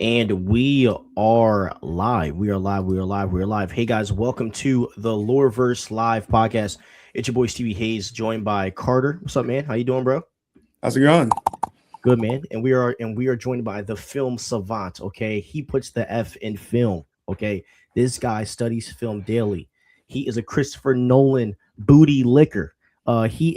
And we are live. We are live. We are live. We are live. Hey guys, welcome to the Loreverse live podcast. It's your boy Stevie Hayes, joined by Carter. What's up, man? How you doing, bro? How's it going? Good, man. And we are joined by the film savant. Okay, he puts the F in film. Okay, this guy studies film daily. He is a Christopher Nolan booty licker. He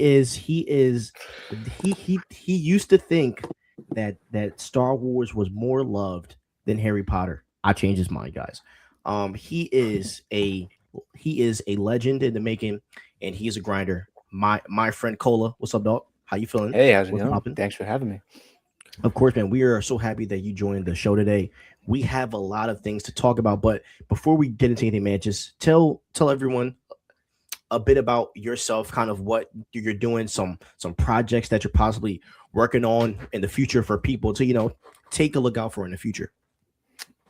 used to think that Star Wars was more loved than Harry Potter. I changed his mind, guys. He is a legend in the making, and he is a grinder. My friend Cola, what's up, dog? How you feeling? Hey, how's it What's going? popping? Thanks for having me. Of course, man. We are so happy that you joined the show today. We have a lot of things to talk about, but before we get into anything, man, just tell everyone a bit about yourself, kind of what you're doing, some projects that you're possibly working on in the future for people to take a look out for in the future.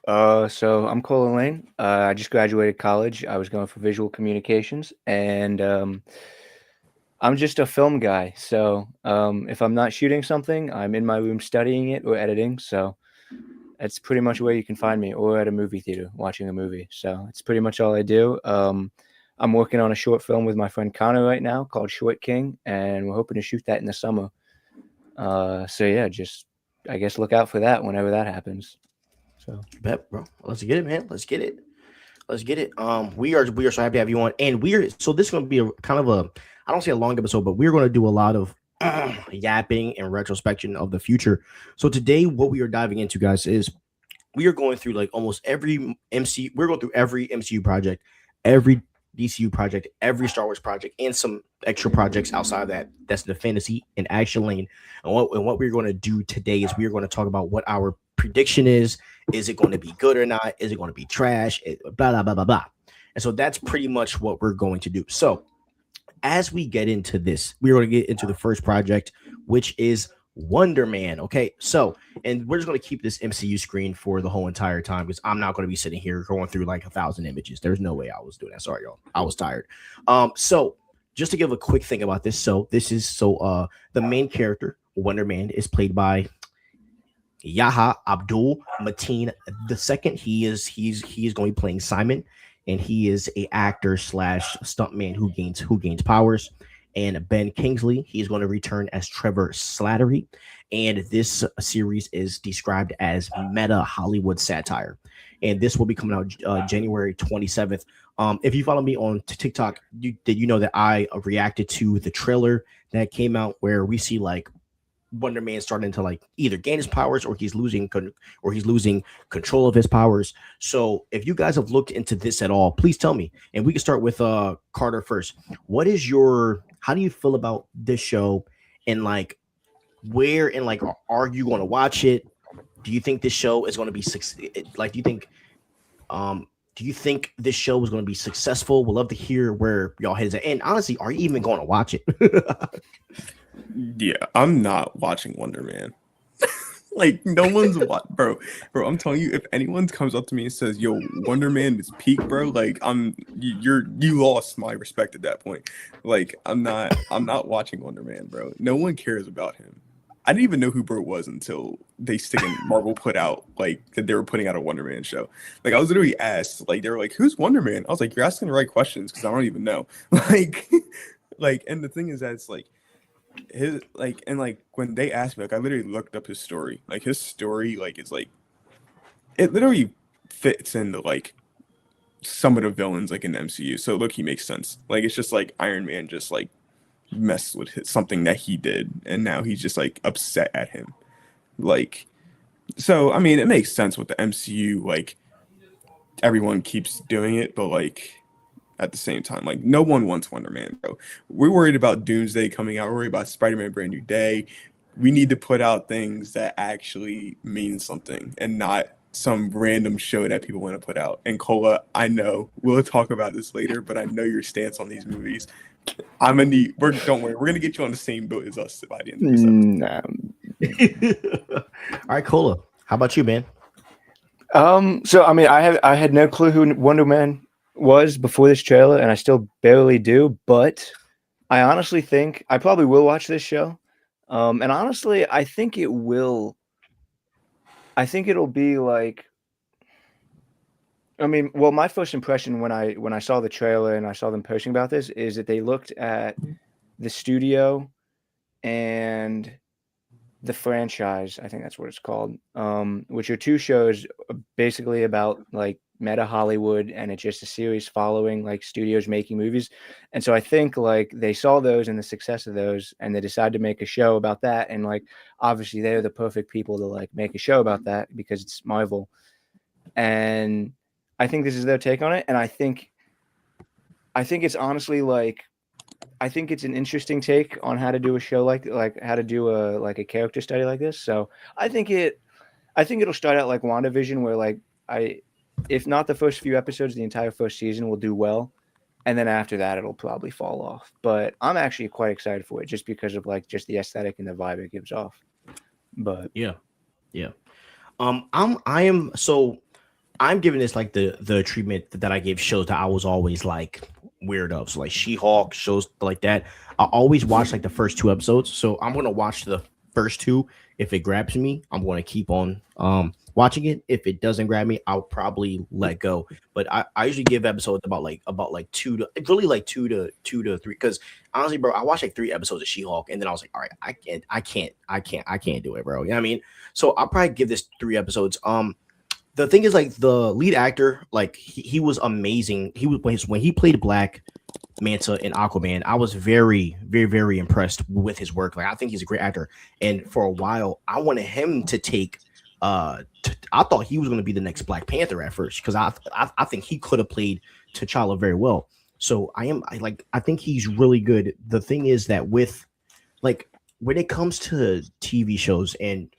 So I'm Colin Lane. I just graduated college. I was going for visual communications, and I'm just a film guy. So if I'm not shooting something, I'm in my room studying it or editing. So that's pretty much where you can find me, or at a movie theater watching a movie. So it's pretty much all I do. I'm working on a short film with my friend Connor right now called Short King, and we're hoping to shoot that in the summer. So yeah, just I guess look out for that whenever that happens. So Bet, bro. Let's get it, man. Let's get it. Let's get it. We are so happy to have you on, and this is going to be a kind of a, I don't say a long episode, but we're going to do a lot of yapping and retrospection of the future. So today, what we are diving into, guys, is we are going through like almost every MC. We're going through every MCU project, every DCU project, every Star Wars project, and some extra projects outside of that. That's the fantasy and action lane. And what we're going to do today is we are going to talk about what our prediction is. Is it going to be good or not? Is it going to be trash? Blah blah blah blah blah. And so that's pretty much what we're going to do. So as we get into this, we're going to get into the first project, which is Wonder Man. Okay, so and we're just going to keep this MCU screen for the whole entire time because I'm not going to be sitting here going through like 1,000 images. There's no way I was doing that. Sorry, y'all. I was tired. So just to give a quick thing about this, the main character Wonder Man is played by Yaha Abdul Mateen II. He is going to be playing Simon, and he is a actor slash stuntman who gains powers. And Ben Kingsley, he is going to return as Trevor Slattery, and this series is described as meta Hollywood satire. And this will be coming out January 27th. If you follow me on TikTok, did you know that I reacted to the trailer that came out where we see like Wonder Man starting to like either gain his powers or he's losing control of his powers. So if you guys have looked into this at all, please tell me. And we can start with Carter first. How do you feel about this show, and like where and like are you going to watch it? Do you think this show is going to be like do you think this show is going to be successful? We'd love to hear where y'all heads at. And honestly, are you even going to watch it? Yeah, I'm not watching Wonder Man. Like, no one's bro. I'm telling you, if anyone comes up to me and says, "Yo, Wonder Man is peak," bro, like you lost my respect at that point. Like, I'm not watching Wonder Man, bro. No one cares about him. I didn't even know who Bro was until Marvel put out like that they were putting out a Wonder Man show. Like, I was literally asked, like, they were like, "Who's Wonder Man?" I was like, "You're asking the right questions because I don't even know." Like, and the thing is that it's like his when they asked me, like, I literally looked up his story. Like, his story like is like it literally fits into like some of the villains like in the MCU. So look, he makes sense. Like, it's just like Iron Man just like messed with something that he did, and now he's just like upset at him. Like, so I mean, it makes sense with the MCU. Like, everyone keeps doing it, but like at the same time, like, no one wants Wonder Man, bro. We're worried about Doomsday coming out. We're worried about Spider-Man Brand New Day. We need to put out things that actually mean something and not some random show that people want to put out. And Cola, I know we'll talk about this later, but I know your stance on these movies. Don't worry, we're gonna get you on the same boat as us by the end of this episode. All right, Cola. How about you, man? So I mean, I had no clue who Wonder Man was before this trailer, and I still barely do. But I honestly think I probably will watch this show. And honestly, I think it will I think it'll be like, I mean, well, my first impression when I saw the trailer and I saw them posting about this is that they looked at the studio and the franchise, I think that's what it's called, which are two shows basically about like meta Hollywood, and it's just a series following like studios making movies. And so I think like they saw those and the success of those, and they decided to make a show about that. And like obviously they're the perfect people to like make a show about that because it's Marvel. And I think this is their take on it. And I think it's honestly like, I think it's an interesting take on how to do a show like how to do a character study like this. So I think it'll start out like WandaVision, where like if not the first few episodes, the entire first season will do well, and then after that it'll probably fall off. But I'm actually quite excited for it just because of like just the aesthetic and the vibe it gives off. But yeah. I'm giving this like the treatment that I gave shows that I was always like weird of. So like She-Hulk, shows like that. I always watch like the first 2 episodes. So I'm gonna watch the first 2. If it grabs me, I'm gonna keep on watching it. If it doesn't grab me, I'll probably let go. But I usually give episodes about like 2 to really like 2 to 3. Because honestly, bro, I watched like 3 episodes of She-Hulk, and then I was like, all right, I can't do it, bro. You know what I mean? So I'll probably give this 3 episodes. The thing is, like, the lead actor, like, he was amazing. He was when he played Black Manta in Aquaman. I was very, very, very impressed with his work. Like, I think he's a great actor. And for a while, I wanted him to take. I thought he was going to be the next Black Panther at first, because I think he could have played T'Challa very well. So I think he's really good. The thing is that with like when it comes to TV shows, and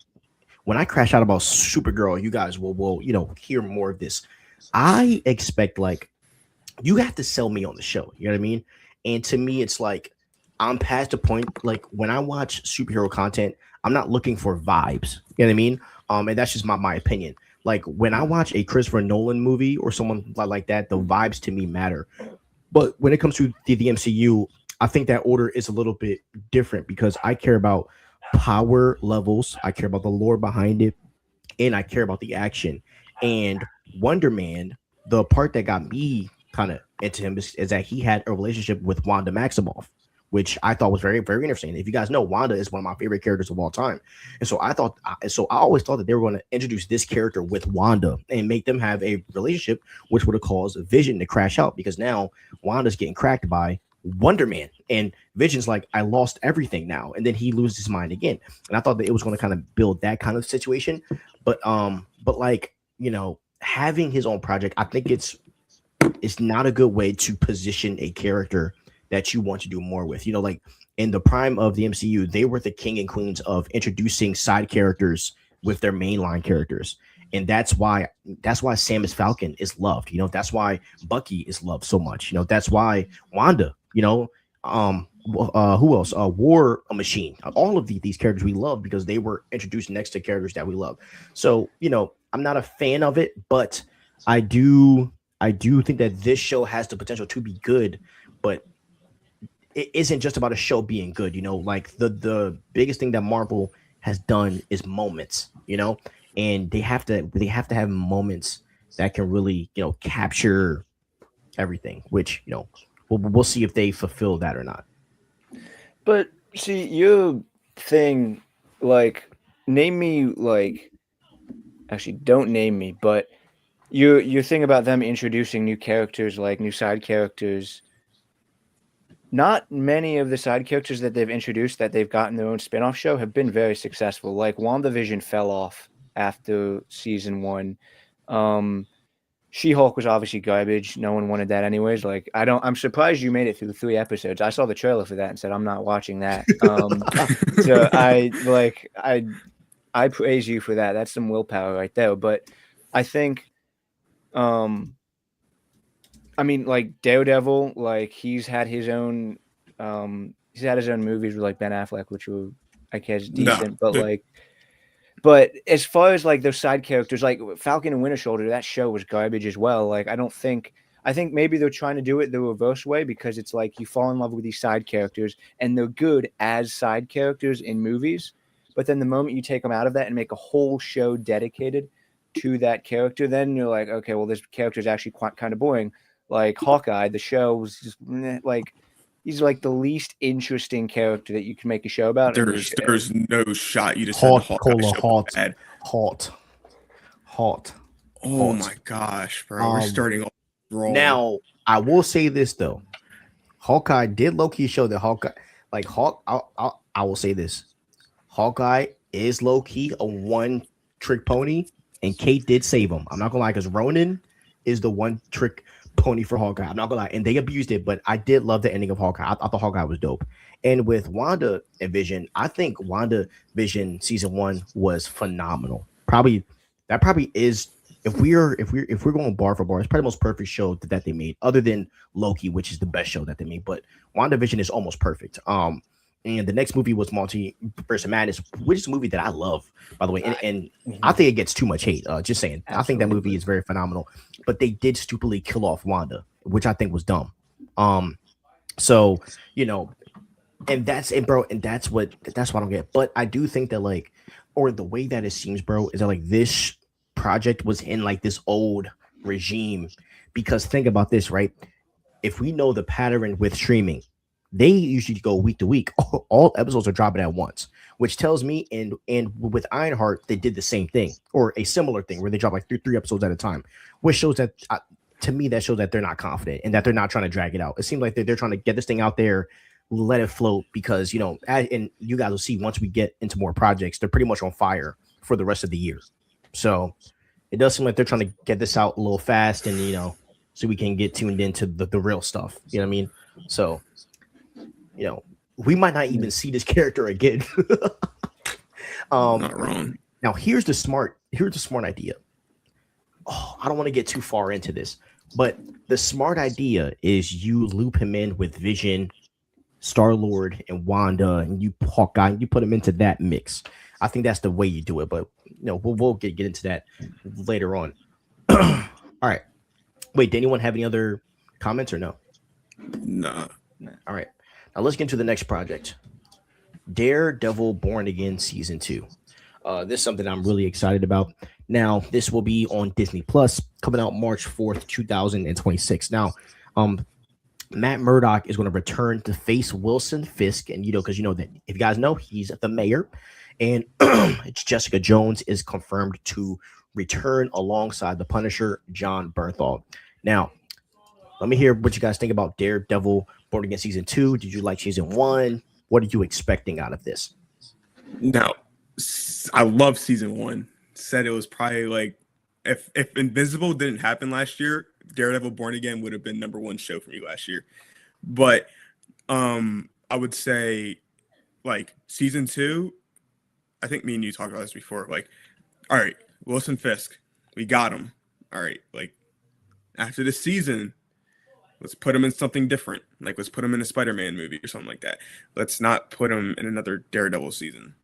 when I crash out about Supergirl, you guys will hear more of this. I expect like you have to sell me on the show. You know what I mean? And to me, it's like I'm past the point. Like when I watch superhero content, I'm not looking for vibes. You know what I mean? And that's just my opinion. Like when I watch a Christopher Nolan movie or someone like that, the vibes to me matter. But when it comes to the MCU, I think that order is a little bit different because I care about power levels, I care about the lore behind it, and I care about the action. And Wonder Man, the part that got me kind of into him is that he had a relationship with Wanda Maximoff, which I thought was very, very interesting. If you guys know, Wanda is one of my favorite characters of all time. And so I always thought that they were going to introduce this character with Wanda and make them have a relationship, which would have caused Vision to crash out, because now Wanda's getting cracked by Wonder Man, and Vision's like, I lost everything now, and then he loses his mind again. And I thought that it was going to kind of build that kind of situation, but like, having his own project, I think it's not a good way to position a character that you want to do more with. Like in the prime of the MCU, they were the king and queens of introducing side characters with their mainline characters. And that's why Sam as Falcon is loved. That's why Bucky is loved so much. That's why Wanda, who else? War Machine. All of these characters we love because they were introduced next to characters that we love. So, I'm not a fan of it, but I do think that this show has the potential to be good, but it isn't just about a show being good. Like the biggest thing that Marvel has done is moments, and they have to have moments that can really, capture everything, which, we'll see if they fulfill that or not. But see, your thing, like, name me, like, actually, don't name me, but your thing about them introducing new characters, like new side characters. Not many of the side characters that they've introduced that they've gotten their own spin-off show have been very successful. Like WandaVision fell off after season 1. She-Hulk was obviously garbage. No one wanted that anyways. Like I'm surprised you made it through 3 episodes. I saw the trailer for that and said I'm not watching that. So I praise you for that. That's some willpower right there. But I think I mean, like Daredevil, like he's had his own movies with like Ben Affleck, which were, I guess, decent, but as far as like those side characters, like Falcon and Winter Soldier, that show was garbage as well. Like I think maybe they're trying to do it the reverse way, because it's like you fall in love with these side characters and they're good as side characters in movies, But then the moment you take them out of that and make a whole show dedicated to that character, then you're like, okay, well, this character is actually quite kind of boring. Like Hawkeye, the show was just like, he's like the least interesting character that you can make a show about. There's no shot you just Halt, said the Hawkeye show was bad. Halt. Oh my gosh, bro. We're starting off wrong. Now, I will say this though. Hawkeye did low-key show that Hawkeye, like I will say this. Hawkeye is low-key a one-trick pony, and Kate did save him. I'm not gonna lie, because Ronan is the one-trick pony for Hawkeye. I'm not gonna lie, and they abused it, but I did love the ending of Hawkeye. I thought Hawkeye was dope. And with Wanda and Vision, I think Wanda Vision season 1 was phenomenal. Probably is, if we're going bar for bar, it's probably the most perfect show that they made, other than Loki, which is the best show that they made. But WandaVision is almost perfect. And the next movie was Multiverse of Madness, which is a movie that I love, by the way. And I think it gets too much hate. Just saying. Absolutely. I think that movie is very phenomenal. But they did stupidly kill off Wanda, which I think was dumb. So, you know, and that's what I don't get. But I do think that, like, or the way that it seems, bro, is that like this project was in like this old regime. Because think about this, right? If we know the pattern with streaming, they usually go week to week. All episodes are dropping at once, which tells me, and with Ironheart, they did the same thing, or a similar thing, where they drop like three episodes at a time, which shows that, to me, that shows that they're not confident and that they're not trying to drag it out. It seems like they're trying to get this thing out there, let it float, because, you know, and you guys will see once we get into more projects, they're pretty much on fire for the rest of the year. So it does seem like they're trying to get this out a little fast, and, you know, so we can get tuned into the real stuff. You know what I mean? So, you know, we might not even see this character again. Not wrong. Now, here's the smart idea. Oh, I don't want to get too far into this, but the smart idea is you loop him in with Vision, Star-Lord, and Wanda, and you Hawkeye, and you put him into that mix. I think that's the way you do it, but, you know, we'll get into that later on. All right. Wait, did anyone have any other comments or no? No. All right. Now let's get into the next project. Daredevil Born Again Season 2. This is something I'm really excited about. Now, this will be on Disney Plus, coming out March 4th, 2026. Now, Matt Murdock is going to return to face Wilson Fisk, and, you know, because, you know, that if you guys know, he's the mayor, and Jessica Jones is confirmed to return alongside the Punisher, John Bernthal. Now, let me hear what you guys think about Daredevil Born Again Season 2. Did you like Season 1? What are you expecting out of this? No, I love Season 1. Said it was probably like, if Invincible didn't happen last year, Daredevil Born Again would have been #1 show for me last year. But I would say, like, Season 2, I think me and you talked about this before. Like, all right, Wilson Fisk, we got him. All right, like, after this season, let's put him in something different. Like, let's put him in a Spider-Man movie or something like that. Let's not put him in another Daredevil season.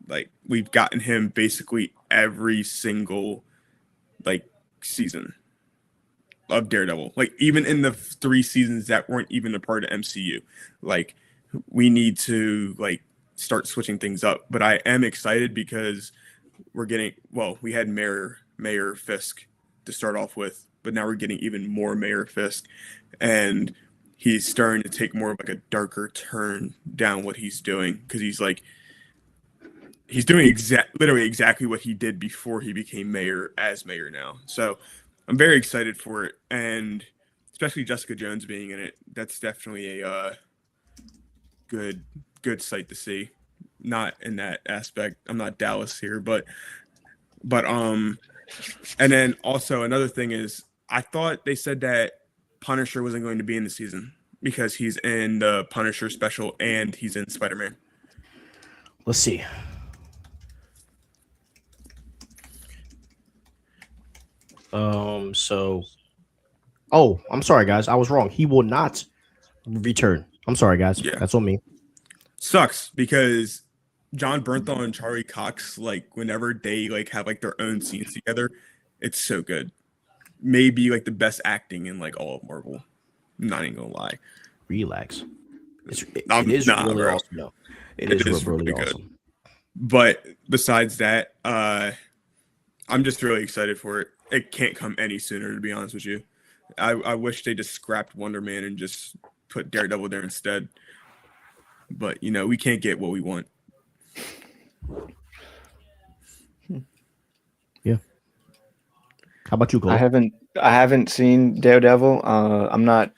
Like, we've gotten him basically every single, like, season of Daredevil. Like, even in the 3 seasons that weren't even a part of MCU. Like, we need to, like, start switching things up. But I am excited because we're getting, well, we had Mayor Fisk to start off with, but now we're getting even more Mayor Fisk, and he's starting to take more of like a darker turn down what he's doing, because he's doing literally exactly what he did before he became mayor as mayor now. So I'm very excited for it, and especially Jessica Jones being in it. That's definitely a good sight to see. Not in that aspect. I'm not Dallas here, but and then also another thing is, I thought they said that Punisher wasn't going to be in the season because he's in the Punisher special and he's in Spider-Man. Let's see. So, oh, I'm sorry, guys. I was wrong. He will not return. I'm sorry, guys. Yeah. That's on me. Sucks, because John Bernthal and Charlie Cox, like, whenever they like have like their own scenes together, it's so good. Maybe like the best acting in like all of Marvel. I'm not even gonna lie. Relax. It is really awesome. No, it is really awesome. But besides that, I'm just really excited for it. It can't come any sooner, to be honest with you. I wish they just scrapped Wonder Man and just put Daredevil there instead. But, you know, we can't get what we want. Yeah. How about you, Cole? I haven't seen Daredevil. I'm not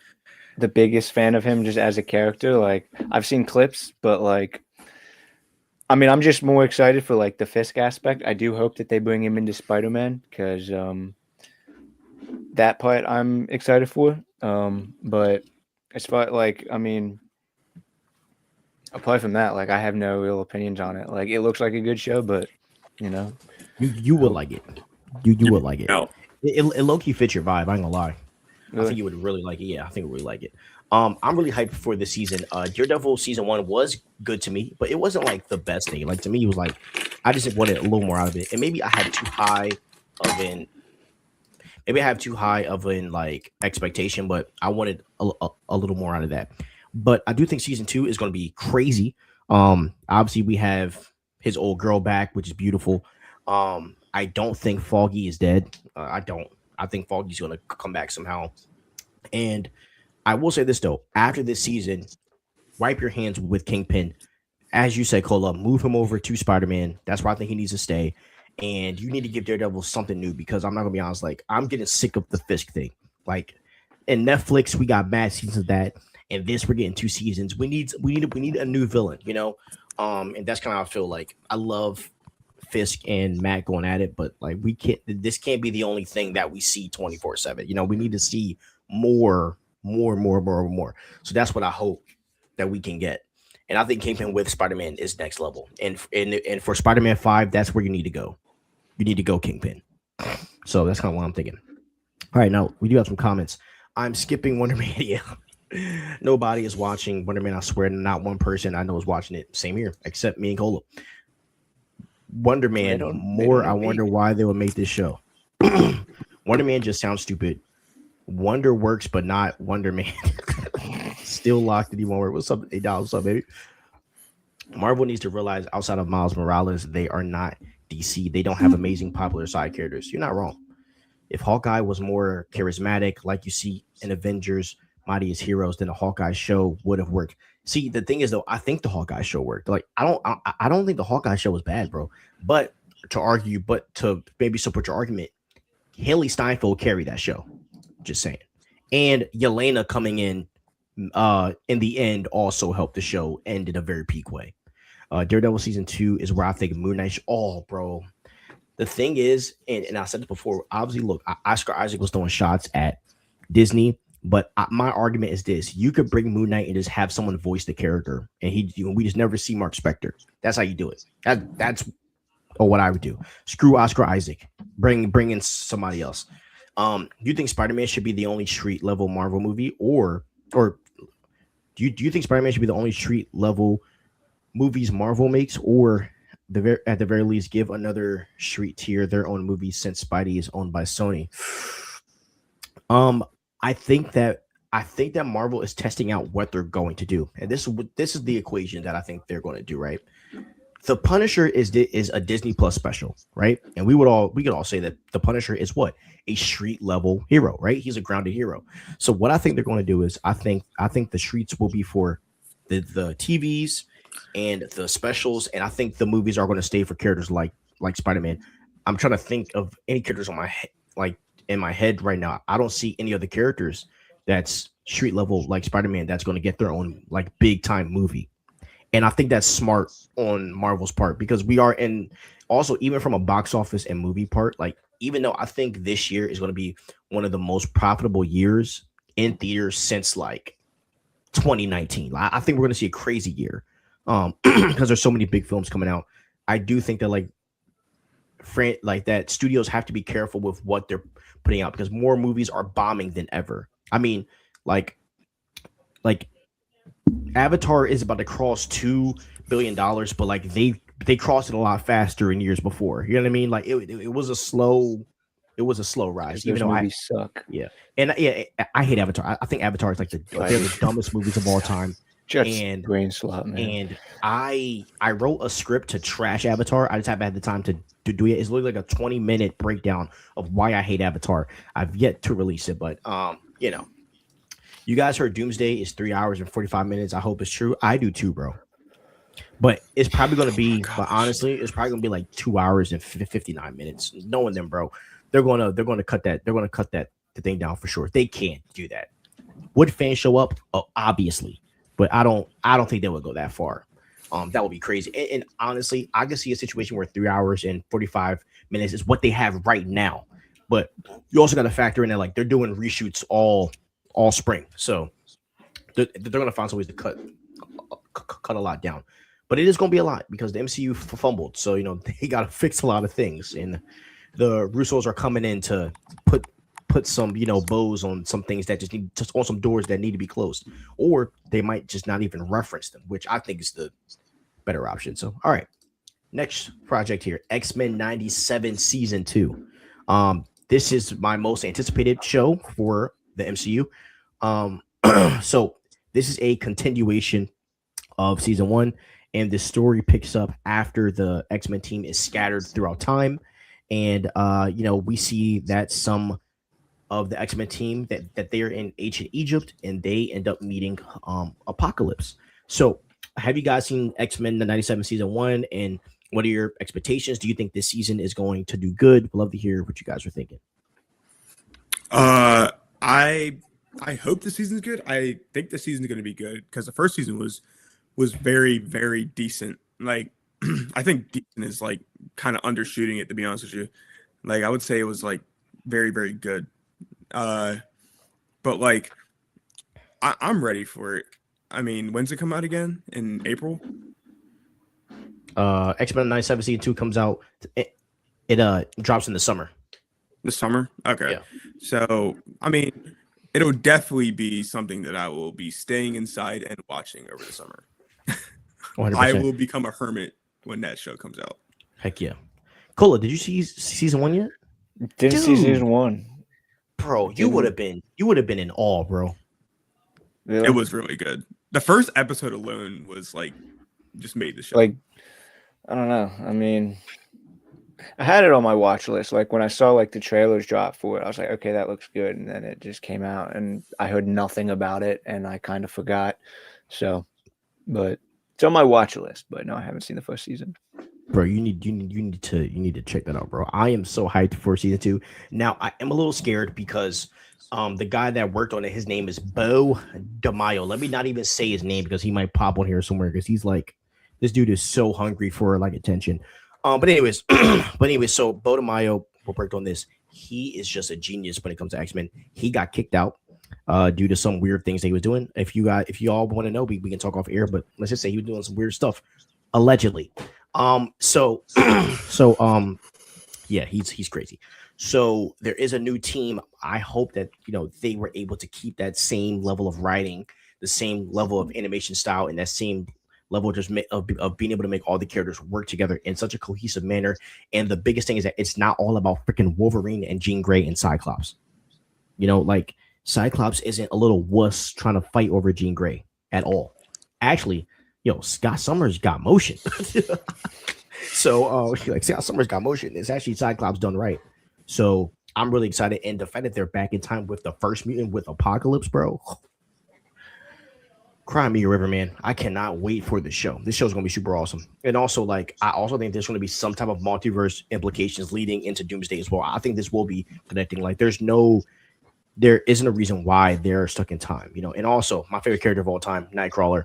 the biggest fan of him just as a character. Like, I've seen clips, but like, I mean, I'm just more excited for like the Fisk aspect. I do hope that they bring him into Spider-Man because that part I'm excited for. But as far like, I mean, apart from that, like I have no real opinions on it. Like it looks like a good show, but you know, you would like it. You would like it. No. It low key fits your vibe. I ain't gonna lie. I Really? think you would really like it. Yeah, I think you would really like it. I'm really hyped for this season. Daredevil season 1 was good to me, but it wasn't like the best thing. Like to me, it was like I just wanted a little more out of it, and maybe I had too high of an like expectation, but I wanted a little more out of that. But I do think season 2 is going to be crazy. Obviously we have his old girl back, which is beautiful. I don't think Foggy is dead. I don't. I think Foggy's going to come back somehow. And I will say this though: after this season, wipe your hands with Kingpin. As you said, Cola, move him over to Spider-Man. That's why I think he needs to stay. And you need to give Daredevil something new because I'm not gonna be honest. Like I'm getting sick of the Fisk thing. Like in Netflix, we got bad seasons of that, and this we're getting 2 seasons. We need a new villain, you know. And that's kind of how I feel. Like I love Fisk and Matt going at it, but like we can't. This can't be the only thing that we see 24/7. You know, we need to see more. So that's what I hope that we can get. And I think Kingpin with Spider-Man is next level. And for Spider-Man 5, that's where you need to go. You need to go Kingpin. So that's kind of what I'm thinking. All right, now we do have some comments. I'm skipping Wonder Man. Yeah. Nobody is watching Wonder Man. I swear, not one person I know is watching it. Same here, except me and Cola. Wonder Man. I wonder why they would make this show. Wonder Man just sounds stupid. Wonder works, but not Wonder Man. Still locked in won't work. What's up, $8? What's up, baby? Marvel needs to realize outside of Miles Morales, they are not DC. They don't have amazing popular side characters. You're not wrong. If Hawkeye was more charismatic, like you see in Avengers, Mightiest Heroes, then a Hawkeye show would have worked. See, the thing is though, I think the Hawkeye show worked. Like I don't think the Hawkeye show was bad, bro. But to maybe support your argument, Haley Steinfeld carried that show. Just saying. And Yelena coming in the end also helped the show end in a very peak way. Daredevil season 2 is where I think Moon Knight. Bro. The thing is, and I said this before, obviously, look, Oscar Isaac was throwing shots at Disney, but my argument is this: you could bring Moon Knight and just have someone voice the character, and we just never see Mark Spector. That's how you do it. That's what I would do. Screw Oscar Isaac. Bring in somebody else. You think Spider-Man should be the only street level Marvel movie, or do you think Spider-Man should be the only street level movies Marvel makes, or at the very least give another street tier their own movie since Spidey is owned by Sony? I think that Marvel is testing out what they're going to do, and this is the equation that I think they're going to do. Right, The Punisher is a Disney Plus special, right? And we could all say that The Punisher is what? A street level hero, right? He's a grounded hero. So what I think they're going to do is I think the streets will be for the TVs and the specials, and I think the movies are going to stay for characters like Spider-Man. I'm trying to think of any characters in my head right now. I don't see any other characters that's street level like Spider-Man that's going to get their own like big time movie. And I think that's smart on Marvel's part because we are in also even from a box office and movie part, like even though I think this year is going to be one of the most profitable years in theaters since like 2019. I think we're going to see a crazy year because there's so many big films coming out. I do think that that studios have to be careful with what they're putting out because more movies are bombing than ever. I mean, like Avatar is about to cross $2 billion, but like they crossed it a lot faster in years before. You know what I mean? Like it was a slow rise. Even though movies suck. Yeah, and yeah, I hate Avatar. I think Avatar is like they're the dumbest movies of all time. Just and brain slot, man. and I wrote a script to trash Avatar. I just haven't had the time to do it. It's literally like a 20-minute breakdown of why I hate Avatar. I've yet to release it, but you know, you guys heard Doomsday is 3 hours and 45 minutes. I hope it's true. I do too, bro. But it's probably going to be, but honestly, it's probably going to be like 2 hours and 59 minutes. Knowing them, bro, they're going to cut that. They're going to cut that the thing down for sure. They can't do that. Would fans show up? Oh, obviously, but I don't think they would go that far. That would be crazy. And honestly, I can see a situation where 3 hours and 45 minutes is what they have right now. But you also got to factor in that like they're doing reshoots all spring, so they're going to find some ways to cut a lot down. But it is going to be a lot because the MCU fumbled. So, you know, they got to fix a lot of things. And the Russos are coming in to put some, you know, bows on some things that just on some doors that need to be closed. Or they might just not even reference them, which I think is the better option. So, all right. Next project here, X-Men 97 Season 2. This is my most anticipated show for the MCU. So this is a continuation of Season 1. And the story picks up after the X-Men team is scattered throughout time. And, you know, we see that some of the X-Men team that they're in ancient Egypt and they end up meeting Apocalypse. So have you guys seen X-Men the 97 Season 1? And what are your expectations? Do you think this season is going to do good? We'd love to hear what you guys are thinking. I hope the season's good. I think the season's going to be good because the first season was very, very decent. Like, I think decent is like kind of undershooting it, to be honest with you. Like, I would say it was like very, very good. But like, I'm ready for it. I mean, when's it come out again? In April? X-Men 97 Season 2 comes out. It drops in the summer. The summer? Okay. Yeah. So, I mean, it'll definitely be something that I will be staying inside and watching over the summer. 100%. I will become a hermit when that show comes out. Heck yeah. Cola, did you see Season 1 yet? Didn't see Season 1. Bro, you would have been in awe, bro. Really? It was really good. The first episode alone was like just made the show. Like, I don't know. I mean, I had it on my watch list. Like when I saw like the trailers drop for it, I was like, okay, that looks good. And then it just came out and I heard nothing about it and I kind of forgot. So, but it's on my watch list. But no, I haven't seen the first season. Bro, you need to check that out, bro. I am so hyped for Season 2. Now I am a little scared because the guy that worked on it, his name is Bo DeMaio. Let me not even say his name because he might pop on here somewhere because he's like, this dude is so hungry for like attention. But anyways, so Bo DeMaio worked on this. He is just a genius when it comes to X-Men. He got kicked out due to some weird things that he was doing. If you all want to know, we can talk off air, but let's just say he was doing some weird stuff, allegedly. Yeah, he's crazy. So there is a new team. I hope that, you know, they were able to keep that same level of writing, the same level of animation style, and that same level just of being able to make all the characters work together in such a cohesive manner. And the biggest thing is that it's not all about freaking Wolverine and Jean Grey and Cyclops. You know, like Cyclops isn't a little wuss trying to fight over Jean Grey at all. Actually, yo, Scott Summers got motion. So like Scott Summers got motion. It's actually Cyclops done right. So I'm really excited. And the fact that they're back in time with the first mutant with Apocalypse, bro. Cry me a river, man. I cannot wait for this show. This show's gonna be super awesome. And also, like, I also think there's gonna be some type of multiverse implications leading into Doomsday as well. I think this will be connecting. Like, there isn't a reason why they're stuck in time, you know. And also, my favorite character of all time, Nightcrawler.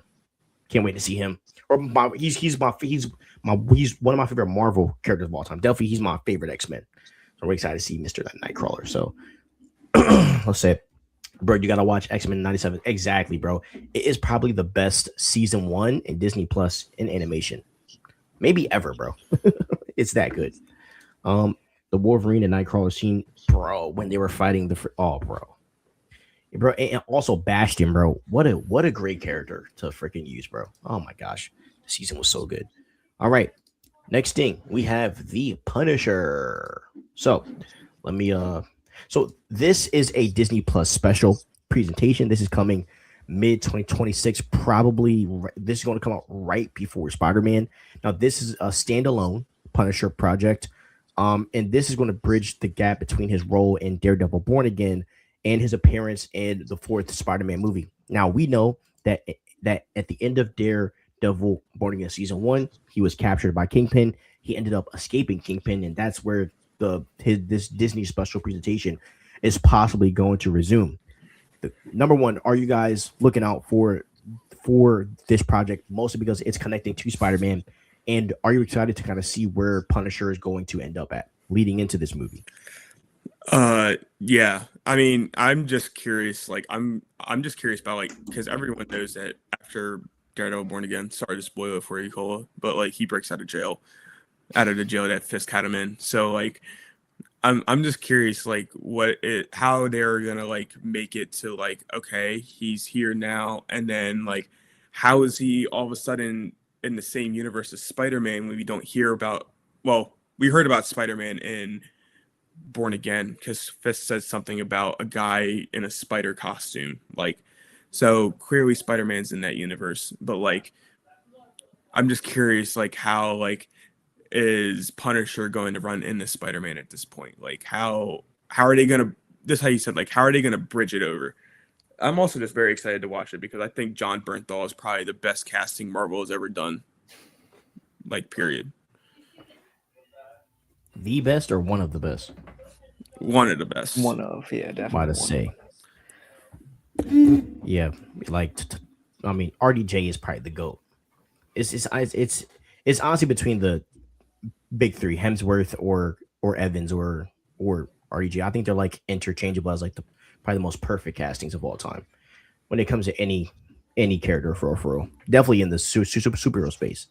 Can't wait to see him. Or he's one of my favorite Marvel characters of all time. Definitely, he's my favorite X-Men. So we're excited to see Mr. Nightcrawler. So let's say, bro, you gotta watch X-Men 97. Exactly, bro. It is probably the best season 1 in Disney Plus in animation, maybe ever, bro. It's that good. The Wolverine and Nightcrawler scene, bro, when they were fighting bro, and also Bastion, bro. What a great character to freaking use, bro. Oh my gosh, the season was so good. All right, next thing we have the Punisher. So let me So this is a Disney Plus special presentation. This is coming mid 2026. Probably this is going to come out right before Spider-Man. Now, this is a standalone Punisher project, and this is going to bridge the gap between his role in Daredevil Born Again and his appearance in the fourth Spider-Man movie. Now, we know that at the end of Daredevil Born Again season 1, he was captured by Kingpin. He ended up escaping Kingpin, and that's where this Disney special presentation is possibly going to resume. Number one, are you guys looking out for this project, mostly because it's connecting to Spider-Man, and are you excited to kind of see where Punisher is going to end up at leading into this movie? Yeah. I mean, I'm just curious. Like, I'm just curious about, like, because everyone knows that after Daredevil Born Again, sorry to spoil it for you, Cola, but like he breaks out of the jail that Fisk had him in. So like, I'm just curious, like, how they're gonna like make it to like, okay, he's here now, and then like, how is he all of a sudden in the same universe as Spider-Man when we don't hear about? Well, we heard about Spider-Man in Born Again because Fisk says something about a guy in a spider costume, like, so clearly Spider-Man's in that universe, but like, I'm just curious, like, how like is Punisher going to run into Spider-Man at this point? Like, how are they gonna? This how you said, like, how are they gonna bridge it over? I'm also just very excited to watch it because I think John Bernthal is probably the best casting Marvel has ever done. Like, period. The best or one of the best? One of the best. One of, yeah, definitely. About to say, yeah, like I mean, RDJ is probably the GOAT. It's honestly between the big three, Hemsworth or Evans or RDJ. I think they're like interchangeable as like probably the most perfect castings of all time when it comes to any character for real. Definitely in the superhero space.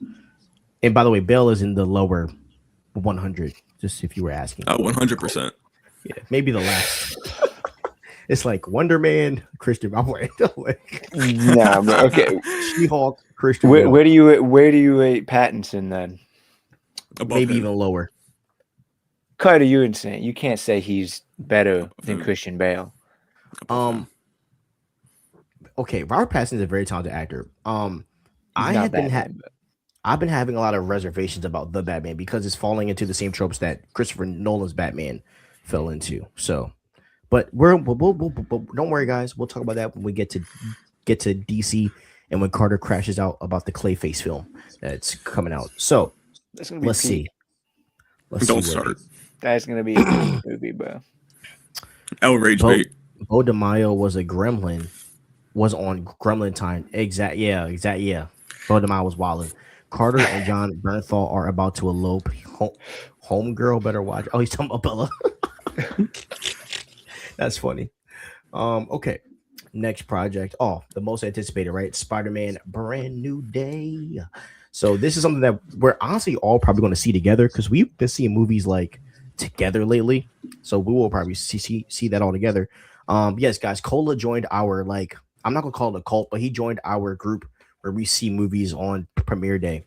And by the way, Bale is in the lower 100. Just if you were asking. 100%. Yeah, maybe the last. It's like Wonder Man, Christian Bale. Nah, but okay. She-Hulk, Christian Where, Bale. where do you rate Pattinson then? Above Maybe him. even lower. Carter, you insane. You can't say he's better than him. Christian Bale. Above him. Okay, Robert Pattinson is a very talented actor. He's I not have been Batman, but- I've been having a lot of reservations about the Batman because it's falling into the same tropes that Christopher Nolan's Batman fell into. So, but we'll don't worry, guys. We'll talk about that when we get to DC and when Carter crashes out about the Clayface film that's coming out. So That's gonna be let's see. Don't start. That's gonna be a good movie, bro. El Rage bait. Bo DeMaio was a gremlin. Was on Gremlin time. Yeah. Bo DeMaio was wilding. Carter and John Bernthal are about to elope. Homegirl better watch. Oh, he's talking about Bella. That's funny. Okay. Next project. Oh, the most anticipated, right? Spider-Man Brand New Day. So this is something that we're honestly all probably going to see together because we've been seeing movies like together lately. So we will probably see that all together. Yes, guys, Cola joined our, like, I'm not gonna call it a cult, but he joined our group where we see movies on premiere day.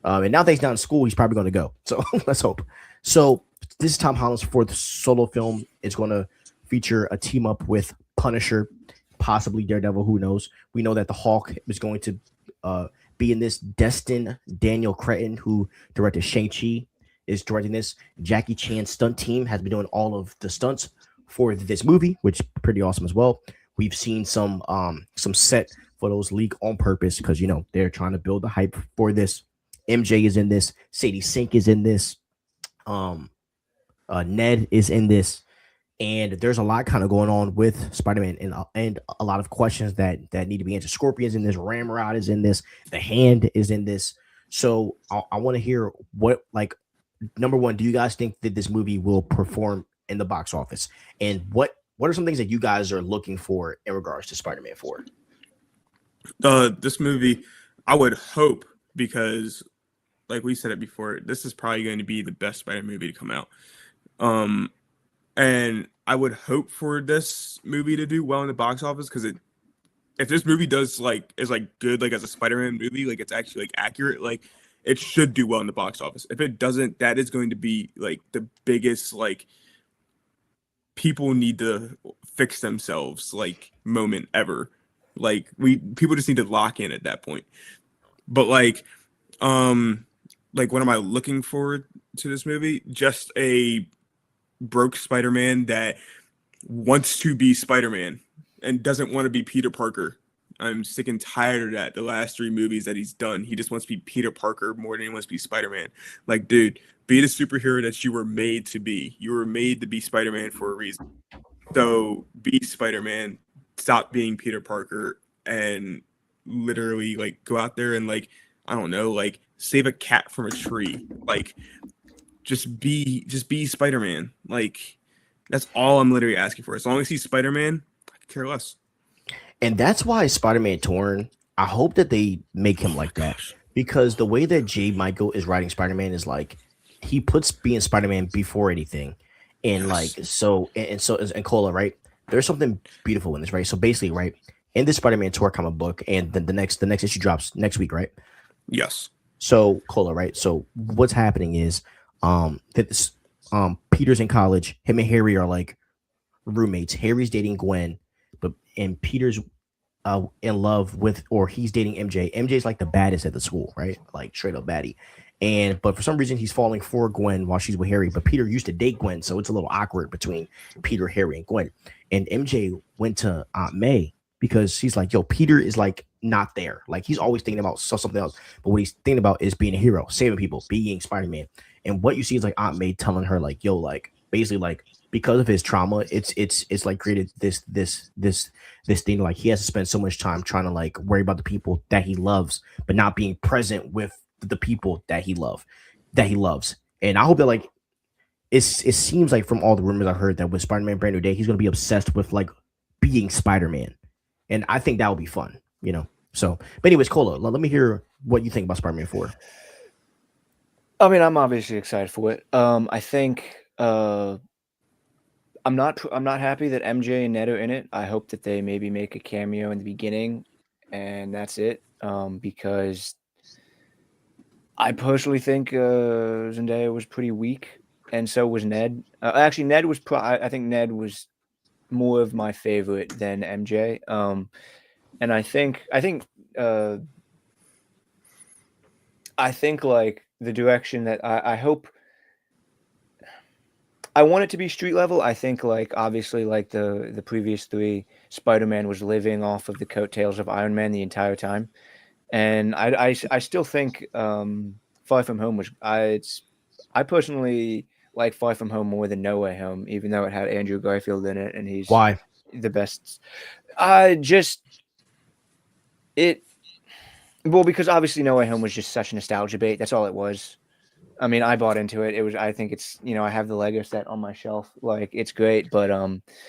And now that he's not in school, he's probably gonna go. So let's hope. So this is Tom Holland's fourth solo film. It's gonna feature a team up with Punisher, possibly Daredevil, who knows? We know that the Hulk is going to be in this. Destin Daniel Cretton, who directed Shang-Chi, is directing this. Jackie Chan's stunt team has been doing all of the stunts for this movie, which is pretty awesome as well. We've seen some set photos leak on purpose because, you know, they're trying to build the hype for this. MJ is in this. Sadie Sink is in this. Ned is in this. And there's a lot kind of going on with Spider-Man and a lot of questions that need to be answered. Scorpion's in this. Ramrod is in this. The Hand is in this. So I want to hear what, like, number one, do you guys think that this movie will perform in the box office? And what are some things that you guys are looking for in regards to Spider-Man 4? This movie, I would hope, because like we said it before, this is probably going to be the best Spider-Man movie to come out. And I would hope for this movie to do well in the box office because if this movie is good, like as a Spider-Man movie, like it's actually like accurate, like it should do well in the box office. If it doesn't, that is going to be like the biggest, like, people need to fix themselves, like, moment ever. Like people just need to lock in at that point. But like what am I looking forward to this movie? Just a broke Spider-Man that wants to be Spider-Man and doesn't want to be Peter Parker. I'm sick and tired of that. The last 3 movies that he's done, he just wants to be Peter Parker more than he wants to be Spider-Man. Like, dude, be the superhero that you were made to be. You were made to be Spider-Man for a reason. So be Spider-Man. Stop being Peter Parker and literally like go out there and like, I don't know, like save a cat from a tree. Like just be Spider-Man. Like that's all I'm literally asking for. As long as he's Spider-Man, I could care less. And that's why Spider-Man Torn, I hope that they make him like that. Because the way that J. Michael is writing Spider-Man is like he puts being Spider-Man before anything. And like and Cola, right? There's something beautiful in this, right? So basically, right, in this Spider-Man Tour comic book, and the next issue drops next week, right? Yes. So Cola, right? So what's happening is that this Peter's in college, him and Harry are like roommates. Harry's dating Gwen, and Peter's in love with, or he's dating MJ. MJ's like the baddest at the school, right? Like straight up baddie. But for some reason he's falling for Gwen while she's with Harry. But Peter used to date Gwen, so it's a little awkward between Peter, Harry, and Gwen. And MJ went to Aunt May because she's like, yo, Peter is like not there. Like he's always thinking about something else. But what he's thinking about is being a hero, saving people, being Spider-Man. And what you see is like Aunt May telling her, like, yo, like basically like because of his trauma, it's like created this thing, like he has to spend so much time trying to like worry about the people that he loves, but not being present with the people that he loves. And I hope that like it seems like from all the rumors I heard that with Spider-Man Brand New Day, he's gonna be obsessed with like being Spider-Man. And I think that would be fun, you know. So but anyways, Cola, let me hear what you think about Spider-Man 4. I mean, I'm obviously excited for it. I think I'm not happy that MJ and Ned are in it. I hope that they maybe make a cameo in the beginning and that's it. Because I personally think Zendaya was pretty weak, and so was Ned. Actually, Ned was. I think Ned was more of my favorite than MJ. And I think like the direction that I hope. I want it to be street level. I think like obviously like the previous 3, Spider-Man was living off of the coattails of Iron Man the entire time. And I still think Far From Home was I personally like Far From Home more than No Way Home, even though it had Andrew Garfield in it and he's Why? The best. Because obviously No Way Home was just such a nostalgia bait. That's all it was. I mean, I bought into it. I think it's, you know, I have the Lego set on my shelf. Like it's great, but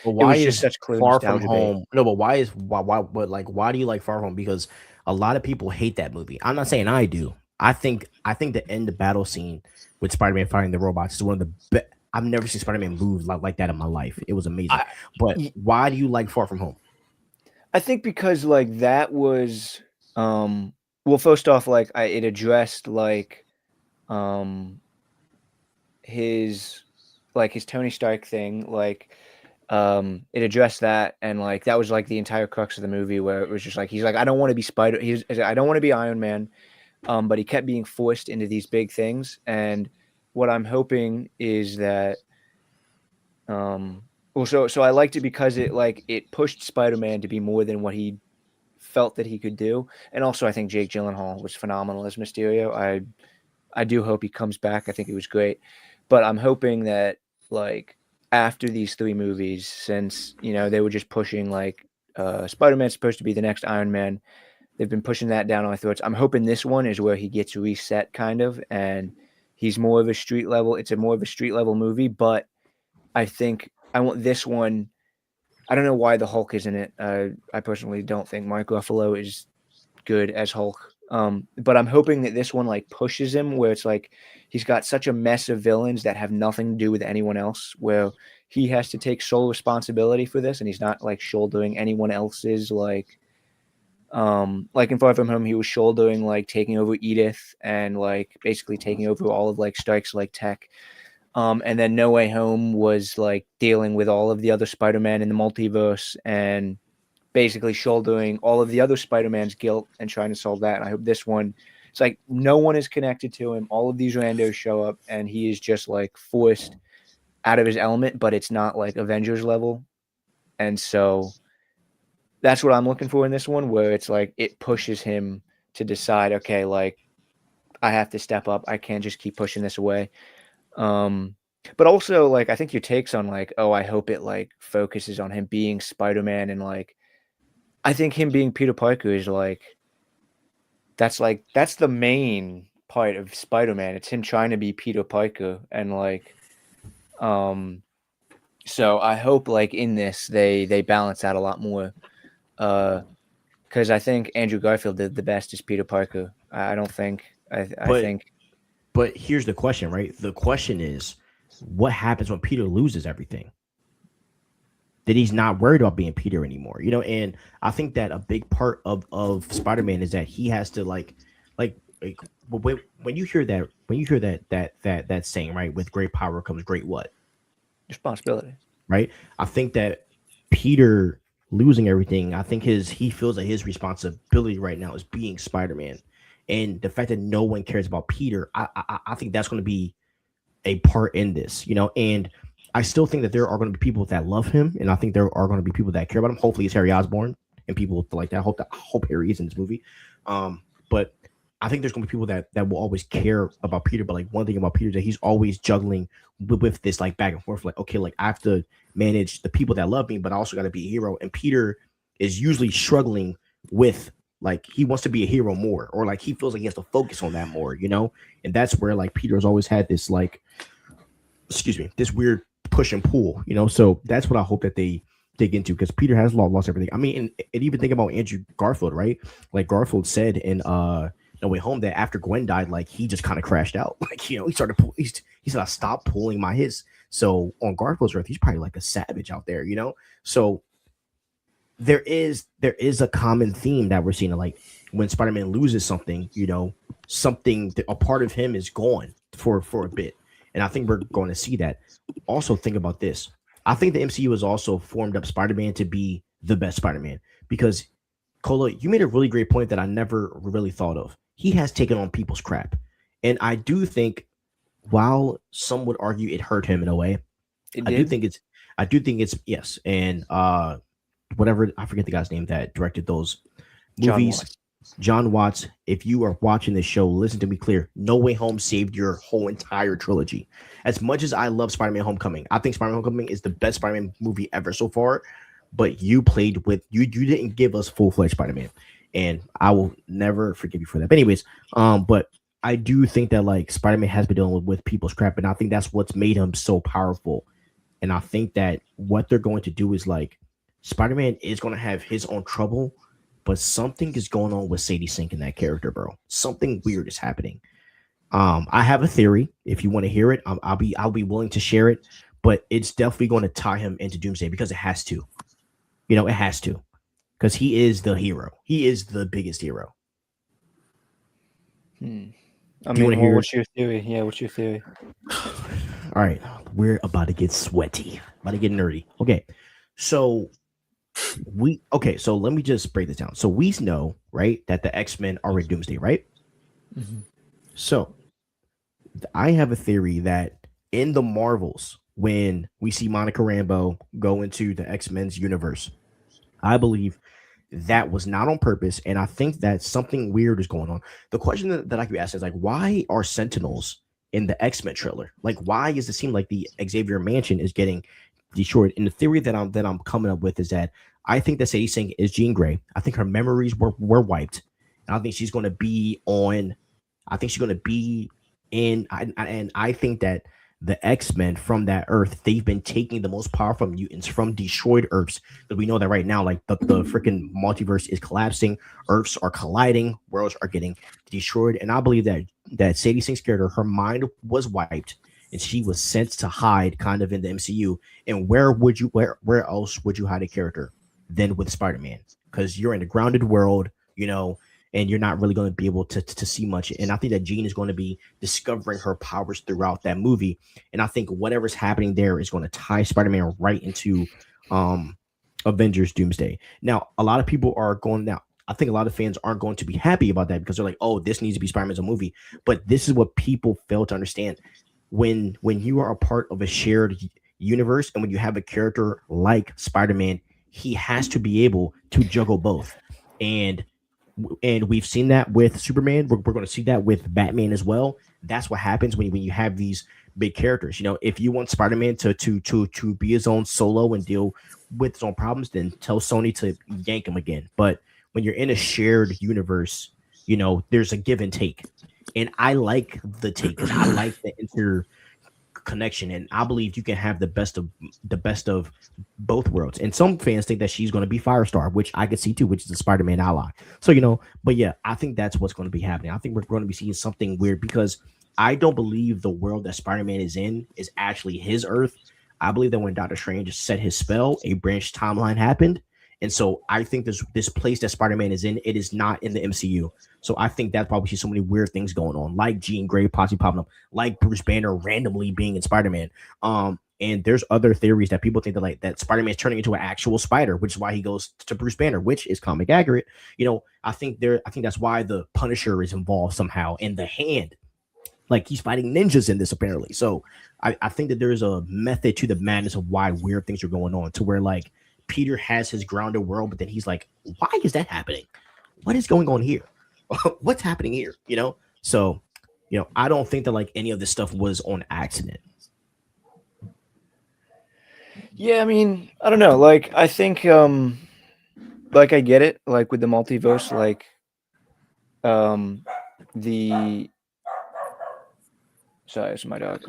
why is just such clear Far From nostalgia Home? bait. No, but why do you like Far From Home? Because a lot of people hate that movie. I'm not saying I do. I think the end battle scene with Spider-Man fighting the robots is one of the best. I've never seen Spider-Man move like that in my life. It was amazing. But why do you like Far From Home? I think because like that was well, first off, like it addressed like his Tony Stark thing, like it addressed that, and like that was like the entire crux of the movie, where it was just like he's like, I don't want to be I don't want to be Iron Man, but he kept being forced into these big things. And what I'm hoping is that so I liked it because it pushed Spider-Man to be more than what he felt that he could do. And also I think Jake Gyllenhaal was phenomenal as Mysterio. I do hope he comes back. I think it was great. But I'm hoping that like after these 3 movies, since, you know, they were just pushing like Spider-Man's supposed to be the next Iron Man, they've been pushing that down our throats. I'm hoping this one is where he gets reset kind of, and he's more of a street level. It's more of a street level movie, but I think I want this one. I don't know why the Hulk is in it. I personally don't think Mark Ruffalo is good as Hulk. But I'm hoping that this one like pushes him, where it's like he's got such a mess of villains that have nothing to do with anyone else, where he has to take sole responsibility for this, and he's not like shouldering anyone else's like in Far From Home, he was shouldering like taking over Edith and like basically taking over all of like Stark's like tech. And then No Way Home was like dealing with all of the other Spider-Man in the multiverse and basically shouldering all of the other Spider-Man's guilt and trying to solve that. And I hope this one, it's like no one is connected to him. All of these randos show up and he is just like forced out of his element, but it's not like Avengers level. And so that's what I'm looking for in this one, where it's like it pushes him to decide, okay, like I have to step up. I can't just keep pushing this away. But also, like, I think your takes on like, oh, I hope it like focuses on him being Spider-Man, and like I think him being Peter Parker is like that's the main part of Spider-Man. It's him trying to be Peter Parker, and like so I hope like in this they balance out a lot more. Because I think Andrew Garfield did the best as Peter Parker. I don't think I think. But here's the question, right? The question is, what happens when Peter loses everything? That he's not worried about being Peter anymore, you know? And I think that a big part of Spider-Man is that he has to like when you hear that saying, right? With great power comes great what? Responsibility. Right? I think that Peter losing everything, I think he feels that his responsibility right now is being Spider-Man. And the fact that no one cares about Peter, I think that's going to be a part in this, you know. And I still think that there are going to be people that love him, and I think there are going to be people that care about him. Hopefully, it's Harry Osborn and people like that. I hope Harry is in this movie. But I think there's going to be people that will always care about Peter. But like one thing about Peter is that he's always juggling with this like back and forth. Like, okay, like I have to manage the people that love me, but I also got to be a hero. And Peter is usually struggling with like he wants to be a hero more, or like he feels like he has to focus on that more, you know. And that's where like Peter has always had this like, this weird push and pull, you know. So that's what I hope that they dig into, because Peter has lost everything. I mean, and even think about Andrew Garfield, right? Like Garfield said in No Way Home that after Gwen died, like he just kind of crashed out. Like, you know, he said I stopped pulling my his. So on Garfield's Earth, he's probably like a savage out there, you know. So there is a common theme that we're seeing, like when Spider-Man loses something, you know, a part of him is gone for a bit. And I think we're going to see that. Also, think about this. I think the MCU has also formed up Spider-Man to be the best Spider-Man, because Cola, you made a really great point that I never really thought of. He has taken on people's crap. And I do think, while some would argue it hurt him in a way, I do think it's yes. And whatever, I forget the guy's name that directed those movies. John Watts, if you are watching this show, listen to me clear. No Way Home saved your whole entire trilogy. As much as I love Spider-Man Homecoming, I think Spider-Man Homecoming is the best Spider-Man movie ever so far. But you played with you didn't give us full-fledged Spider-Man, and I will never forgive you for that. But anyways, but I do think that like Spider-Man has been dealing with people's crap, and I think that's what's made him so powerful. And I think that what they're going to do is like Spider-Man is going to have his own trouble, but something is going on with Sadie Sink in that character, bro. Something weird is happening. I have a theory. If you want to hear it, I'll be willing to share it. But it's definitely going to tie him into Doomsday, because it has to. You know, it has to, because he is the hero. He is the biggest hero. I mean, what's your theory? Yeah, what's your theory? All right, we're about to get sweaty, about to get nerdy. Okay, so let me just break this down. So we know, right, that the X-Men are in Doomsday, right? Mm-hmm. So I have a theory that in the Marvels, when we see Monica Rambeau go into the X-Men's universe, I believe that was not on purpose, and I think that something weird is going on. The question that I could be asking is like, why are Sentinels in the X-Men trailer? Like, why does it seem like the Xavier Mansion is getting destroyed? And the theory that I'm coming up with is that I think that Sadie Sink is Jean Grey. I think her memories were wiped, and I think she's going to be on. I think she's going to be in, and I think that the X-Men from that Earth, they've been taking the most powerful mutants from destroyed Earths. Because we know that right now, like the freaking multiverse is collapsing, Earths are colliding, worlds are getting destroyed, and I believe that Sadie Sink's character, her mind was wiped, and she was sent to hide, kind of in the MCU. And where else would you hide a character than with Spider-Man? Because you're in a grounded world, you know, and you're not really going to be able to see much. And I think that Jean is going to be discovering her powers throughout that movie. And I think whatever's happening there is going to tie Spider-Man right into Avengers Doomsday. Now, a lot of people are going now. I think a lot of fans aren't going to be happy about that because they're like, "Oh, this needs to be Spider-Man's a movie." But this is what people fail to understand. When you are a part of a shared universe and when you have a character like Spider-Man, he has to be able to juggle both. And and we've seen that with Superman. We're going to see that with Batman as well. That's what happens when you have these big characters. You know, if you want Spider-Man to be his own solo and deal with his own problems, then tell Sony to yank him again. But when you're in a shared universe, you know, there's a give and take. And I like the take because I like the interconnection, and I believe you can have the best of both worlds. And some fans think that she's going to be Firestar, which I could see too, which is a Spider-Man ally. So you know, but yeah, I think that's what's going to be happening. I think we're going to be seeing something weird because I don't believe the world that Spider-Man is in is actually his Earth. I believe that when Doctor Strange set his spell, a branch timeline happened. And so I think this place that Spider-Man is in, it is not in the MCU. So I think that probably see so many weird things going on, like Jean Grey possibly popping up, like Bruce Banner randomly being in Spider-Man. And there's other theories that people think that like that Spider-Man is turning into an actual spider, which is why he goes to Bruce Banner, which is comic accurate. You know, I think that's why the Punisher is involved somehow in the Hand. Like he's fighting ninjas in this apparently. So I think that there's a method to the madness of why weird things are going on to where like Peter has his grounded world, but then he's like, why is that happening? What is going on here? What's happening here? You know? So, you know, I don't think that like any of this stuff was on accident. Yeah, I mean, I don't know. Like, I think, like, I get it. Like with the multiverse, like, the sorry, it's my dog.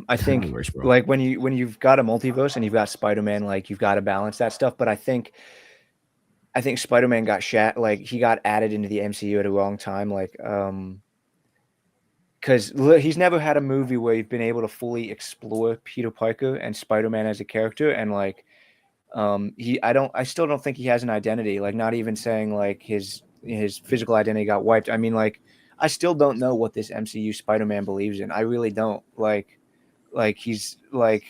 I think Worse, bro. like when you've got a multiverse and you've got Spider-Man, like you've got to balance that stuff. But I think Spider-Man got like he got added into the MCU at a wrong time. Like, because he's never had a movie where you've been able to fully explore Peter Parker and Spider-Man as a character, and like, I still don't think he has an identity. Like, not even saying like his physical identity got wiped. I mean, like, I still don't know what this MCU Spider-Man believes in. I really don't. Like he's like,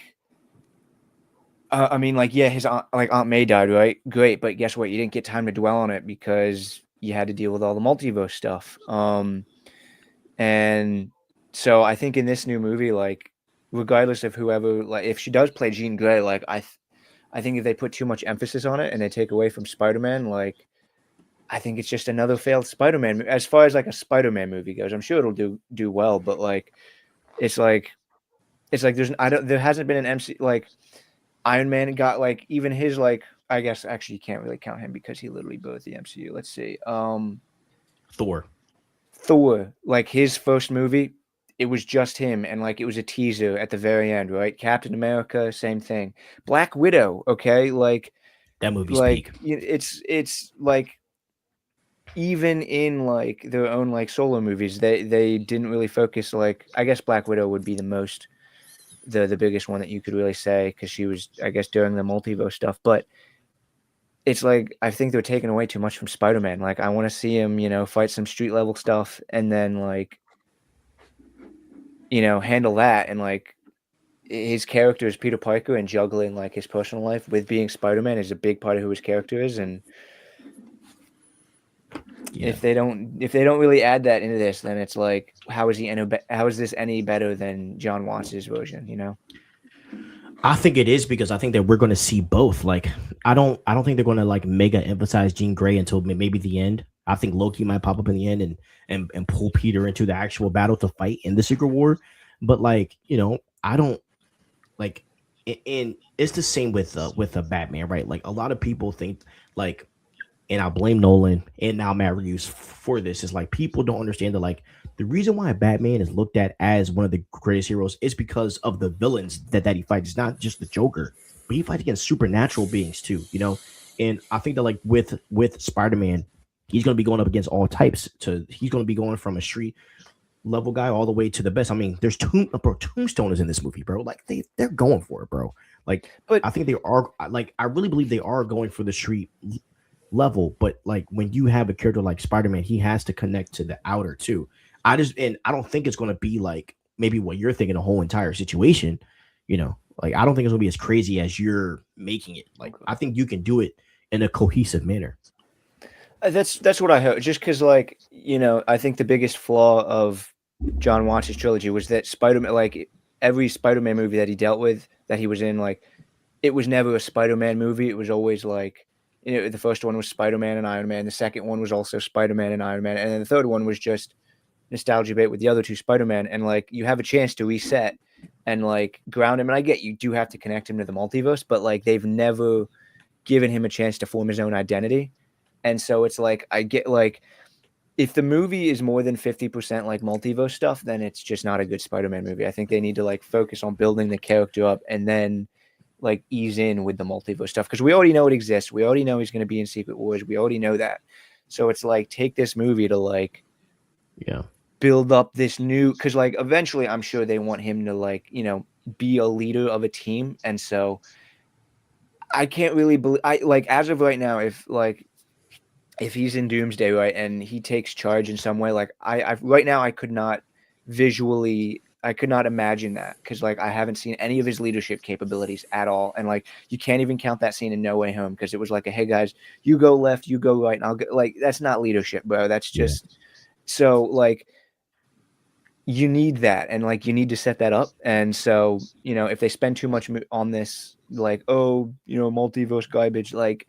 I mean, like, yeah, his Aunt May died, right? Great, but guess what? You didn't get time to dwell on it because you had to deal with all the multiverse stuff. And so I think in this new movie, like, regardless of whoever, like, if she does play Jean Grey, like, I think if they put too much emphasis on it and they take away from Spider-Man, like, I think it's just another failed Spider-Man. As far as like a Spider-Man movie goes, I'm sure it'll do well, but like, it's like there hasn't been an MC like Iron Man got like even his like, I guess actually you can't really count him because he literally birthed the MCU. Let's see, Thor, like his first movie, it was just him, and like it was a teaser at the very end, right? Captain America, same thing. Black Widow, okay, like That movie's like peak. it's like, even in like their own like solo movies, they didn't really focus. Like, I guess Black Widow would be the biggest one that you could really say because she was, I guess, doing the multiverse stuff. But it's like I think they're taking away too much from Spider-Man. Like, I want to see him, you know, fight some street level stuff and then like, you know, handle that, and like his character is Peter Parker and juggling like his personal life with being Spider-Man is a big part of who his character is. And Yeah. if they don't really add that into this, then it's like, how is this any better than John Watts' version? You know, I think it is because I think that we're going to see both. Like, I don't think they're going to like mega emphasize Jean Grey until maybe the end. I think Loki might pop up in the end and pull Peter into the actual battle to fight in the Secret War. But like, you know, I don't like, and it's the same with a Batman, right? Like a lot of people think like, and I blame Nolan and now Matt Reeves for this, is like people don't understand that like the reason why Batman is looked at as one of the greatest heroes is because of the villains that he fights. It's not just the Joker, but he fights against supernatural beings too, you know. And I think that like with Spider-Man, he's going to be going up against all types. He's going to be going from a street level guy all the way to the best. I mean, there's Tombstone is in this movie, bro. Like they're going for it, bro. Like, but I think they are like, I really believe they are going for the street level, but like when you have a character like Spider-Man, he has to connect to the outer too. I don't think it's going to be like maybe what you're thinking, the whole entire situation, you know, Like, I don't think it's gonna be as crazy as you're making it. Like, I think you can do it in a cohesive manner. That's what I hope. Just because, like, you know, I think the biggest flaw of John Watts' trilogy was that Spider-Man, like every Spider-Man movie that he dealt with, that he was in, like, it was never a Spider-Man movie. It was always like, you know, the first one was Spider-Man and Iron Man. The second one was also Spider-Man and Iron Man, and then the third one was just nostalgia bait with the other two Spider-Man. And like, you have a chance to reset and like ground him. And I get you do have to connect him to the multiverse, but like they've never given him a chance to form his own identity. And so it's like, I get like, if the movie is more than 50% like multiverse stuff, then it's just not a good Spider-Man movie. I think they need to like focus on building the character up and then like ease in with the multiverse stuff, because we already know it exists. We already know he's going to be in Secret Wars. We already know that. So it's like, take this movie to like, build up this new, because like eventually I'm sure they want him to like, you know, be a leader of a team. And so I can't really believe, I like, as of right now, if he's in Doomsday, right, and he takes charge in some way, like I right now I could not imagine that, because like I haven't seen any of his leadership capabilities at all. And like, you can't even count that scene in No Way Home, because it was like, hey guys, you go left, you go right, and I'll go. Like, that's not leadership, bro. That's just so like, you need that, and like, you need to set that up. And so, you know, if they spend too much on this, like, oh, you know, multiverse garbage, like,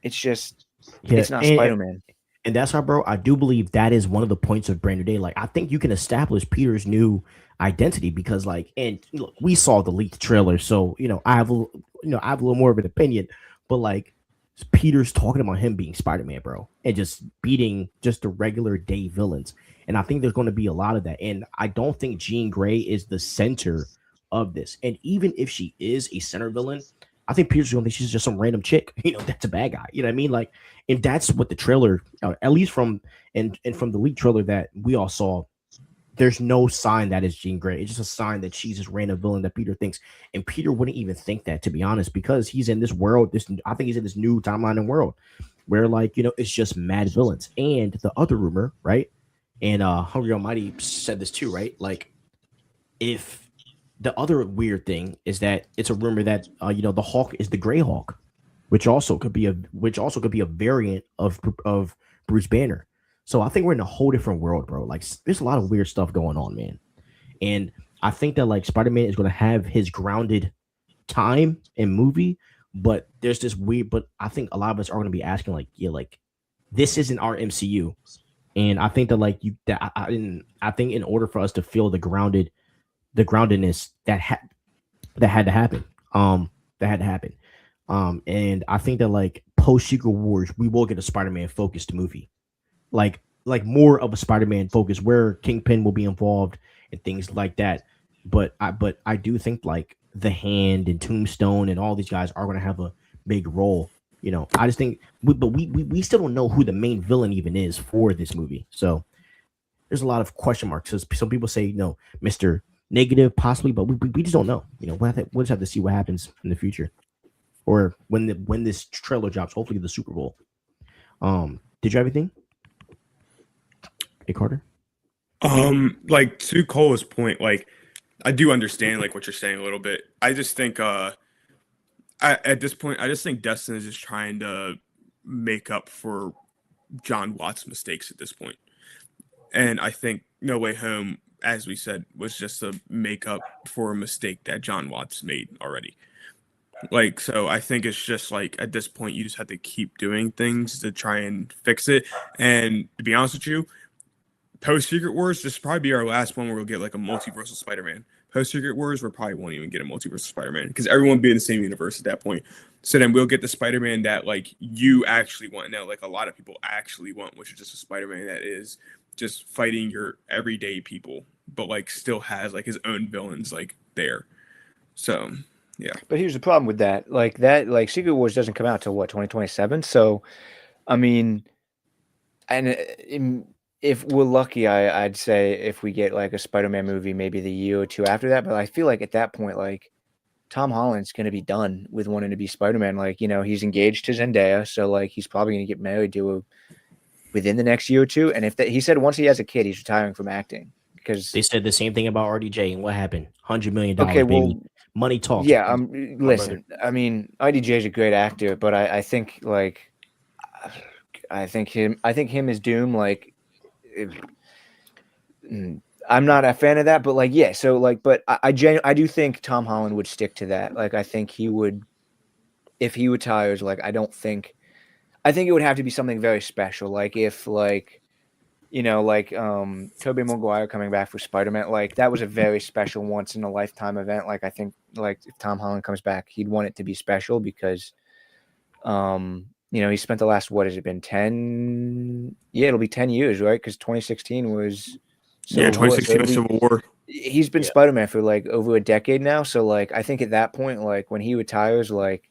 it's just, it's not Spider-Man. And that's how, bro, I do believe that is one of the points of Brand New Day. Like, I think you can establish Peter's new identity, because like, and look, we saw the leaked trailer, so you know, I have a little more of an opinion, but like, Peter's talking about him being Spider-Man, bro, and just beating just the regular day villains. And I think there's going to be a lot of that. And I don't think Jean Grey is the center of this. And even if she is a center villain, I think Peter's going to think she's just some random chick. You know, that's a bad guy. You know what I mean? Like, and that's what the trailer, at least from and from the leaked trailer that we all saw, there's no sign that it's Jean Grey. It's just a sign that she's this random villain that Peter thinks. And Peter wouldn't even think that, to be honest, because he's in this world. I think he's in this new timeline and world where, like, you know, it's just mad villains. And the other rumor, right? And Hungry Almighty said this too, right? Like, if the other weird thing is that it's a rumor that you know, the Hawk is the Gray Hawk, which also could be a variant of Bruce Banner. So I think we're in a whole different world, bro. Like, there's a lot of weird stuff going on, man. And I think that like Spider-Man is going to have his grounded time in movie, but there's this weird. But I think a lot of us are going to be asking, like, yeah, like, this isn't our MCU. And I think that like I think in order for us to feel the groundedness that had to happen, and I think that like post Secret Wars, we will get a Spider-Man focused movie, like more of a Spider-Man focus where Kingpin will be involved and things like that. But I do think like the Hand and Tombstone and all these guys are going to have a big role. You know, I just think, we still don't know who the main villain even is for this movie. So there's a lot of question marks. Because some people say, you know, Mr. Negative possibly, but we just don't know. You know, we'll just have to see what happens in the future, or when this trailer drops. Hopefully the Super Bowl. Did you have anything? Hey, Carter. Like, to Cole's point, like, I do understand like what you're saying a little bit. I just think at this point, I just think Destin is just trying to make up for John Watts' mistakes at this point. And I think No Way Home, as we said, was just a makeup for a mistake that John Watts made already. Like, so I think it's just like, at this point, you just have to keep doing things to try and fix it. And to be honest with you, post Secret Wars, this will probably be our last one where we'll get like a multiversal Spider-Man. Post Secret Wars, we probably won't even get a multiversal Spider-Man, because everyone will be in the same universe at that point. So then we'll get the Spider-Man that like you actually want now, like a lot of people actually want, which is just a Spider-Man that is just fighting your everyday people, but like still has like his own villains like there. So yeah. But here's the problem with that. Like Secret Wars doesn't come out till what, 2027? So I mean, and if we're lucky, I'd say if we get like a Spider-Man movie, maybe the year or two after that. But I feel like at that point, like, Tom Holland's going to be done with wanting to be Spider-Man. Like, you know, he's engaged to Zendaya, so like he's probably going to get married to her within the next year or two. And he said once he has a kid, he's retiring from acting, because they said the same thing about RDJ. And what happened? $100 million, okay, baby. Money talks. Yeah, my brother. listen, I mean, IDJ is a great actor, but I think like I think him as Doom, like I'm not a fan of that, but like yeah, so like but I do think Tom Holland would stick to that. Like I think he would, if he retires, like I think it would have to be something very special. Like if like Tobey Maguire coming back for Spider-Man, like that was a very special once in a lifetime event. Like I think like if Tom Holland comes back, he'd want it to be special because he spent the last, what has it been, 10? Yeah, it'll be 10 years, right? Because 2016 was Civil War. 2016 was Civil War. He's been Spider-Man for like over a decade now. So like I think at that point, like when he retires, like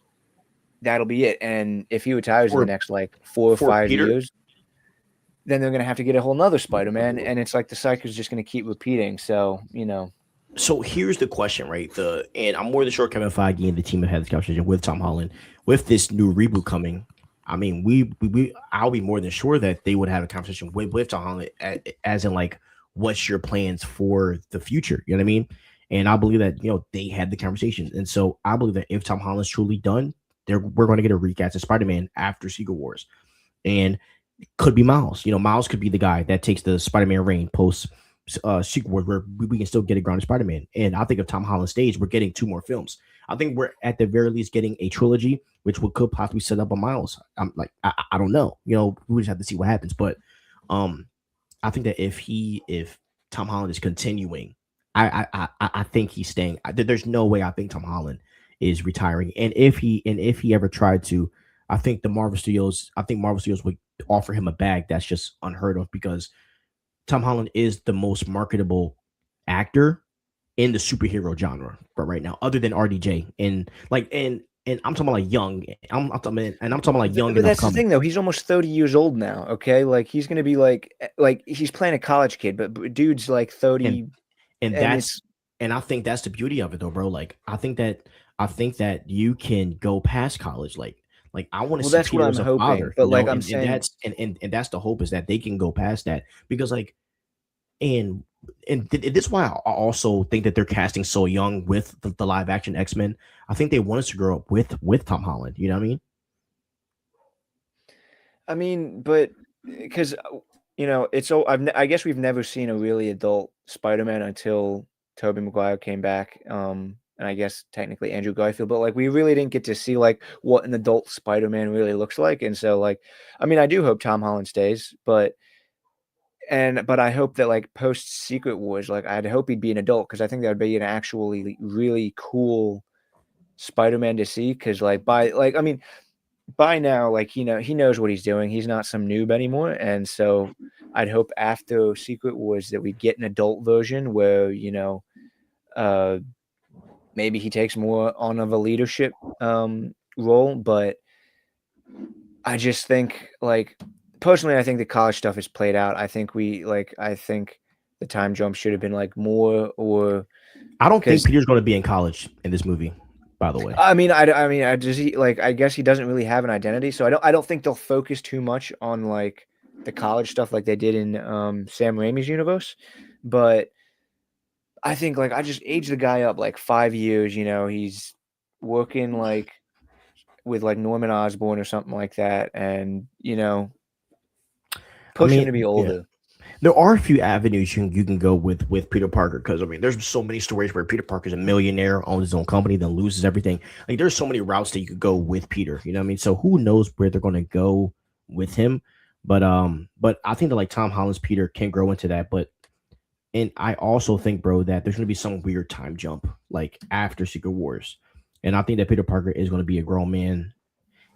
that'll be it. And if he retires in the next like 4 or 5 years, then they're gonna have to get a whole nother Spider-Man, and it's like the cycle is just gonna keep repeating. So So here's the question, right? And I'm more than sure Kevin Feige and the team have had this conversation with Tom Holland with this new reboot coming. I mean, I'll be more than sure that they would have a conversation with Tom Holland as in like, what's your plans for the future? You know what I mean? And I believe that they had the conversation, and so I believe that if Tom Holland's truly done, we're going to get a recast of Spider-Man after Secret Wars, and it could be Miles. Miles could be the guy that takes the Spider-Man reign post Secret Wars, where we can still get a grounded Spider-Man. And I think if Tom Holland stays, we're getting 2 more films. I think we're at the very least getting a trilogy, which could possibly set up a Miles. I'm like, I don't know. We just have to see what happens. But I think that if Tom Holland is continuing, I think he's staying. There's no way I think Tom Holland is retiring. And if he ever tried to, I think Marvel Studios would offer him a bag that's just unheard of, because Tom Holland is the most marketable actor in the superhero genre right now, other than RDJ. And I'm talking about like young. I'm talking about like young. But that's the thing, though. He's almost 30 years old now. Okay, like he's gonna be like he's playing a college kid, but dude's like 30. And I think that's the beauty of it, though, bro. Like I think that you can go past college. Like I want to see Peter as a father, but like I'm saying, and that's the hope, is that they can go past that, because like, and this is why I also think that they're casting so young with the live action X-Men. I think they want us to grow up with Tom Holland. You know what I mean? I mean, but because it's so I guess we've never seen a really adult Spider-Man until Tobey Maguire came back. And I guess technically Andrew Garfield, but like we really didn't get to see like what an adult Spider-Man really looks like. And so like, I mean, I do hope Tom Holland stays, but I hope that like post Secret Wars, like I'd hope he'd be an adult, because I think that would be an actually really cool Spider-Man to see. Because by now, like he knows what he's doing. He's not some noob anymore. And so I'd hope after Secret Wars that we get an adult version where maybe he takes more on of a leadership role. But I just think, like, personally, I think the college stuff is played out. I think I think the time jump should have been like more, or I don't think Peter's going to be in college in this movie, by the way. I guess he doesn't really have an identity. So I don't think they'll focus too much on like the college stuff like they did in Sam Raimi's universe. But I think like I just aged the guy up like 5 years. He's working like with like Norman Osborn or something like that, and pushing him to be older. Yeah. There are a few avenues you can go with Peter Parker, because I mean, there's so many stories where Peter Parker's a millionaire, owns his own company, then loses everything. Like there's so many routes that you could go with Peter. You know what I mean? So who knows where they're going to go with him? But I think that like Tom Holland's Peter can grow into that, and I also think, bro, that there's going to be some weird time jump like after Secret Wars. And I think that Peter Parker is going to be a grown man.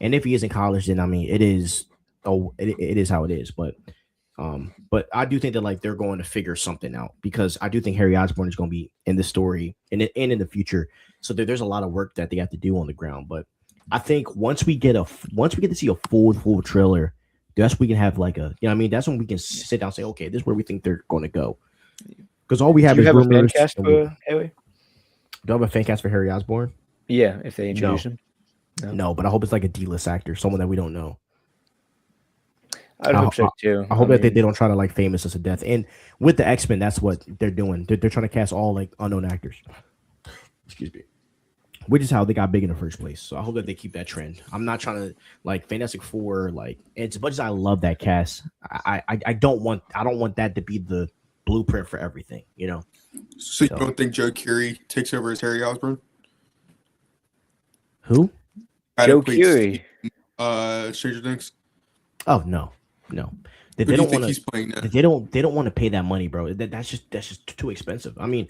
And if he is in college, then I mean, it is how it is. But I do think that like they're going to figure something out, because I do think Harry Osborn is going to be in the story and in the future. So there's a lot of work that they have to do on the ground. But I think once we get to see a full trailer, that's when we can have like that's when we can sit down and say, okay, this is where we think they're going to go. Because all we have is rumors. A fan cast for Harry? Do I have a fan cast for Harry Osborn? Yeah, if they introduce him. No, but I hope it's like a D-list actor, someone that we don't know. I hope so too. I hope that they don't try to like famous us to death. And with the X-Men, that's what they're doing. They're trying to cast all like unknown actors. Excuse me. which is how they got big in the first place. So I hope that they keep that trend. I'm not trying to like Fantastic Four. Like as much as I love that cast, I don't want that to be the blueprint for everything. You know. So you don't think Joe Keery takes over as Harry Osborn? Who? Joe Keery. Stranger Things. Oh no. They Who do you don't think want he's playing now? They don't want to pay that money, bro. That's just too expensive. I mean,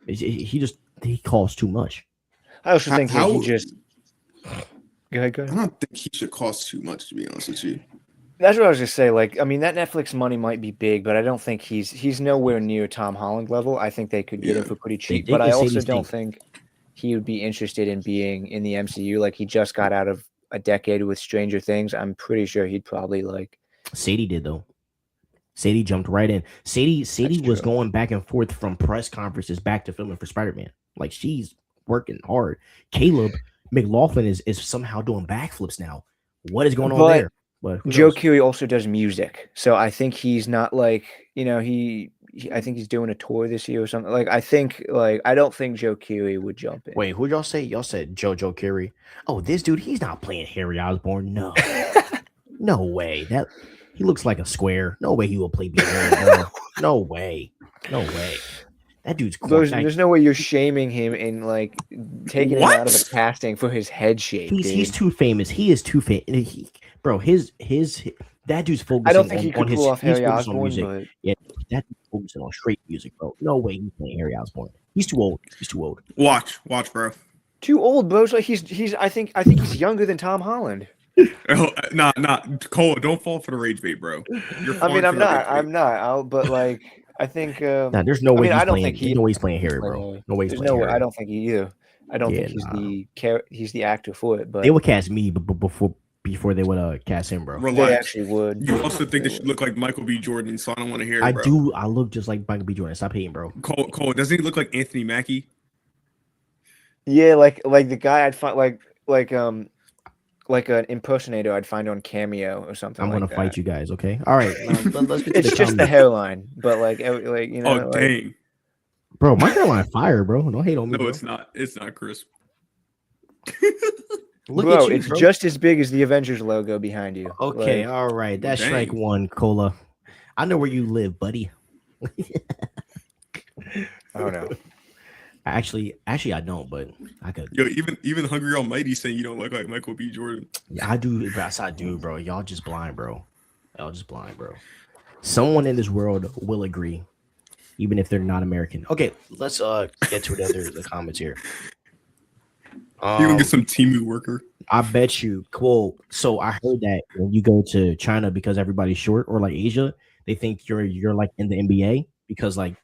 he costs too much. I also think that he just. Go ahead. I don't think he should cost too much, to be honest with you. That's what I was just saying. Like, I mean, that Netflix money might be big, but I don't think he's nowhere near Tom Holland level. I think they could get him for pretty cheap, but I also don't think he would be interested in being in the MCU. Like, he just got out of a decade with Stranger Things. I'm pretty sure he'd probably like. Sadie did though. Sadie jumped right in. Sadie was going back and forth from press conferences back to filming for Spider-Man. Like she's working hard. Caleb McLaughlin is somehow doing backflips now. What is going on there? But Joe Keery also does music, so I think he's not like I think he's doing a tour this year or something. Like I don't think Joe Keery would jump in. Wait, who y'all say? Y'all said Joe Keery. Oh, this dude, he's not playing Harry Osborn. No, no way. That. He looks like a square. No way he will play Harry. No way. That dude's cool. There's no way you're shaming him and like taking him out of the casting for his head shape. He's too famous. He is too famous. Bro, his that dude's focusing. I don't think he could on pull off Harry Osborn. Music. But... Yeah, that dude's focusing on straight music, bro. No way he's playing Harry Osborn. He's too old. Watch, bro. Too old, bro. So he's. I think he's younger than Tom Holland. Oh, nah, Cole, don't fall for the rage bait, bro. I'm not. But like, I think. There's no way. He's playing Harry, bro. No way. Harry. I don't think he either. I don't think he's the actor for it. But they would cast me, but before they would cast him, bro. Relax. They actually would. You also think they should look like Michael B. Jordan, so I don't want to hear it, I bro. do. I look just like Michael B. Jordan. Stop hating, bro. Cole, doesn't he look like Anthony Mackie? Yeah, like the guy I'd find like an impersonator I'd find on Cameo or something. I'm gonna fight you guys, okay? All right, let's get to it's just the hairline, but like you know. Oh dang, bro, my hairline fire, bro. Don't hate on me. No, bro. it's not. It's not crisp. Bro, it's just as big as the Avengers logo behind you. Okay, all right. That's strike one, Cola. I know where you live, buddy. I don't know. Actually, I don't, but I could. Yo, even Hungry Almighty saying you don't look like Michael B. Jordan. Yeah, I do. I do, bro. Y'all just blind, bro. Someone in this world will agree, even if they're not American. Okay, let's get to the comments here. You gonna get some Temu worker? I bet you. Cool. So I heard that when you go to China because everybody's short, or like Asia, they think you're like in the NBA because like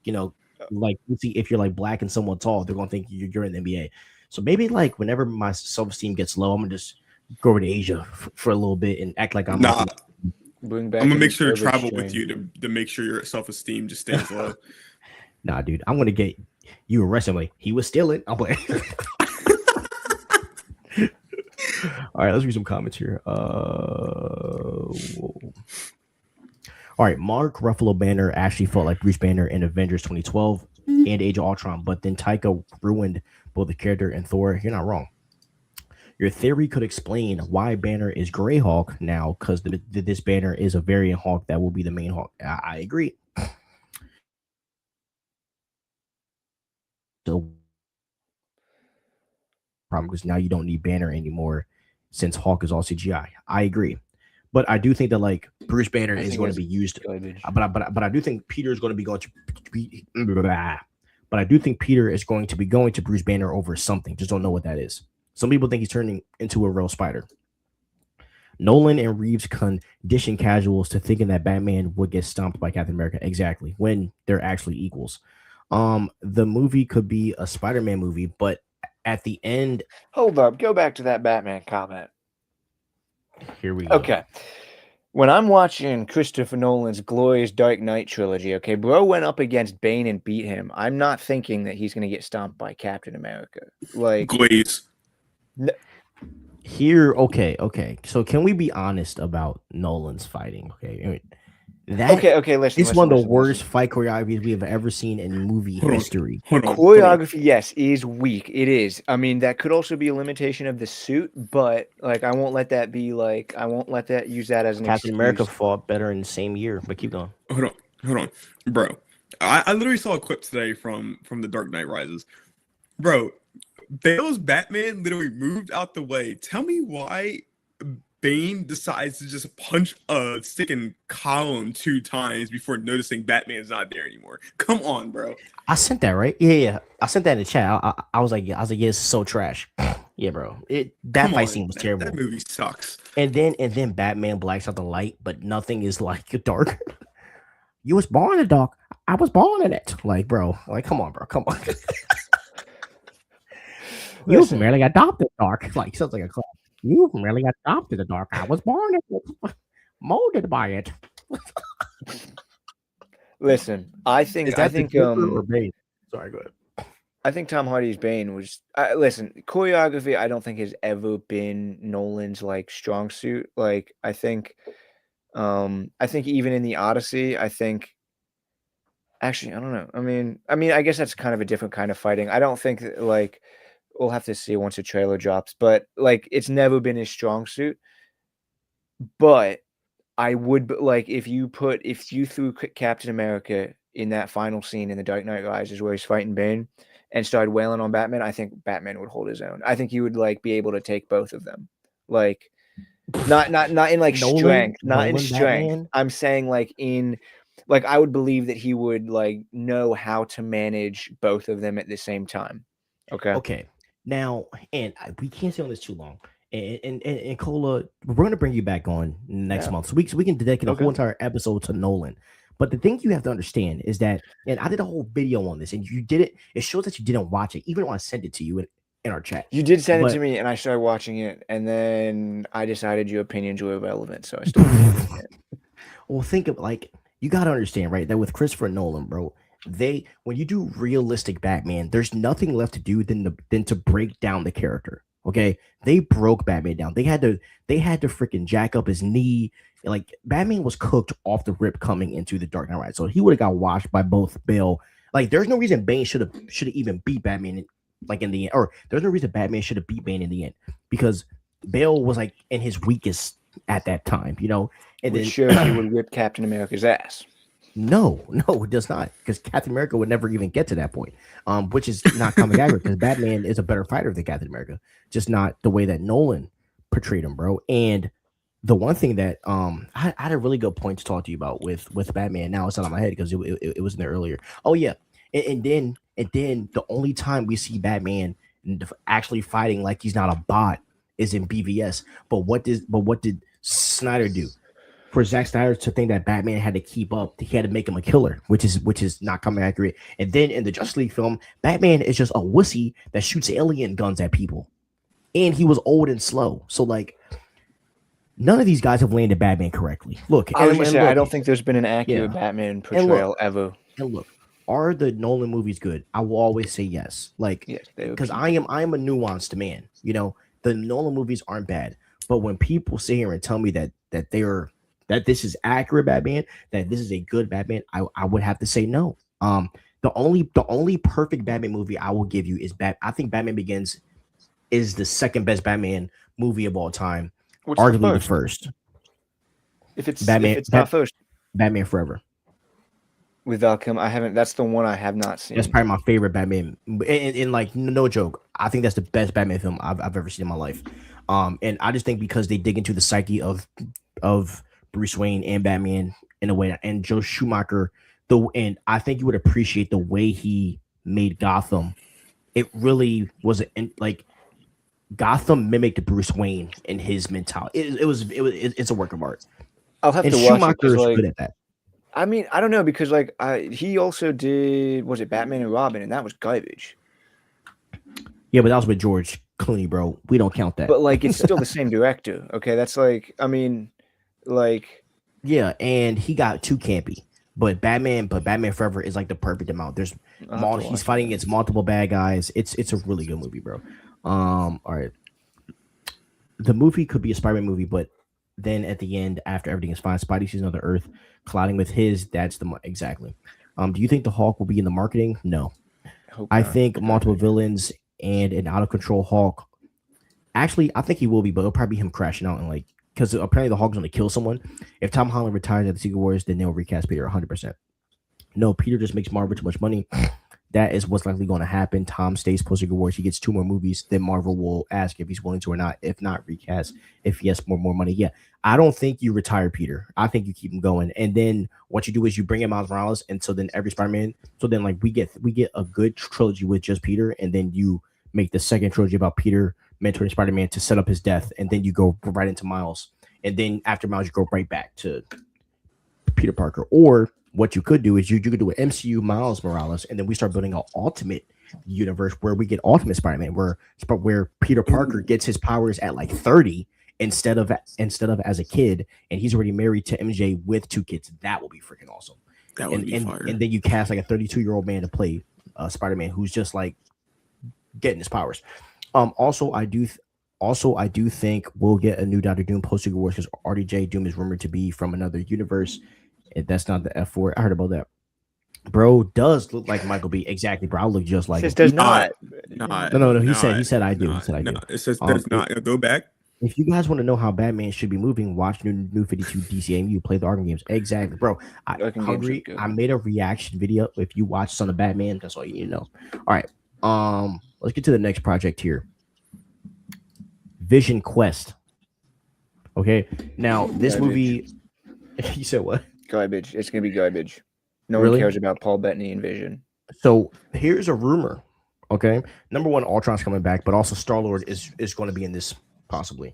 like you see if you're like black and someone tall, they're gonna think you're in the NBA. So maybe like whenever my self-esteem gets low, I'm gonna just go over to Asia for a little bit and act like I'm. Nah, bring back. I'm gonna make sure to travel with you to make sure your self-esteem just stays low. Nah, dude, I'm gonna get you arrested. Like he was stealing. I'm like. All right, let's read some comments here. All right, Mark Ruffalo Banner actually felt like Bruce Banner in Avengers 2012 and Age of Ultron, but then Taika ruined both the character and Thor. You're not wrong. Your theory could explain why Banner is Greyhawk now, because this Banner is a variant Hawk that will be the main Hawk. I agree. So, problem because now you don't need Banner anymore since Hawk is all CGI. I agree. But I do think that like Bruce Banner is going to be used. But I do think Peter is going to be going to be. But I do think Peter is going to be going to Bruce Banner over something. Just don't know what that is. Some people think he's turning into a real spider. Nolan and Reeves condition casuals to thinking that Batman would get stomped by Captain America. Exactly, when they're actually equals. The movie could be a Spider-Man movie, but at the end, hold up, go back to that Batman comment. Here we go. Okay. When I'm watching Christopher Nolan's glorious Dark Knight trilogy, okay, bro went up against Bane and beat him. I'm not thinking that he's going to get stomped by Captain America. Like Glaze. Here, okay. So can we be honest about Nolan's fighting? Okay. I mean, That Okay. it's one of the worst fight choreographies we have ever seen in movie history. Hold on. Choreography, yes, is weak. It is. I mean, that could also be a limitation of the suit, but like, I won't let that be like, I won't let that use that as an Captain excuse. America fought better in the same year, but keep going. Hold on, bro. I literally saw a clip today from The Dark Knight Rises, bro. Bale's Batman literally moved out the way. Tell me why Bane decides to just punch a sticking column 2 times before noticing Batman's not there anymore. Come on, bro. I sent that, right? Yeah. I sent that in the chat. I was like, yeah, it's so trash. Yeah, bro. That fight scene was terrible. That movie sucks. And then Batman blacks out the light, but nothing is like dark. You was born in the dark. I was born in it. Like, bro. Like, come on, bro. Come on. You was merely adopted dark. Like, sounds like a class. You really adopted the dark. I was born in it, molded by it. Listen, I think Sorry, go ahead. I think Tom Hardy's Bane was listen, choreography I don't think has ever been Nolan's like strong suit. Like I think even in the Odyssey, actually I don't know. I mean I guess that's kind of a different kind of fighting. I don't think like we'll have to see once the trailer drops, but like it's never been his strong suit. But I would like if you threw Captain America in that final scene in The Dark Knight Rises where he's fighting Bane and started wailing on Batman, I think Batman would hold his own. I think he would like be able to take both of them. Like not in like strength, not in strength. Batman? I'm saying like in like I would believe that he would like know how to manage both of them at the same time. Okay. Now, and we can't stay on this too long. And Cola, we're going to bring you back on next month, so we can dedicate a whole entire episode to Nolan. But the thing you have to understand is that, and I did a whole video on this, and you did it. It shows that you didn't watch it, even when I sent it to you in our chat. You did send it to me, and I started watching it, and then I decided your opinions were irrelevant, so I started watching it. Well, think of like you got to understand, right? That with Christopher Nolan, bro. When you do realistic Batman, there's nothing left to do than to break down the character. Okay, they broke Batman down. They had to freaking jack up his knee. Like Batman was cooked off the rip coming into the Dark Knight Rises, so he would have got washed by both Bale. Like, there's no reason Bane should have even beat Batman in the end, or there's no reason Batman should have beat Bane in the end because Bale was like in his weakest at that time, you know. And then sure he would whip Captain America's ass. No, it does not, because Captain America would never even get to that point, which is not comic accurate because Batman is a better fighter than Captain America, just not the way that Nolan portrayed him, bro. And the one thing that I had a really good point to talk to you about with Batman. Now it's not on my head because it was in there earlier. Oh yeah, and then the only time we see Batman actually fighting like he's not a bot is in BVS. But what did Snyder do? For Zack Snyder to think that Batman had to keep up, he had to make him a killer, which is not comic accurate. And then in the Justice League film, Batman is just a wussy that shoots alien guns at people, and he was old and slow. So like, none of these guys have landed Batman correctly. Look, I don't think there's been an accurate Batman portrayal ever. And look, are the Nolan movies good? I will always say yes. Like, because I am a nuanced man. You know, the Nolan movies aren't bad, but when people sit here and tell me that this is accurate Batman, that this is a good Batman, I would have to say no. The only perfect Batman movie I will give you is I think Batman Begins is the second best Batman movie of all time. What's arguably the first. If it's not first, Batman Forever. With Val Kilmer, that's the one I have not seen. That's probably my favorite Batman. And like, no joke, I think that's the best Batman film I've ever seen in my life. And I just think because they dig into the psyche of Bruce Wayne and Batman in a way, and Joe Schumacher, and I think you would appreciate the way he made Gotham. It really was like Gotham mimicked Bruce Wayne and his mentality. It's a work of art. I'll have and to Schumacher watch it. is Like, good at that. I mean, I don't know because like he also did Batman and Robin, and that was garbage. Yeah, but that was with George Clooney, bro. We don't count that. But like, it's still the same director. Okay, that's like, I mean, like, yeah, and he got too campy. But Batman Forever is like the perfect amount. He's fighting against multiple bad guys. It's a really good movie, bro. All right. The movie could be a Spider-Man movie, but then at the end, after everything is fine, Spidey sees another Earth colliding with his. That's the exactly. Do you think the Hulk will be in the marketing? No. I think multiple villains and an out of control Hulk. Actually, I think he will be, but it'll probably be him crashing out and like because apparently the Hulk's going to kill someone. If Tom Holland retires at the Secret Wars, then they'll recast Peter 100%. No, Peter just makes Marvel too much money. That is what's likely going to happen. Tom stays post Secret Wars. He gets 2 more movies. Then Marvel will ask if he's willing to or not. If not, recast. If yes, more money. Yeah, I don't think you retire Peter. I think you keep him going. And then what you do is you bring in Miles Morales, and so then every Spider-Man. So then like we get a good trilogy with just Peter, and then you make the second trilogy about Peter mentoring Spider-Man to set up his death, and then you go right into Miles, and then after Miles you go right back to Peter Parker. Or what you could do is you could do an MCU Miles Morales, and then we start building an ultimate universe where we get Ultimate Spider-Man, where Peter Parker gets his powers at like 30 instead of as a kid, and he's already married to MJ with 2 kids. That will be freaking awesome. That would be fire. And then you cast like a 32-year-old man to play Spider-Man who's just like getting his powers. Also, I do think we'll get a new Doctor Doom post Secret Wars because RDJ Doom is rumored to be from another universe. That's not the F4. I heard about that. Bro does look like Michael B. Exactly, bro. I look just like him. Does not. No. He said I do. He said I do. It says does not. Go back. If you guys want to know how Batman should be moving, watch New 52 DCAMU. Play the Arkham games. Exactly, bro. I made a reaction video. If you watch Son of Batman, that's all you need to know. All right. Let's get to the next project here. Vision Quest. Okay. Now this movie. You said what? Garbage. It's gonna be garbage. No Really? one cares about Paul Bettany and Vision. So here's a rumor. Okay. Number one, Ultron's coming back, but also Star-Lord is going to be in this possibly.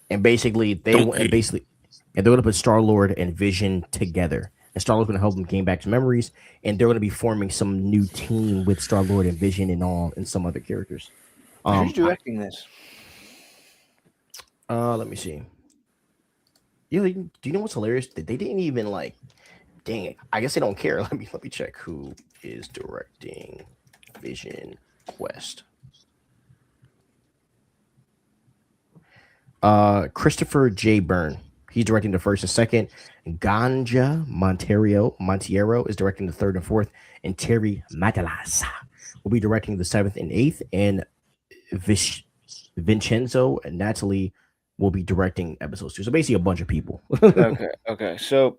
And basically they're going to put Star-Lord and Vision together. And Star-Lord's going to help them gain back some memories, and they're going to be forming some new team with Star-Lord and Vision and some other characters. Who's directing this? Let me see. Yeah, do you know what's hilarious? They didn't even like. Dang it! I guess they don't care. Let me check who is directing Vision Quest. Christopher J. Byrne. He's directing the first and second. Ganja Monteiro is directing the third and fourth, and Terry Matalas will be directing the 7th and 8th, and Vincenzo and Natalie will be directing episodes 2. So basically a bunch of people. Okay. So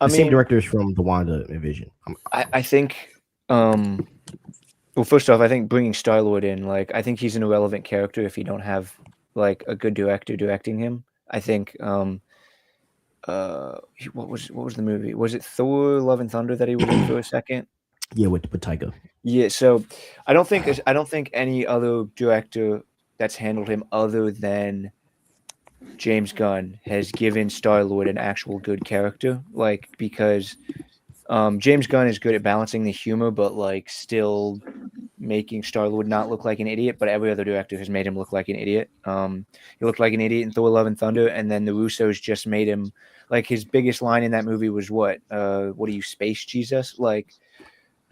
same directors from the Wanda and Vision. I think well, first off, I think bringing Star-Lord in, like, I think he's an irrelevant character if you don't have like a good director directing him. I think what was the movie? Was it Thor: Love and Thunder that he was in for a second? Yeah, with Taika. Yeah, so I don't think any other director that's handled him other than James Gunn has given Star-Lord an actual good character, like, because James Gunn is good at balancing the humor, but like still making Star-Lord not look like an idiot. But every other director has made him look like an idiot. He looked like an idiot in Thor: Love and Thunder, and then the Russos just made him, like, his biggest line in that movie was what are you, space Jesus? Like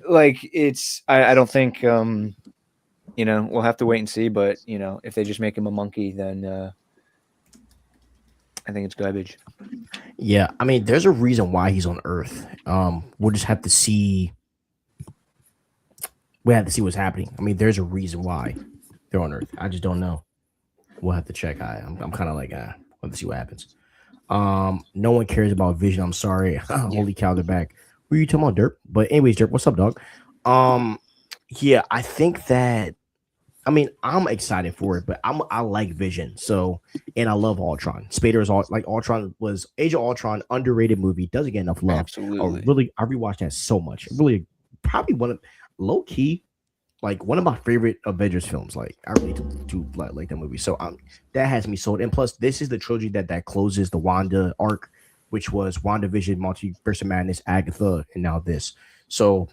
it's I don't think we'll have to wait and see. But if they just make him a monkey, then I think it's garbage. Yeah, I mean, there's a reason why he's on Earth. We'll just have to see. We have to see what's happening. I mean, there's a reason why they're on Earth. I just don't know. We'll have to check. I'm kind of like, we'll have to see what happens. No one cares about Vision. I'm sorry. Holy cow, they're back. What are you talking about, Derp? But anyways, Derp, what's up, dog? Yeah, I think that. I mean, I'm excited for it, but I like Vision. So, and I love Ultron. Spader is Ultron was Age of Ultron, underrated movie. Doesn't get enough love. Absolutely. I rewatched that so much. Really, probably one of low key, like one of my favorite Avengers films. Like, I really do like that movie. So that has me sold. And plus, this is the trilogy that closes the Wanda arc, which was WandaVision, Multiverse of Madness, Agatha, and now this. So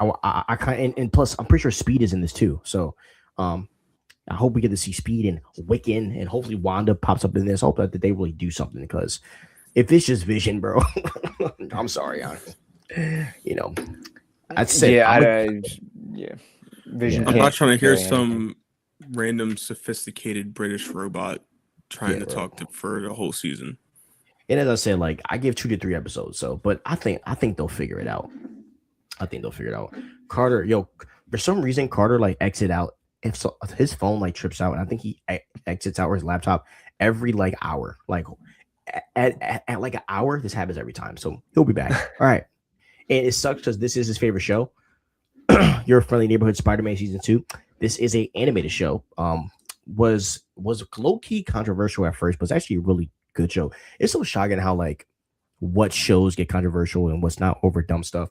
I kind and plus I'm pretty sure Speed is in this too. So I hope we get to see Speed and Wiccan, and hopefully Wanda pops up in this. I hope that they really do something, because if it's just Vision, bro, I'm sorry. I'd say Vision. I'm not trying to hear some random sophisticated British robot trying Yeah, to bro. talk to for the whole season. And as I said, like I give 2 to 3 episodes. So, but I think they'll figure it out. I think they'll figure it out. Carter, yo, for some reason, Carter like exit out. If so, his phone like trips out, and I think he exits out or his laptop every like hour. Like at like an hour, this happens every time. So he'll be back. All right. And it sucks because this is his favorite show. Your Friendly Neighborhood Spider-Man season 2. This is a animated show. Was low key controversial at first, but it's actually a really good show. It's so shocking how like what shows get controversial and what's not over dumb stuff.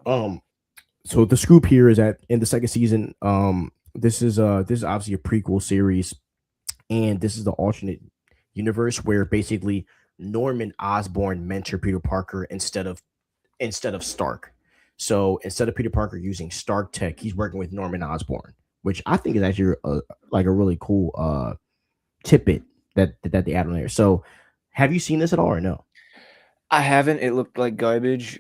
So the scoop here is that in the second season, this is obviously a prequel series, and this is the alternate universe where basically Norman Osborn mentored Peter Parker instead of Stark. So instead of Peter Parker using Stark tech, he's working with Norman Osborn, which I think is actually like a really cool tidbit that they add on there. So have you seen this at all or no? I haven't. It looked like garbage.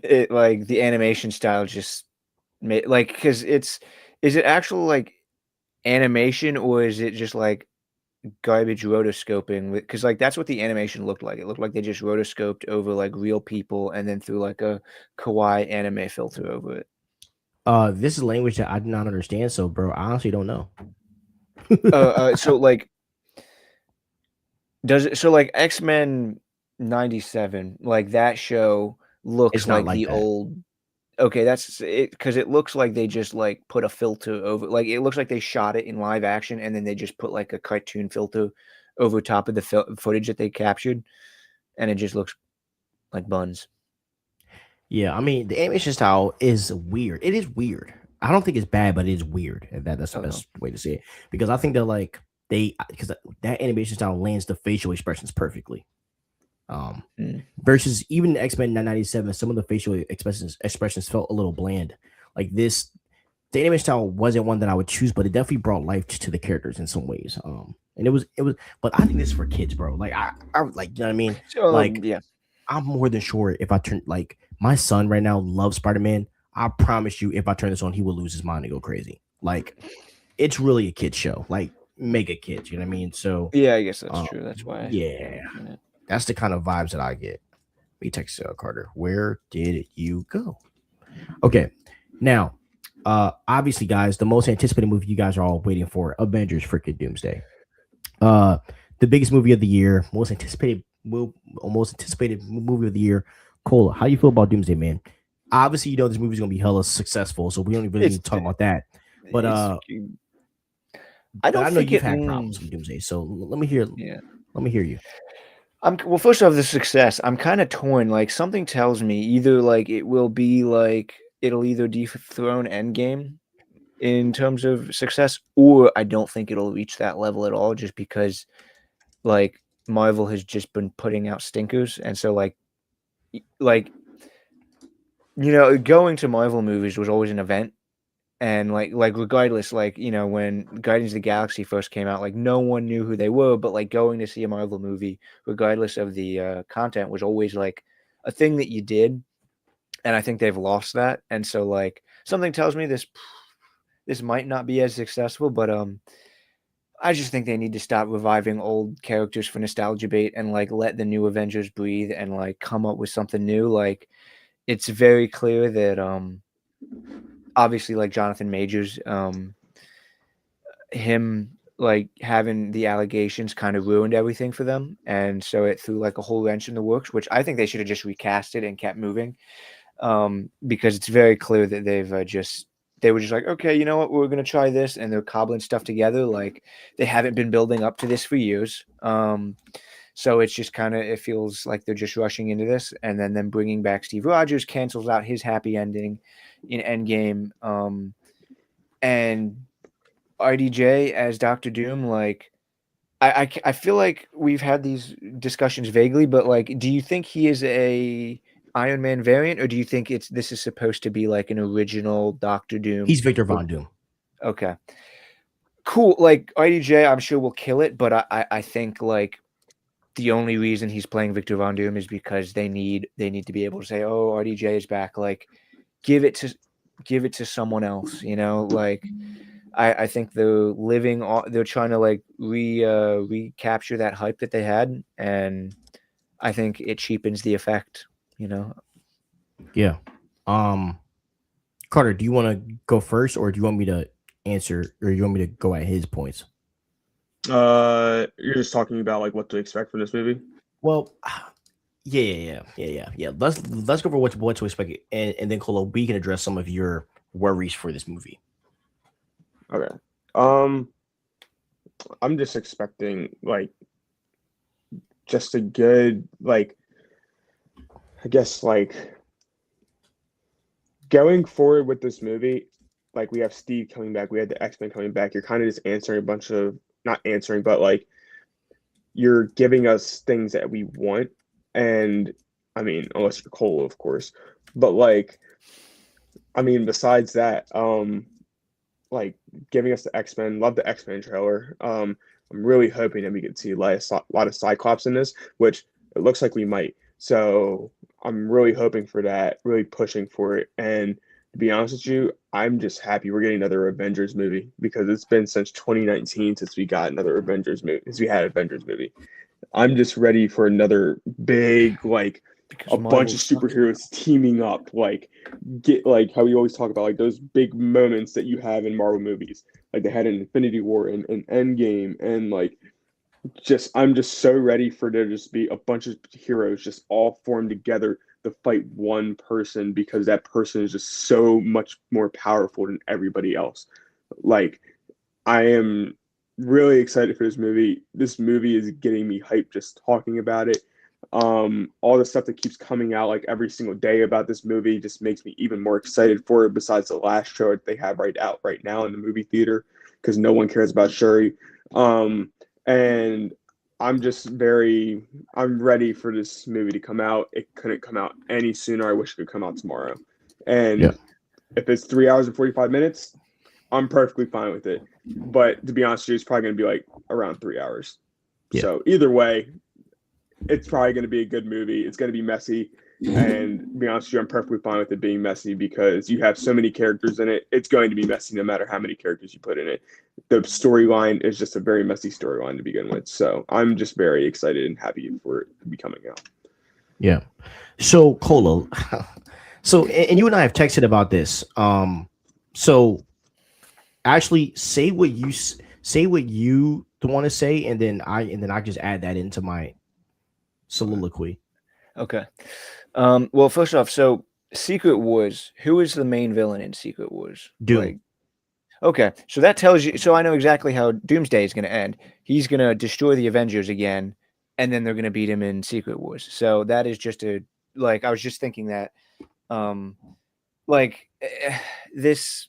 It like the animation style just made like because is it actual like animation or is it just like garbage rotoscoping with because like that's what the animation looked like. It looked like they just rotoscoped over like real people and then threw like a kawaii anime filter over it. This is language that I do not understand, so bro, I honestly don't know. So like does it so like X-Men 97 like that show looks It's not like the that. old. Okay, that's it because it looks like they just like put a filter over like it looks like they shot it in live action and then they just put like a cartoon filter over top of the footage that they captured and it just looks like buns. Yeah, I mean the animation style is weird. It is weird. I don't think it's bad, but it is weird. And that's the best way to say it. Because I think they're like because that animation style lands the facial expressions perfectly. Versus even X-Men 997, some of the facial expressions felt a little bland. Like this, the animation style wasn't one that I would choose, but it definitely brought life to the characters in some ways. And it was, but I think this is for kids, bro. Like I like, you know what I mean? So Like yeah, I'm more than sure if I turn like my son right now loves Spider-Man. I promise you, if I turn this on, he will lose his mind and go crazy. Like it's really a kid show, like mega kids. You know what I mean? So yeah, I guess that's true. That's why. Yeah, that's the kind of vibes that I get. Me text Carter. Where did you go? Okay, now, obviously, guys, the most anticipated movie you guys are all waiting for: Avengers, freaking Doomsday. The biggest movie of the year, most anticipated movie of the year. Cole, how do you feel about Doomsday, man? Obviously, you know this movie's gonna be hella successful, so we don't really need to talk about that. But I don't I know think you've had problems with Doomsday, so let me hear. Yeah. Let me hear you. Well, first off, the success. I'm kind of torn. Like something tells me either like it will be like it'll either dethrone Endgame in terms of success, or I don't think it'll reach that level at all, just because like Marvel has just been putting out stinkers, and so like going to Marvel movies was always an event. And like regardless, like when Guardians of the Galaxy first came out, like no one knew who they were, but like going to see a Marvel movie, regardless of the content, was always like a thing that you did. And I think they've lost that. And so like something tells me this might not be as successful, but I just think they need to stop reviving old characters for nostalgia bait and like let the new Avengers breathe and like come up with something new. Like it's very clear that obviously like Jonathan Majors, him like having the allegations kind of ruined everything for them, and so it threw like a whole wrench in the works, which I think they should have just recast it and kept moving, because it's very clear that they were just like, okay, you know what, we're gonna try this, and they're cobbling stuff together. Like they haven't been building up to this for years, so it's just kind of, it feels like they're just rushing into this, and then them bringing back Steve Rogers cancels out his happy ending in Endgame, and RDJ as Doctor Doom. Like I feel like we've had these discussions vaguely, but like, do you think he is a Iron Man variant, or do you think this is supposed to be like an original Doctor Doom? He's Victor Von Doom. Okay, cool. Like RDJ, I'm sure will kill it, but I think like the only reason he's playing Victor Von Doom is because they need to be able to say, oh, RDJ is back. Like give it to someone else, like I think they're they're trying to like recapture that hype that they had, and I think it cheapens the effect, you know. Yeah. Carter, do you want to go first, or do you want me to answer, or you want me to go at his points? You're just talking about like what to expect from this movie. Well, yeah. Let's go for what to expect, and then Colo, we can address some of your worries for this movie. Okay. I'm just expecting like just a good like I guess like going forward with this movie, like we have Steve coming back, we had the X-Men coming back. You're kind of just answering a bunch of not answering, but like you're giving us things that we want. And I mean, unless you're Cole, of course. But like I mean, besides that, like giving us the X-Men, love the X-Men trailer. I'm really hoping that we can see like a lot of Cyclops in this, which it looks like we might. So I'm really hoping for that, really pushing for it. And to be honest with you, I'm just happy we're getting another Avengers movie because it's been since 2019 since we got another Avengers movie, since we had an Avengers movie. I'm just ready for another big, like Because a bunch of superheroes teaming up, like get like how we always talk about like those big moments that you have in Marvel movies. Like they had an Infinity War and Endgame, and like just I'm just so ready for there to just be a bunch of heroes just all formed together to fight one person because that person is just so much more powerful than everybody else. Like I am really excited for this movie. This movie is getting me hyped just talking about it. All the stuff that keeps coming out like every single day about this movie just makes me even more excited for it besides the last show that they have right now in the movie theater because no one cares about Shuri. And I'm ready for this movie to come out. It couldn't come out any sooner. I wish it could come out tomorrow. And Yeah. if it's 3 hours and 45 minutes, I'm perfectly fine with it. But to be honest with you, it's probably going to be like around 3 hours. Yeah. So either way, it's probably going to be a good movie. It's going to be messy. And to be honest with you, I'm perfectly fine with it being messy because you have so many characters in it. It's going to be messy no matter how many characters you put in it. The storyline is just a very messy storyline to begin with. So I'm just very excited and happy for it to be coming out. Yeah. So Colo, so and you and I have texted about this. So actually say what you want to say, and then I just add that into my soliloquy. Okay. Well, first off, so Secret Wars, who is the main villain in Secret Wars? Doom. Like, okay, so that tells you. So I know exactly how Doomsday is going to end. He's going to destroy the Avengers again, and then they're going to beat him in Secret Wars. So that is just I was just thinking that, this,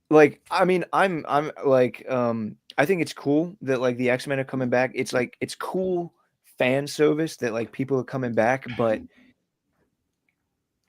like, I mean, I'm like, I think it's cool that like the X-Men are coming back. It's like it's cool fan service that like people are coming back, but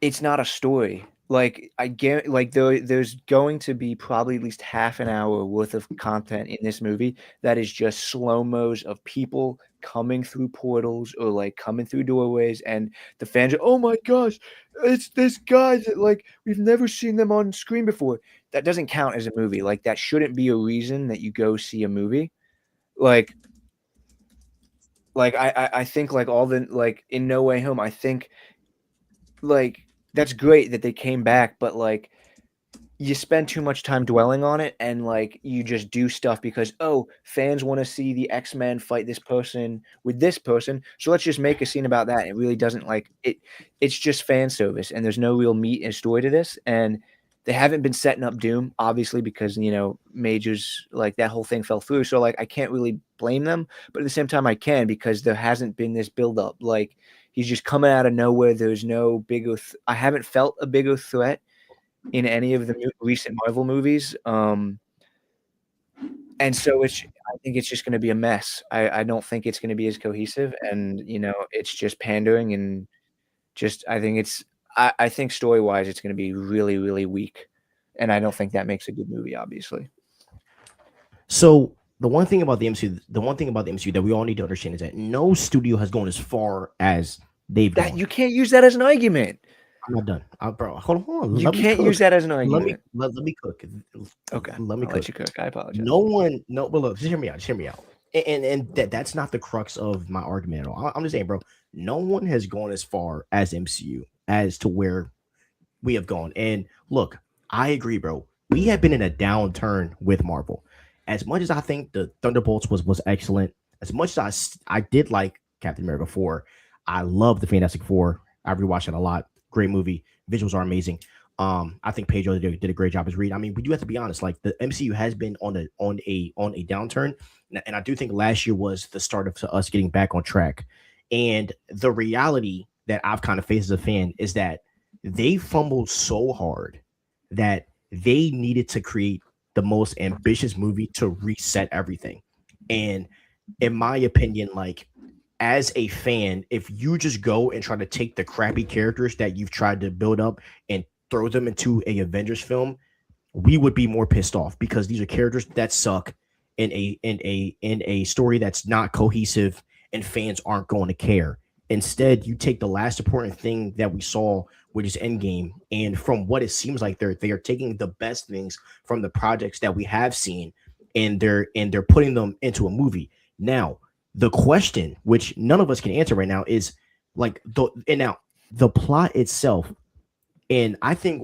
it's not a story. Like I get like there's going to be probably at least half an hour worth of content in this movie that is just slow-mos of people coming through portals or like coming through doorways, and the fans are, oh my gosh, it's this guy that like we've never seen them on screen before. That doesn't count as a movie. Like that shouldn't be a reason that you go see a movie. Like I think like all the like in No Way Home, I think like that's great that they came back, but like you spend too much time dwelling on it, and like you just do stuff because fans want to see the X-Men fight this person with this person, so let's just make a scene about that. It really doesn't like it. It's just fan service, and there's no real meat and story to this. And they haven't been setting up Doom, obviously, because Majors, like that whole thing fell through. So like I can't really blame them, but at the same time I can, because there hasn't been this build up. Like he's just coming out of nowhere. There's no bigger. I haven't felt a bigger threat in any of the recent Marvel movies. And so I think it's just going to be a mess. I don't think it's going to be as cohesive, and it's just pandering, and just I think story wise it's going to be really, really weak, and I don't think that makes a good movie, obviously. So the one thing about the MCU that we all need to understand is that no studio has gone as far as they've gone. You can't use that as an argument. I'm not done. Bro, hold on. You Let me can't cook. use that as an Let me argument. let me cook. Okay, Let me I'll cook. let you cook. I apologize. No, but look, just hear me out. Just hear me out. And that's not the crux of my argument at all. I'm just saying, bro, no one has gone as far as MCU as to where we have gone. And look, I agree, bro. We have been in a downturn with Marvel. As much as I think the Thunderbolts was excellent, as much as I did like Captain America 4, I love the Fantastic Four. I rewatched it a lot. Great movie. Visuals are amazing. I think Pedro did a great job as Reed. I mean, we do have to be honest. Like the MCU has been on a downturn, and I do think last year was the start of us getting back on track. And the reality that I've kind of faced as a fan is that they fumbled so hard that they needed to create the most ambitious movie to reset everything. And in my opinion, like as a fan, if you just go and try to take the crappy characters that you've tried to build up and throw them into a Avengers film, we would be more pissed off because these are characters that suck in a story that's not cohesive and fans aren't going to care. Instead, you take the last important thing that we saw, which is Endgame, and from what it seems like they are taking the best things from the projects that we have seen, and they're putting them into a movie. Now, the question, which none of us can answer right now, is like the plot itself. And I think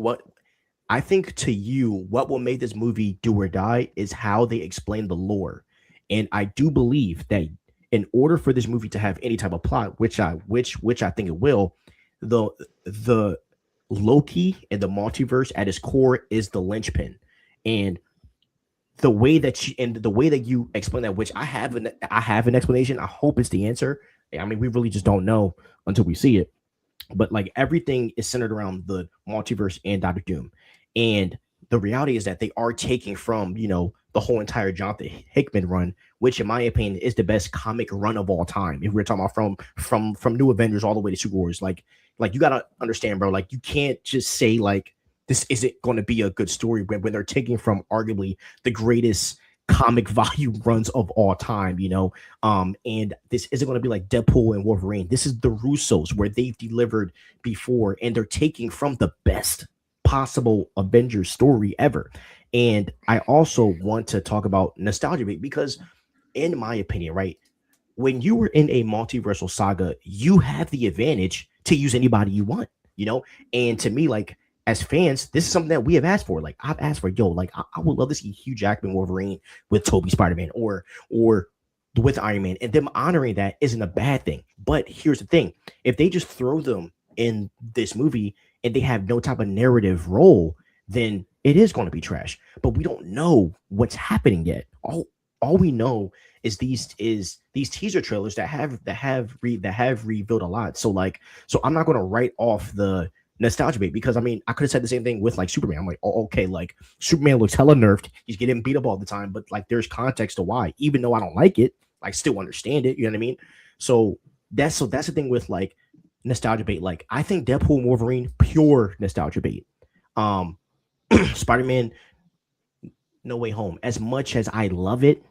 to you, what will make this movie do or die is how they explain the lore. And I do believe that in order for this movie to have any type of plot, which I think it will, the Loki and the multiverse at its core is the linchpin. And the way that you explain that, which I have an explanation. I hope it's the answer. I mean, we really just don't know until we see it. But like everything is centered around the multiverse and Doctor Doom. And the reality is that they are taking from, the whole entire Jonathan Hickman run, which in my opinion is the best comic run of all time. If we're talking about from New Avengers all the way to Super Wars, like you gotta understand, bro, like you can't just say like this isn't going to be a good story when they're taking from arguably the greatest comic volume runs of all time, and this isn't going to be like Deadpool and Wolverine. This is the Russos where they've delivered before, and they're taking from the best possible Avengers story ever. And I also want to talk about nostalgia because in my opinion, right, when you were in a multiversal saga, you have the advantage to use anybody you want, and to me, like as fans, this is something that we have asked for. Like I've asked for, like I would love to see Hugh Jackman Wolverine with Toby Spider-Man or with Iron Man, and them honoring that isn't a bad thing. But here's the thing: if they just throw them in this movie and they have no type of narrative role, then it is going to be trash. But we don't know what's happening yet. All we know is these teaser trailers that have revealed a lot. So I'm not going to write off the nostalgia bait because I mean I could have said the same thing with like Superman. I'm like, oh, okay, like Superman looks hella nerfed. He's getting beat up all the time, but like there's context to why. Even though I don't like it, I still understand it. You know what I mean? So that's the thing with like nostalgia bait. Like I think Deadpool and Wolverine, pure nostalgia bait. Spider-Man, No Way Home. As much as I love it,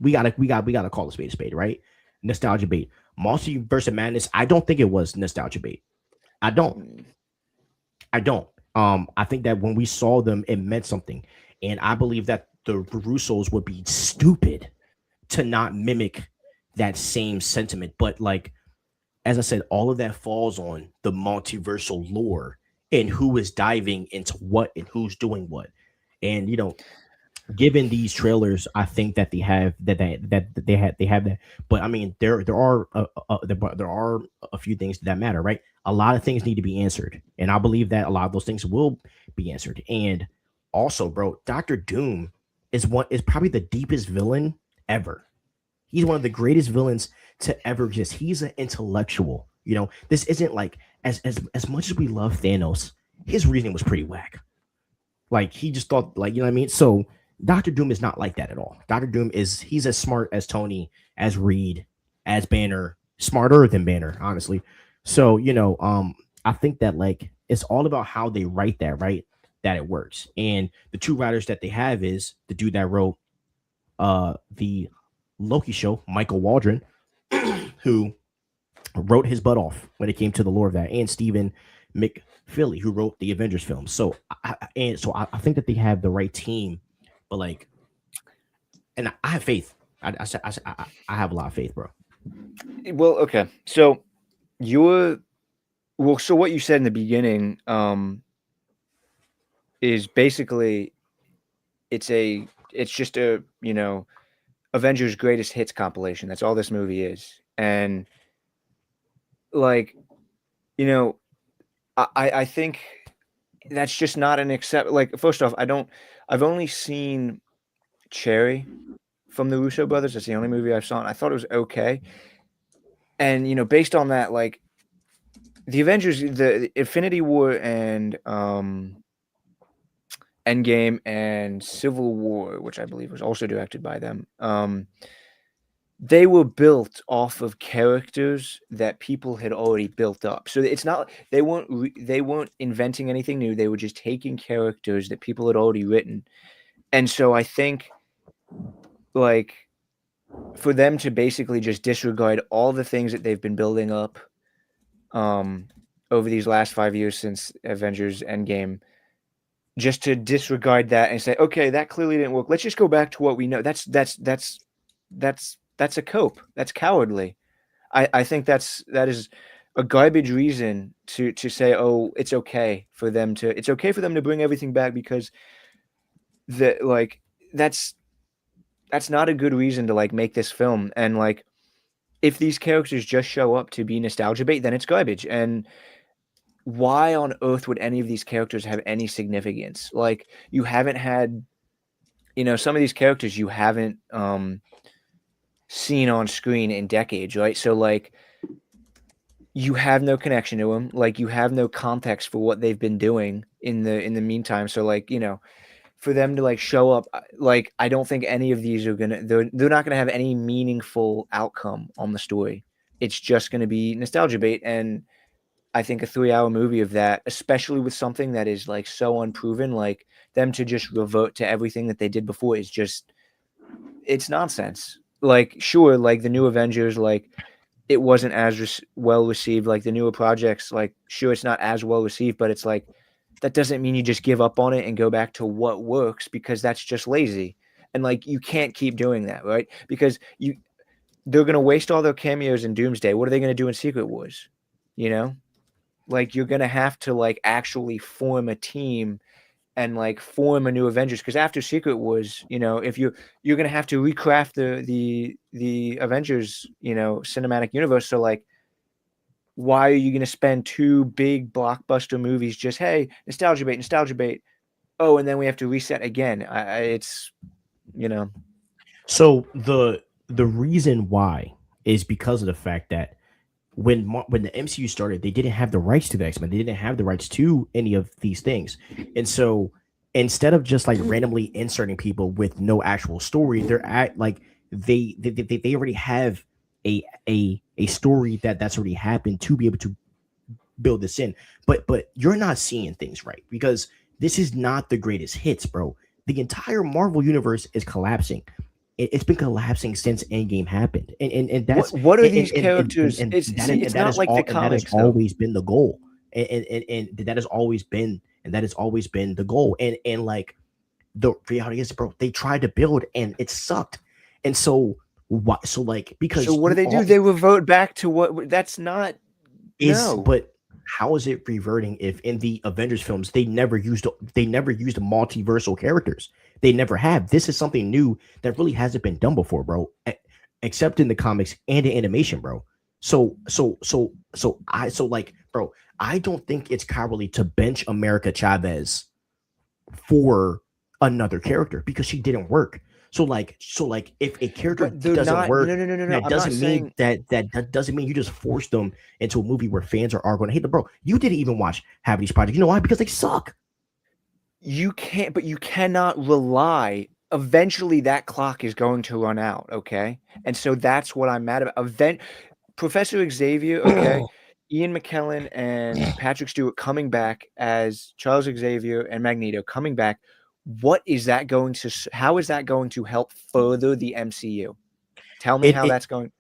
we gotta call a spade, right? Nostalgia bait. Multiverse of Madness. I don't think it was nostalgia bait. I don't. I think that when we saw them, it meant something, and I believe that the Russos would be stupid to not mimic that same sentiment. But like, as I said, all of that falls on the multiversal lore and who is diving into what and who's doing what. And given these trailers, I think that they have that. But I mean, there are a few things that matter, right? A lot of things need to be answered, and I believe that a lot of those things will be answered. And also, bro, Doctor Doom is probably the deepest villain ever. He's one of the greatest villains to ever exist. He's an intellectual. This isn't like as much as we love Thanos. His reasoning was pretty whack. Like he just thought, like, you know what I mean? So Doctor Doom is not like that at all. Doctor Doom he's as smart as Tony, as Reed, as Banner, smarter than Banner, honestly. So, I think that like it's all about how they write that, right? That it works. And the two writers that they have is the dude that wrote the Loki show, Michael Waldron, who wrote his butt off when it came to the lore of that, and Stephen McFeely, who wrote the Avengers film. So I think that they have the right team, but like, and I have faith. I have a lot of faith, bro. Well, okay. So so what you said in the beginning is basically it's just a, Avengers greatest hits compilation. That's all this movie is. And like, I think that's just not an accept. Like, first off, I've only seen Cherry from the Russo brothers. That's the only movie I've saw, and I thought it was okay. And based on that, like the Avengers, the Infinity War and Endgame and Civil War, which I believe was also directed by them, they were built off of characters that people had already built up. So it's not they weren't inventing anything new. They were just taking characters that people had already written. And so I think, like, for them to basically just disregard all the things that they've been building up over these last 5 years since Avengers Endgame, just to disregard that and say, okay, that clearly didn't work. Let's just go back to what we know. That's a cope. That's cowardly. I think that is a garbage reason to say, oh, it's okay for them to bring everything back, because that's not a good reason to like make this film. And like, if these characters just show up to be nostalgia bait, then it's garbage. And why on earth would any of these characters have any significance? Like, you haven't had, some of these characters you haven't seen on screen in decades, right? So like, you have no connection to them. Like, you have no context for what they've been doing in the meantime. So like, for them to like show up, like, I don't think any of these are they're not gonna have any meaningful outcome on the story. It's just gonna be nostalgia bait. And I think a 3-hour movie of that, especially with something that is like so unproven, like them to just revert to everything that they did before, is just, it's nonsense. Like, sure, like the new Avengers, like it wasn't as well received. Like the newer projects, like sure, it's not as well received, but it's like, that doesn't mean you just give up on it and go back to what works, because that's just lazy. And like, you can't keep doing that, right? Because they're going to waste all their cameos in Doomsday. What are they going to do in Secret Wars? Like, you're going to have to like actually form a team and like form a new Avengers, because after Secret Wars, if you're going to have to recraft the Avengers, cinematic universe. So like, why are you going to spend 2 big blockbuster movies just, hey, nostalgia bait? Oh, and then we have to reset again. It's. So the reason why is because of the fact that when the MCU started, they didn't have the rights to the X-Men. They didn't have the rights to any of these things. And so instead of just like randomly inserting people with no actual story, they're at like they already have a story that's already happened to be able to build this in. But you're not seeing things right, because this is not the greatest hits, bro. The entire Marvel universe is collapsing. It's been collapsing since Endgame happened, and that's what are these characters? It's not like the comics. That has always been the goal, and that has always been the goal. And like, the reality is, bro, they tried to build and it sucked. And so what? So like, because so what do? They revert back to what? That's not. No. But how is it reverting if in the Avengers films they never used multiversal characters? They never have. This is something new that really hasn't been done before, bro, except in the comics and in animation, bro. So bro, I don't think it's cowardly to bench America Chavez for another character because she didn't work. So like if a character doesn't work, that doesn't mean that doesn't mean you just force them into a movie where fans are going to hate them, bro. You didn't even watch half of these projects. You know why? Because they suck. You can't, but you cannot rely. Eventually, that clock is going to run out, okay? And so that's what I'm mad about. Professor Xavier, okay? Ian McKellen and Patrick Stewart coming back as Charles Xavier and Magneto coming back. What is that going to? How is that going to help further the MCU? Tell me how that's going.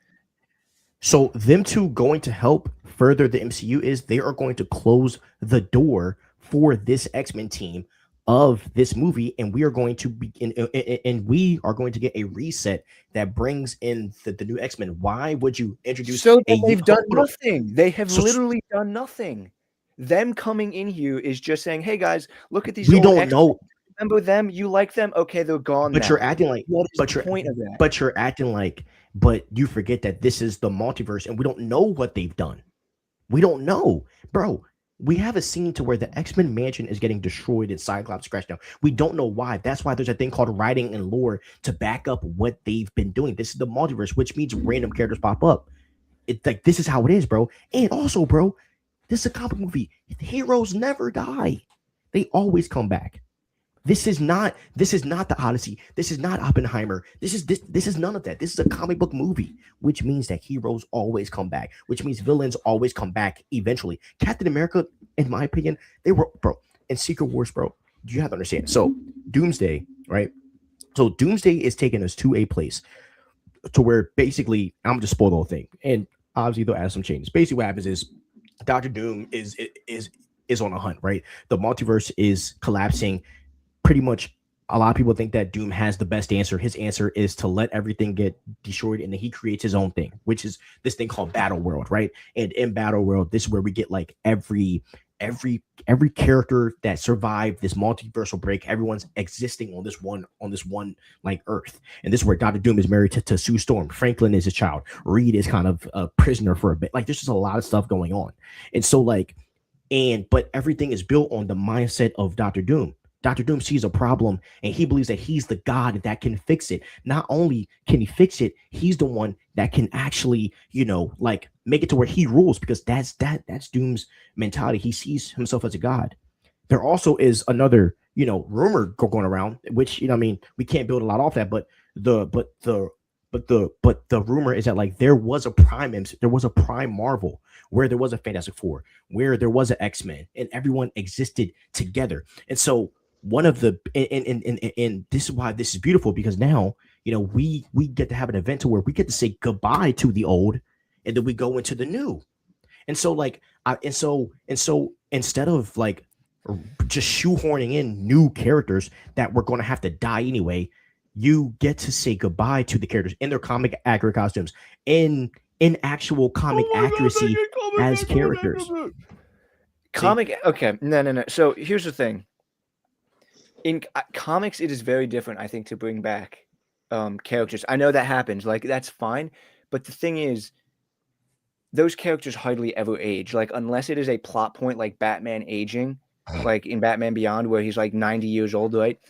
So them two going to help further the MCU is they are going to close the door for this X-Men team of this movie, and we are going to be and we are going to get a reset that brings in the new X-Men. Why would you introduce So a they've done hold on. nothing. They have So- literally done nothing. Them coming in here is just saying, "Hey guys, look at these we old don't X-Men. know, Remember them? You like them? Okay, they're gone but now." you're acting like What is but the you're point of that? but you're acting like but you forget that this is the multiverse and we don't know what they've done. We don't know, bro. We have a scene to where the X-Men mansion is getting destroyed and Cyclops scratched down. We don't know why. That's why there's a thing called writing and lore to back up what they've been doing. This is the multiverse, which means random characters pop up. It's like this is how it is, bro. And also, bro, this is a comic movie. Heroes never die. They always come back. This is not the Odyssey. This is not Oppenheimer. This is none of that. This is a comic book movie, which means that heroes always come back, which means villains always come back eventually. Captain America, in my opinion, they were, bro, in Secret Wars, bro. You have to understand. So Doomsday, right? So Doomsday is taking us to a place to where basically I'm just spoil the whole thing. And obviously they'll add some changes. Basically, what happens is Doctor Doom is on a hunt, right? The multiverse is collapsing. Pretty much a lot of people think that Doom has the best answer. His answer is to let everything get destroyed and then he creates his own thing, which is this thing called Battle World, right? And in Battle World, this is where we get like every character that survived this multiversal break. Everyone's existing on this one like Earth. And this is where Doctor Doom is married to Sue Storm. Franklin is his child. Reed is kind of a prisoner for a bit. Like there's just a lot of stuff going on. And so but everything is built on the mindset of Doctor Doom. Dr. Doom sees a problem and he believes that he's the God that can fix it. Not only can he fix it, he's the one that can actually, like make it to where he rules, because that's Doom's mentality. He sees himself as a God. There also is another, rumor going around, which, we can't build a lot off that, but the rumor is that like there was a prime Marvel where there was a Fantastic Four, where there was an X-Men, and everyone existed together. And so one of the and this is why this is beautiful, because now we get to have an event to where we get to say goodbye to the old and then we go into the new. And so instead of like just shoehorning in new characters that we're going to have to die anyway, you get to say goodbye to the characters in their comic accurate costumes, in actual comic accuracy as characters. Comic, okay, no. So here's the thing. In comics, it is very different, I think, to bring back characters. I know that happens, like that's fine, but the thing is, those characters hardly ever age. Like unless it is a plot point, like Batman aging, like in Batman Beyond, where he's like 90 years old, right?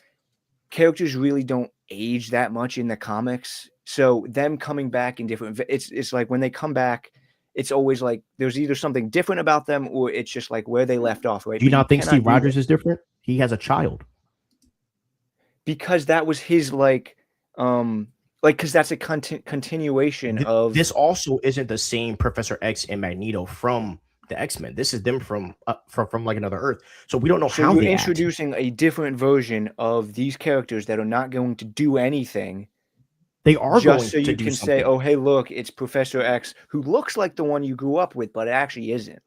Characters really don't age that much in the comics. So them coming back in different, it's like when they come back, it's always like there's either something different about them or it's just like where they left off, right? Do you not think Steve Rogers is different? He has a child. Because that was his because that's a continuation of this. Also isn't the same Professor X and Magneto from the X-Men. This is them from like another Earth. So we don't know how you're they introducing a different version of these characters that are not going to do anything. They are just going so to you do can something. say, oh, hey, look, it's Professor X who looks like the one you grew up with, but it actually isn't.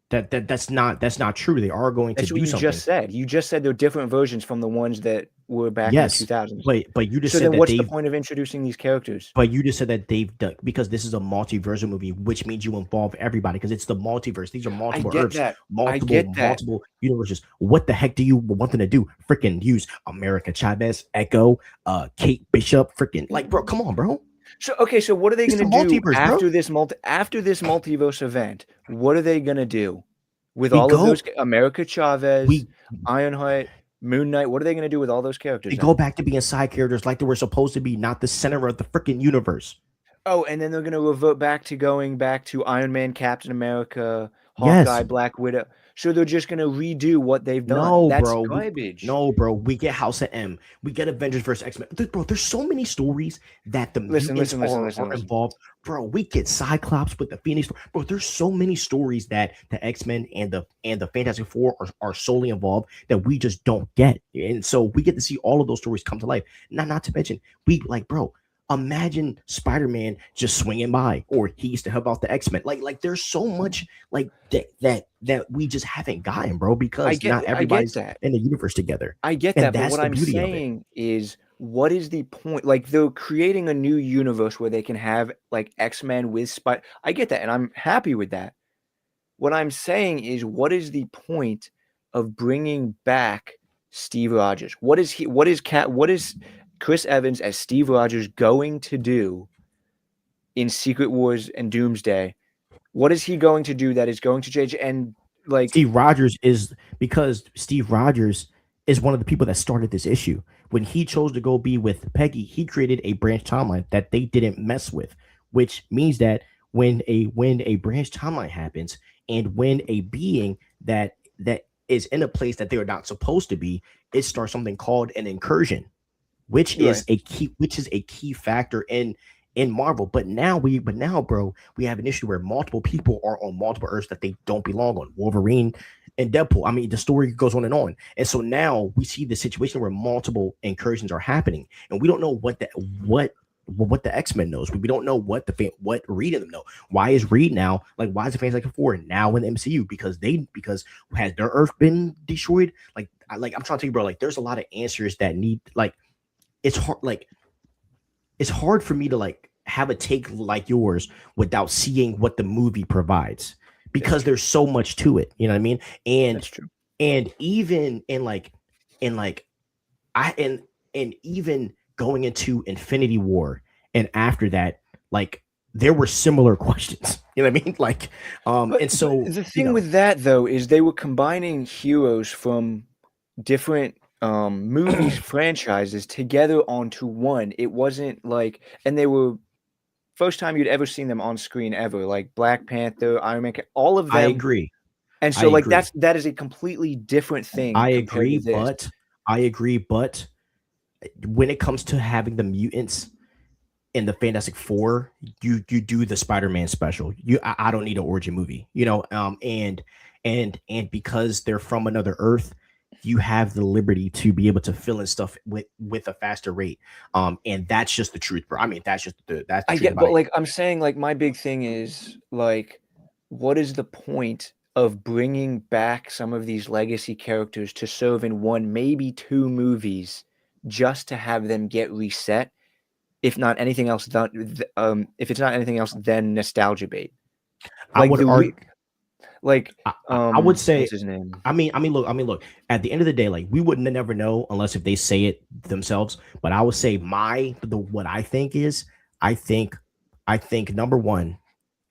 That's not true. They are going to do something. You just said they're different versions from the ones that were back in the 2000s. But you just so said then that what's the point of introducing these characters? But you just said that they've done, because this is a multiverse movie, which means you involve everybody because it's the multiverse. These are multiple Earths, multiple universes. What the heck do you want them to do? Freaking use America Chavez, Echo, Kate Bishop, freaking like, bro, come on, bro. So what are they going to do after this multiverse event? What are they going to do with all of those? America Chavez, Ironheart, Moon Knight. What are they going to do with all those characters? They go back to being side characters like they were supposed to be, not the center of the freaking universe. Oh, and then they're going to revert back to going back to Iron Man, Captain America, Hawkeye, Black Widow. So they're just going to redo what they've done. No, that's bro. garbage. We get House of M. We get Avengers versus X-Men. Bro, there's so many stories that the mutants are involved. Bro, we get Cyclops with the Phoenix. Bro, there's so many stories that the X-Men and the Fantastic Four are solely involved that we just don't get. And so we get to see all of those stories come to life. Not to mention, imagine Spider-Man just swinging by, or he used to help out the X-Men. Like there's so much like that we just haven't gotten, bro, because not I get everybody's that. in the universe together. I get And that, but that's what the I'm beauty of it. saying is, what is the point? Like, they're creating a new universe where they can have like X-Men with Spider. I get that, and I'm happy with that. What I'm saying is, what is the point of bringing back Steve Rogers? What is Chris Evans as Steve Rogers going to do in Secret Wars and Doomsday? What is he going to do that is going to change? And like, Steve Rogers is because Steve Rogers is one of the people that started this issue. When he chose to go be with Peggy, he created a branch timeline that they didn't mess with, which means that when a branch timeline happens, and when a being that is in a place that they are not supposed to be, it starts something called an incursion, which Right. is a key factor in Marvel. But now, bro, we have an issue where multiple people are on multiple Earths that they don't belong on. Wolverine and Deadpool. I mean, the story goes on. And so now we see the situation where multiple incursions are happening, and we don't know what the X-Men knows. We don't know what Reed and them know. Why is Reed now, like, why is the fans like before now in the MCU? Because has their Earth been destroyed? Like I'm trying to tell you, bro, like there's a lot of answers that need, like, it's hard for me to like have a take like yours without seeing what the movie provides, because there's so much to it. You know what I mean? And that's true. and even and even going into Infinity War and after that, like, there were similar questions. You know what I mean? Like, and so the thing with that though is they were combining heroes from different movies franchises together onto one. It wasn't like, and they were first time you'd ever seen them on screen ever, like Black Panther, Iron Man, all of them. I agree. And so like that is a completely different thing. I compared agree, to this. but when it comes to having the mutants in the Fantastic Four, you do the Spider-Man special. I don't need an origin movie, you know. And because they're from another Earth, you have the liberty to be able to fill in stuff with a faster rate. And that's just the truth, bro. I mean, that's the I truth get, about but it. like I'm saying, like my big thing is like, what is the point of bringing back some of these legacy characters to serve in one, maybe two movies, just to have them get reset? If not anything else, if it's not anything else, then nostalgia bait. I would argue. I would say, what's his name? I mean, look. At the end of the day, like, we would never know unless if they say it themselves. But I would say what I think is, I think number one,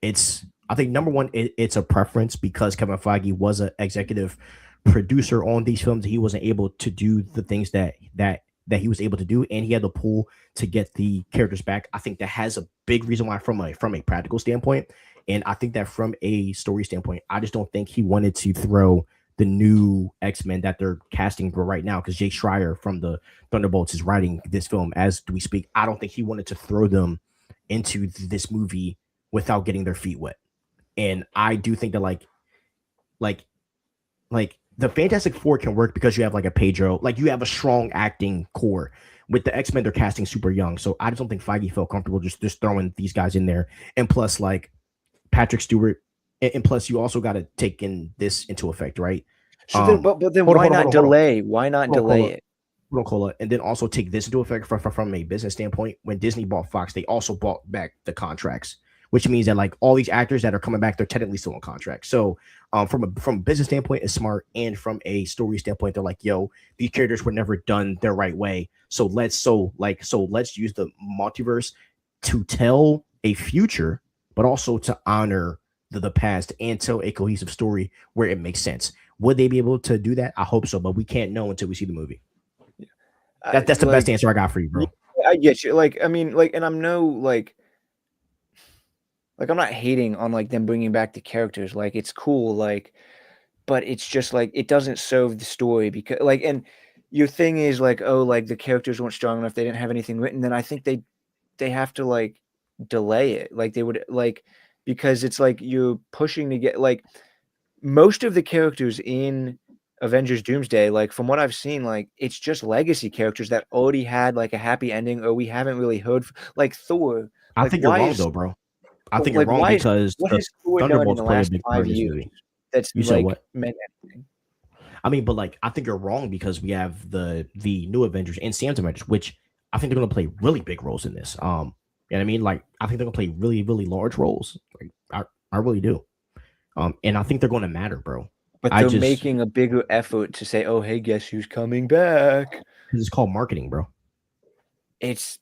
it's a preference, because Kevin Feige was an executive producer on these films. He wasn't able to do the things that he was able to do, and he had the pull to get the characters back. I think that has a big reason why, from a practical standpoint. And I think that from a story standpoint, I just don't think he wanted to throw the new X-Men that they're casting for right now, because Jay Schreier from the Thunderbolts is writing this film as we speak. I don't think he wanted to throw them into this movie without getting their feet wet. And I do think that like the Fantastic Four can work because you have like a Pedro, like you have a strong acting core. With the X-Men, they're casting super young, so I just don't think Feige felt comfortable just throwing these guys in there. And plus, like, Patrick Stewart, and plus you also got to take this into effect, right? So then, but then why not delay? Why not delay it? Cola, and then also take this into effect from a business standpoint. When Disney bought Fox, they also bought back the contracts, which means that like all these actors that are coming back, they're technically still on contract. So from a business standpoint, it's smart, and from a story standpoint, they're like, yo, these characters were never done their right way. So let's use the multiverse to tell a future, but also to honor the past and tell a cohesive story where it makes sense. Would they be able to do that? I hope so, but we can't know until we see the movie. That's the best answer I got for you, bro. I get you. Like, I mean, like, and I'm I'm not hating on like them bringing back the characters. Like, it's cool. Like, but it's just like, it doesn't serve the story, because like, and your thing is like, oh, like the characters weren't strong enough, they didn't have anything written. Then I think they have to like delay it. Like they would like, because it's like you're pushing to get like most of the characters in Avengers Doomsday, like from what I've seen, like it's just legacy characters that already had like a happy ending, or we haven't really heard like Thor. I Like think you're why wrong is though, bro. I think you're like wrong why is because what the has Thor done in Thunderbolts the play a last big part 5 in this years movie. that's You said like what? meant anything? I mean, but like I think you're wrong because we have the new Avengers and Sam's Avengers, which I think they're gonna play really big roles in this. You know what I mean? Like I think they're gonna play really, really large roles. Like I really do. And I think they're gonna matter, bro. But I they're just making a bigger effort to say, "Oh, hey, guess who's coming back?" because it's called marketing, bro. It's,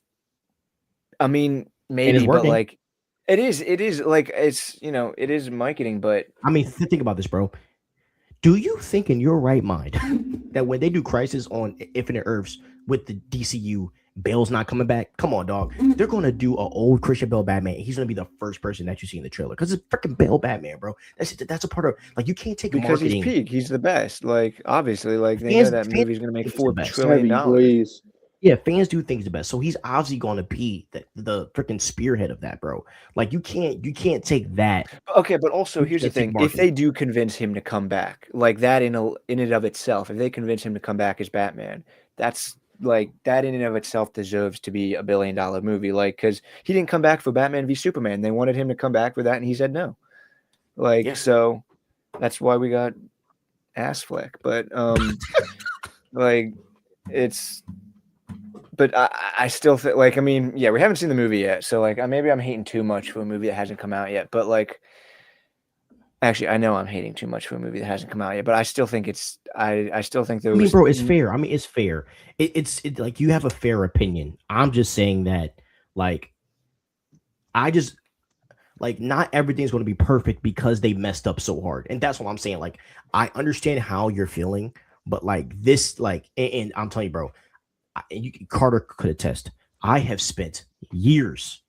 I mean, And it's maybe, but working. like, it is like it's it is marketing, but I mean, think about this, bro. Do you think in your right mind that when they do Crisis on Infinite Earths with the DCU, Bale's not coming back? Come on, dog. They're gonna do an old Christian Bale Batman. He's gonna be the first person that you see in the trailer because it's freaking Bale Batman, bro. That's a part of like you can't take because marketing. he's peak, he's the best. Like obviously, like they know Fans, that fans movie's gonna make think he's the $4 best. trillion. Heavy Blaze. Yeah, fans do think he's the best. So he's obviously gonna be the freaking spearhead of that, bro. Like you can't take that. Okay, but also You here's the can't take thing: if marketing. they do convince him to come back, like that in and of itself, if they convince him to come back as Batman, that's like that in and of itself deserves to be $1 billion movie. Like because he didn't come back for Batman v Superman, they wanted him to come back for that, and he said no. Like Yeah. so, that's why we got ass flick. But like it's. But I still think, like, I mean, yeah, we haven't seen the movie yet, so like, maybe I'm hating too much for a movie that hasn't come out yet. But like, actually, I know I'm hating too much for a movie that hasn't come out yet. But I still think I still think there I mean, was. bro, it's fair. I mean, it's fair. It's like you have a fair opinion. I'm just saying that, like, I just like not everything's going to be perfect because they messed up so hard, and that's what I'm saying. Like, I understand how you're feeling, but like this, like, and I'm telling you, bro. Carter could attest. I have spent years,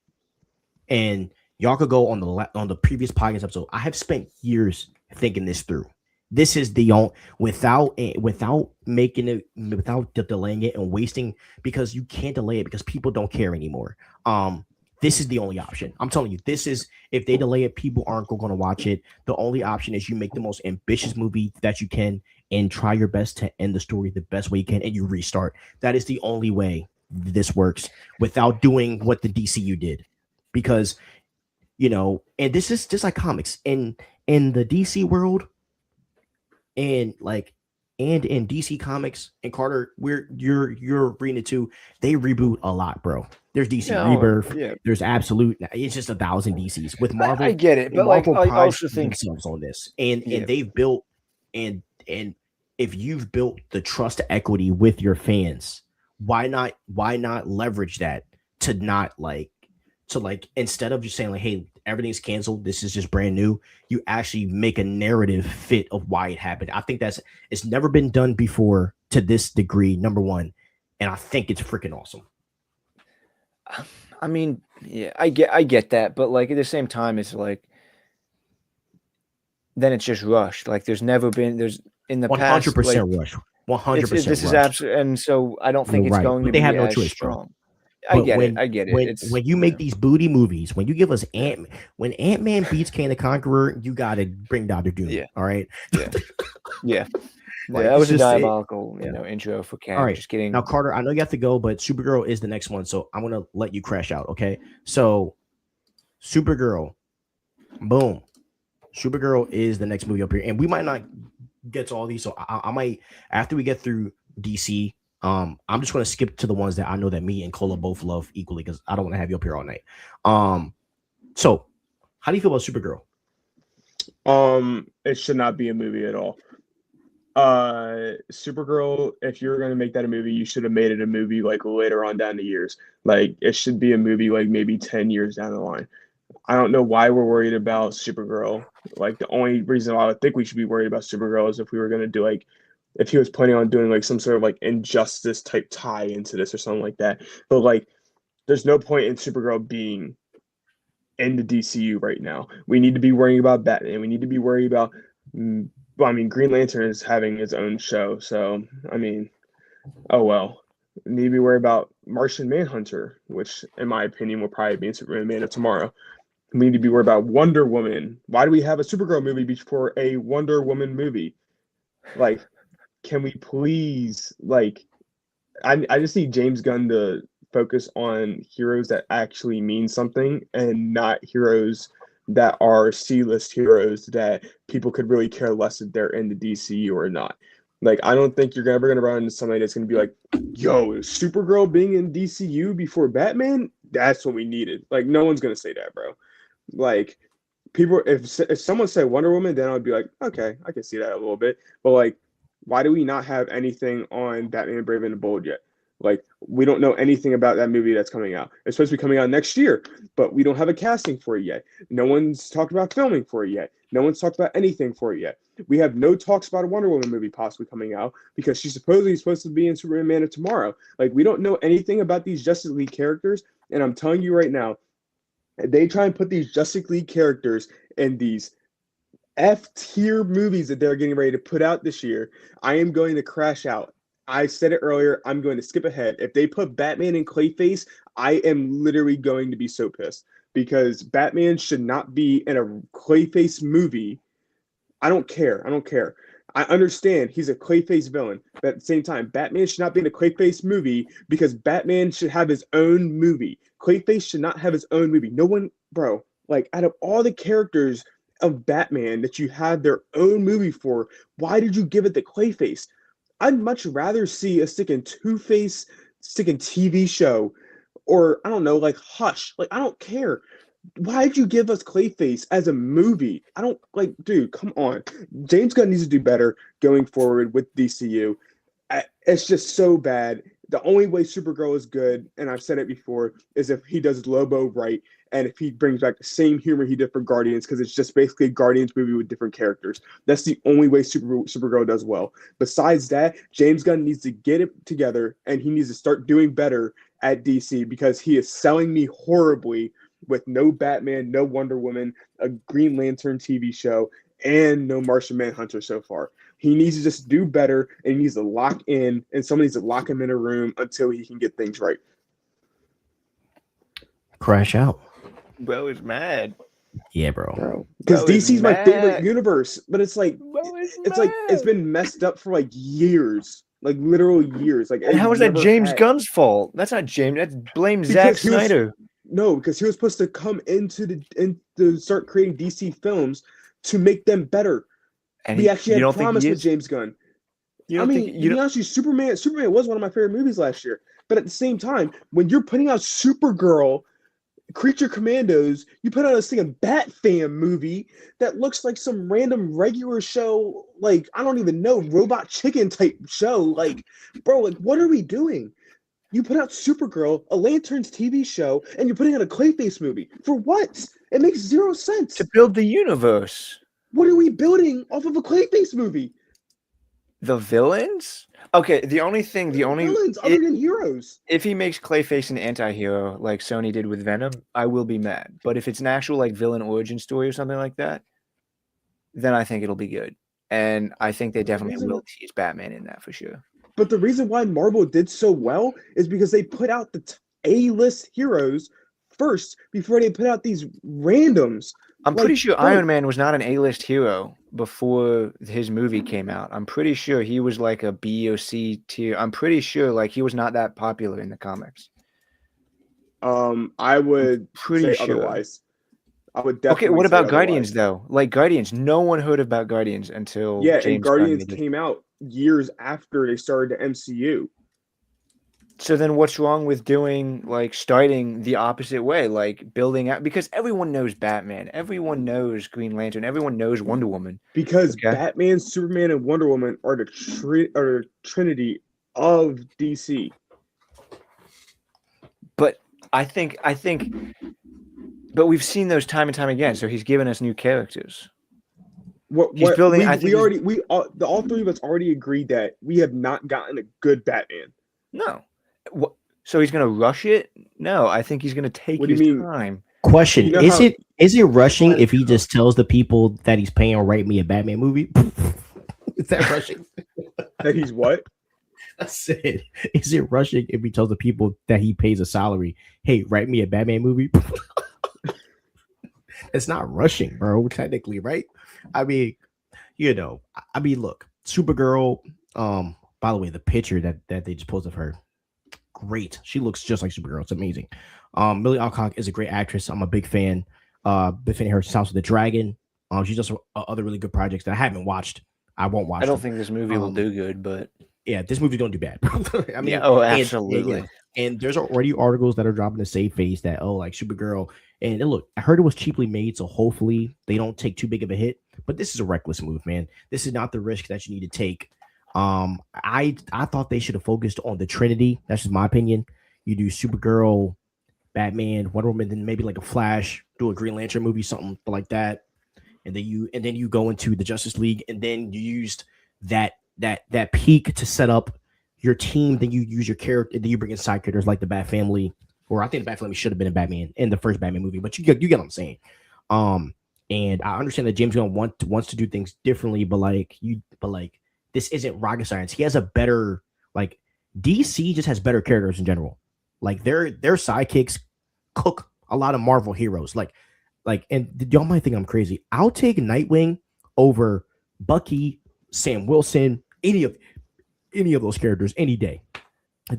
and y'all could go on the previous podcast episode. I have spent years thinking this through. This is the only without making it, without delaying it and wasting, because you can't delay it because people don't care anymore. This is the only option. I'm telling you, this is if they delay it, people aren't going to watch it. The only option is you make the most ambitious movie that you can and try your best to end the story the best way you can, and you restart. That is the only way this works without doing what the DCU did, because and this is just like comics in the DC world, and like. And in DC Comics and Carter, you're reading it too. They reboot a lot, bro. There's DC Rebirth. Yeah. There's absolute. It's just 1,000 DCs with Marvel. I get it, but Marvel like I prides also think themselves on this, and they've built and if you've built the trust equity with your fans, why not leverage that to not like instead of just saying like, hey, everything's canceled, this is just brand new, you actually make a narrative fit of why it happened. I think it's never been done before to this degree, number one, and I think it's freaking awesome. I mean, yeah, I get that, but like at the same time, it's like then it's just rushed. Like there's never been in the 100% past, like, rush. 100%. This is absolutely, and so I don't think it's going to they be have no as choice, strong. Bro. I get it. When you make these booty movies, when you give us when Ant-Man beats Kang the Conqueror, you got to bring Dr. Doom. Yeah. All right. Yeah. Like, that was a just diabolical, intro for Kang. All right. Just kidding. Now, Carter, I know you have to go, but Supergirl is the next one, so I'm gonna let you crash out. Okay. So, Supergirl, boom. Supergirl is the next movie up here, and we might not get to all these, so I might, after we get through DC. I'm just going to skip to the ones that I know that me and Cola both love equally because I don't want to have you up here all night. So how do you feel about Supergirl? It should not be a movie at all. Supergirl, if you're going to make that a movie, you should have made it a movie like later on down the years. Like it should be a movie like maybe 10 years down the line. I don't know why we're worried about Supergirl. Like the only reason I would think we should be worried about Supergirl is if we were going to do like, if he was planning on doing like some sort of like injustice type tie into this or something like that. But like, there's no point in Supergirl being in the DCU right now. We need to be worrying about Batman. We need to be worried about, Green Lantern is having his own show. So, I mean, oh well. We need to be worried about Martian Manhunter, which in my opinion will probably be in Superman Man of Tomorrow. We need to be worried about Wonder Woman. Why do we have a Supergirl movie before a Wonder Woman movie? Like, can we please like I just need James Gunn to focus on heroes that actually mean something and not heroes that are C-list heroes that people could really care less if they're in the DCU or not. Like, I don't think you're ever gonna run into somebody that's gonna be like, "Yo, is Supergirl being in DCU before Batman? That's what we needed." Like, no one's gonna say that, bro. Like, people, if someone said Wonder Woman, then I'd be like, okay, I can see that a little bit. But like, why do we not have anything on Batman Brave and the Bold yet? Like, we don't know anything about that movie that's coming out. It's supposed to be coming out next year, but we don't have a casting for it yet. No one's talked about filming for it yet. No one's talked about anything for it yet. We have no talks about a Wonder Woman movie possibly coming out because she's supposedly supposed to be in Superman Man of Tomorrow. Like, we don't know anything about these Justice League characters, and I'm telling you right now, they try and put these Justice League characters in these F-tier movies that they're getting ready to put out this year. I am going to crash out. I said it earlier. I'm going to skip ahead. If they put Batman in Clayface, I am literally going to be so pissed because Batman should not be in a Clayface movie. I don't care. I understand he's a Clayface villain, but at the same time, Batman should not be in a Clayface movie because Batman should have his own movie. Clayface should not have his own movie. No one, bro, like out of all the characters of Batman that you have their own movie for, why did you give it the Clayface? I'd much rather see a sticking Two-Face, sticking TV show, or I don't know, like Hush. Like, I don't care. Why'd you give us Clayface as a movie? I don't like, dude, come on. James Gunn needs to do better going forward with DCU. It's just so bad. The only way Supergirl is good, and I've said it before, is if he does Lobo right and if he brings back the same humor he did for Guardians, because it's just basically a Guardians movie with different characters. That's the only way Supergirl does well. Besides that, James Gunn needs to get it together, and he needs to start doing better at DC because he is selling me horribly with no Batman, no Wonder Woman, a Green Lantern TV show, and no Martian Manhunter so far. He needs to just do better, and he needs to lock in, and somebody needs to lock him in a room until he can get things right. Crash out. Bro is mad. Yeah, bro. Because Bro is DC's my favorite mad. universe, but it's like Bro is it's like it's mad. been messed up for like years, like literal years. Like, And how is that James Gunn's fault? That's not James. That's blame Zack Because he was- Snyder. No, because he was supposed to come into start creating DC films to make them better. And We actually you had don't think promise he with is? James Gunn. You I don't mean, think to you be don't, honest with you, Superman was one of my favorite movies last year. But at the same time, when you're putting out Supergirl, Creature Commandos, you put out a singing Bat Fam movie that looks like some random regular show, like I don't even know, Robot Chicken type show. Like, bro, like what are we doing? You put out Supergirl, a Lanterns TV show, and you're putting out a Clayface movie. For what? It makes zero sense. to build the universe. What are we building off of a Clayface movie? The villains? Okay, the only Villains other than heroes. if he makes Clayface an anti-hero like Sony did with Venom, I will be mad. But if it's an actual like villain origin story or something like that, then I think it'll be good. And I think they definitely will tease Batman in that for sure. But the reason why Marvel did so well is because they put out the A-list heroes first before they put out these randoms. I'm Like, pretty sure bro. Iron Man was not an A-list hero before his movie came out. I'm pretty sure he was like a B or C tier. I'm pretty sure like he was not that popular in the comics. I would Pretty say sure. otherwise. I would definitely. Okay, what say about Guardians otherwise. though? Like Guardians, no one heard about Guardians until Yeah, James and Gunn Guardians made it. came out years after they started the MCU. So then what's wrong with doing like starting the opposite way, like building out, because everyone knows Batman, everyone knows Green Lantern, everyone knows Wonder Woman. Because Okay. Batman, Superman, and Wonder Woman are the trinity of DC. But I think but we've seen those time and time again, so he's given us new characters. He's building- I think all three of us already agreed that we have not gotten a good Batman. No. So he's going to rush it? No, I think he's going to take What do his you mean? time. Question: You know Is how- it rushing if he just tells the people that he's paying write me a Batman movie? Is that rushing? That he's what? I said, is it rushing if he tells the people that he pays a salary, hey, write me a Batman movie? It's not rushing, bro, technically, right? I mean, look, Supergirl, By the way, the picture that they just posted of her, great. She looks just like Supergirl. It's amazing. Millie Alcock is a great actress. I'm a big fan. Big fan of her since House of the Dragon. She's just other really good projects that I haven't watched. I won't watch. I don't them. think this movie will do good, but Yeah, this movie don't do bad. I mean, yeah, oh, and, absolutely. and there's already articles that are dropping to save face that like Supergirl. And look, I heard it was cheaply made, so hopefully they don't take too big of a hit. But this is a reckless move, man. This is not the risk that you need to take. I thought they should have focused on the Trinity. That's just my opinion. You do Supergirl, Batman, Wonder Woman, then maybe like a Flash, do a Green Lantern movie, something like that, and then you go into the Justice League, and then you used that peak to set up your team. Then you use your character, then you bring in side characters like the Bat Family, or I think the Bat Family should have been in Batman in the first Batman movie, but you get what I'm saying. And I understand that James Gunn wants to do things differently, but this isn't rocket science. He has a better like DC just has better characters in general. Like their sidekicks cook a lot of Marvel heroes. And y'all might think I'm crazy. I'll take Nightwing over Bucky, Sam Wilson, any of those characters any day.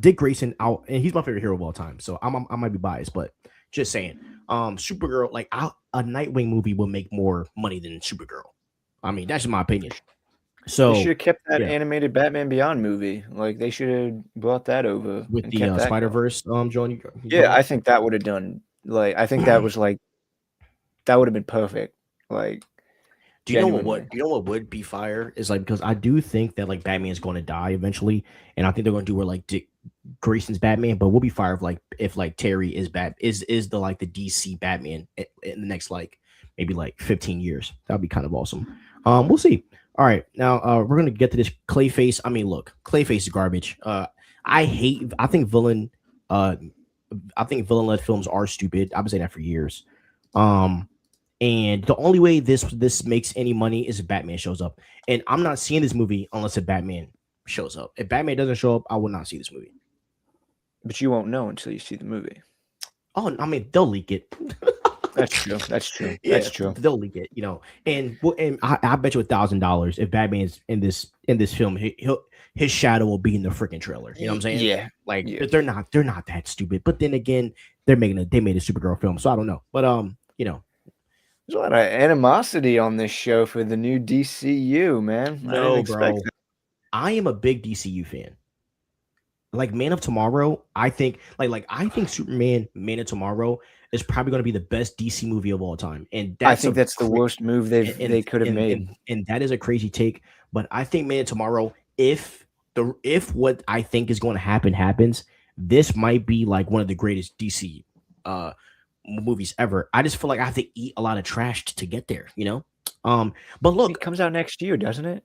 Dick Grayson out, and he's my favorite hero of all time. So I might be biased, but just saying. Supergirl, a Nightwing movie will make more money than Supergirl. I mean, that's my opinion. So they should have kept that animated Batman Beyond movie. Like they should have brought that over with the Spider-Verse. John, I think that would have done. Like I think that was like that would have been perfect. Like, do you know what would be fire is like, because I do think that like Batman is going to die eventually, and I think they're going to do where like Dick Grayson's Batman, but we'll be fire if Terry is the the DC Batman in the next maybe 15 years. That would be kind of awesome. We'll see. All right, now we're gonna get to this Clayface. I mean, look, Clayface is garbage. I think villain led films are stupid. I've been saying that for years. And the only way this makes any money is if Batman shows up. And I'm not seeing this movie unless a Batman shows up. If Batman doesn't show up, I will not see this movie. But you won't know until you see the movie. Oh, I mean, they'll leak it. That's true. That's true. Yeah, that's true. They'll leak it, and I bet you $1,000 if Batman's in this film, his shadow will be in the freaking trailer. You know what I'm saying? Yeah. They're not that stupid. But then again, they made a Supergirl film, so I don't know. But there's a lot of animosity on this show for the new DCU, man. No, bro. I am a big DCU fan. Like Man of Tomorrow, I think Superman Man of Tomorrow is probably going to be the best DC movie of all time. And I think that's the worst move they could have made. And that is a crazy take. But I think Man of Tomorrow, if what I think is going to happen happens, this might be like one of the greatest DC movies ever. I just feel like I have to eat a lot of trash to get there, But look, it comes out next year, doesn't it?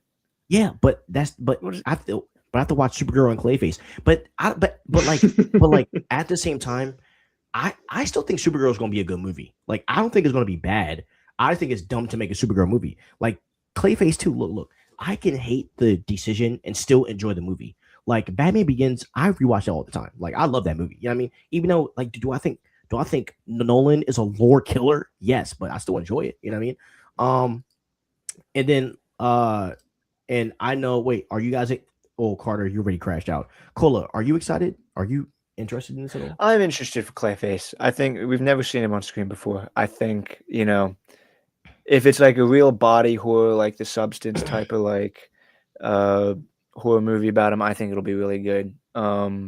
Yeah, but I have to watch Supergirl and Clayface. But at the same time, I still think Supergirl is going to be a good movie. Like, I don't think it's going to be bad. I think it's dumb to make a Supergirl movie. Like Clayface too. Look, I can hate the decision and still enjoy the movie. Like Batman Begins, I rewatch it all the time. Like I love that movie. You know what I mean? Even though, like, do I think Nolan is a lore killer? Yes, but I still enjoy it. You know what I mean? And then and I know. Wait, are you guys? Oh, Carter, you already crashed out. Cola, are you excited? Are you interested in this at all? I'm interested for Clayface. I think we've never seen him on screen before. I think, if it's like a real body horror, like The Substance type of horror movie about him, I think it'll be really good. I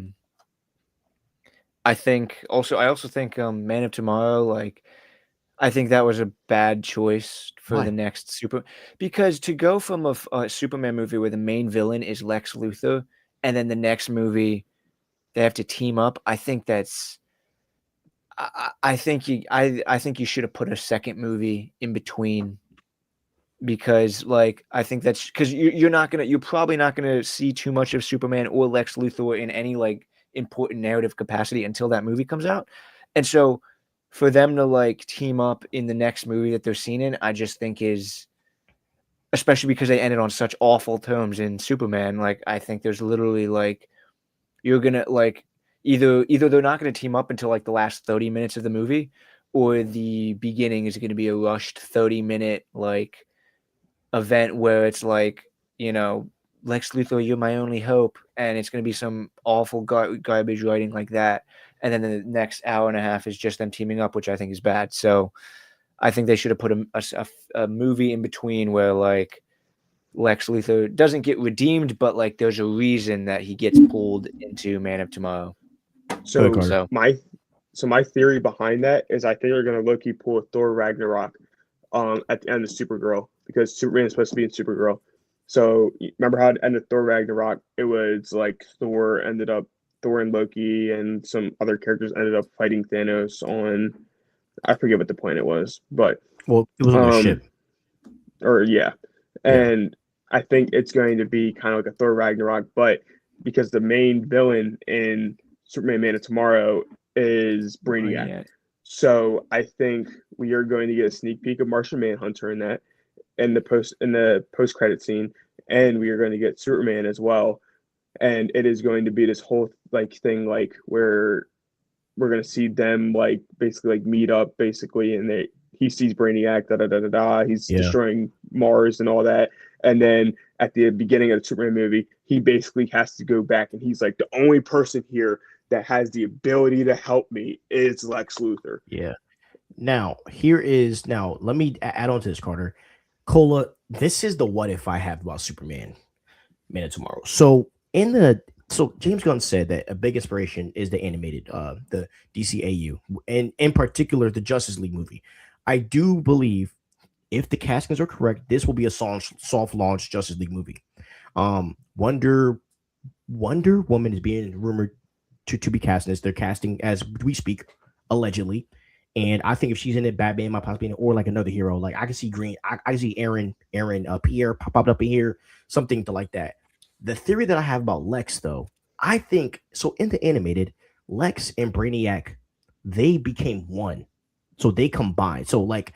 also think Man of Tomorrow, I think that was a bad choice for the next because to go from a Superman movie where the main villain is Lex Luthor and then the next movie they have to team up, I think that's I think you should have put a second movie in between, because I think that's because you're probably not gonna see too much of Superman or Lex Luthor in any important narrative capacity until that movie comes out. And so for them to team up in the next movie that they're seen in, I just think is, especially because they ended on such awful terms in Superman, I think there's literally you're gonna either they're not gonna team up until the last 30 minutes of the movie, or the beginning is gonna be a rushed 30-minute event where it's Lex Luthor, you're my only hope, and it's going to be some awful garbage writing like that. And then the next hour and a half is just them teaming up, which I think is bad. So I think they should have put a movie in between where like Lex Luthor doesn't get redeemed, but like there's a reason that he gets pulled into Man of Tomorrow. So my theory behind that is I think they're gonna low-key pull a Thor Ragnarok at the end of Supergirl, because Superman is supposed to be in Supergirl. So remember how it ended Thor Ragnarok? It was like Thor and Loki and some other characters ended up fighting Thanos on, I forget what the planet was, but Well, it was on the ship. or yeah. And I think it's going to be kind of like a Thor Ragnarok, but because the main villain in Superman Man of Tomorrow is Brainiac. So I think we are going to get a sneak peek of Martian Manhunter in that, in the post credit scene, and we are going to get Superman as well. And it is going to be this whole like thing like where we're going to see them like basically like meet up basically, and he sees Brainiac, he's destroying Mars and all that. And then at the beginning of the Superman movie, he basically has to go back and he's like, the only person here that has the ability to help me is Lex Luthor. Yeah. Now, let me add on to this, Carter. Cola, this is the what if I have about Superman Man of Tomorrow. So James Gunn said that a big inspiration is the animated, the DCAU, and in particular the Justice League movie. I do believe, if the castings are correct, this will be a soft launch Justice League movie. Wonder Woman is being rumored to be casting this. They're casting as we speak, allegedly. And I think if she's in it, Batman might possibly be in it, or like another hero. Like I can see I can see Aaron Pierre pop up in here, something like that. The theory that I have about Lex, though, I think so. In the animated, Lex and Brainiac, they became one, so they combined. So like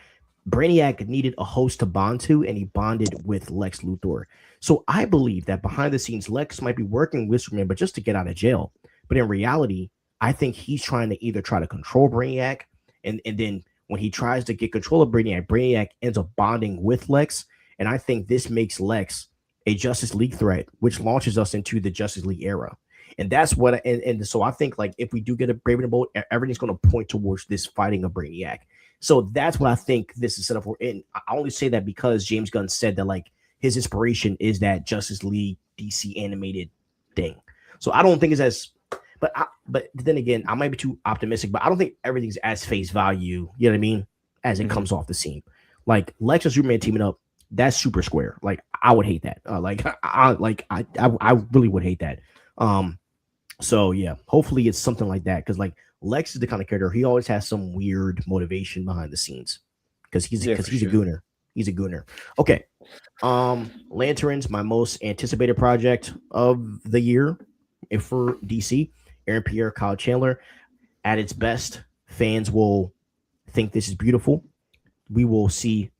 Brainiac needed a host to bond to, and he bonded with Lex Luthor. So I believe that behind the scenes, Lex might be working with Superman, but just to get out of jail. But in reality, I think he's trying to try to control Brainiac, and then when he tries to get control of Brainiac ends up bonding with Lex. And I think this makes Lex a Justice League threat, which launches us into the Justice League era. And that's what, and so I think like if we do get a Brave and the Bold, everything's going to point towards this fighting of Brainiac. So that's what I think this is set up for. And I only say that because James Gunn said that like his inspiration is that Justice League DC animated thing. So I don't think it's as, but then again, I might be too optimistic, but I don't think everything's as face value, you know what I mean, as it comes off the scene. Like Lex and Superman teaming up, that's super square. Like I would hate that. I really would hate that. So yeah, hopefully it's something like that, because like Lex is the kind of character, he always has some weird motivation behind the scenes, because he's a gooner. He's a gooner. Okay. Lanterns, my most anticipated project of the year for DC. Aaron Pierre, Kyle Chandler. At its best, fans will think this is beautiful. We will see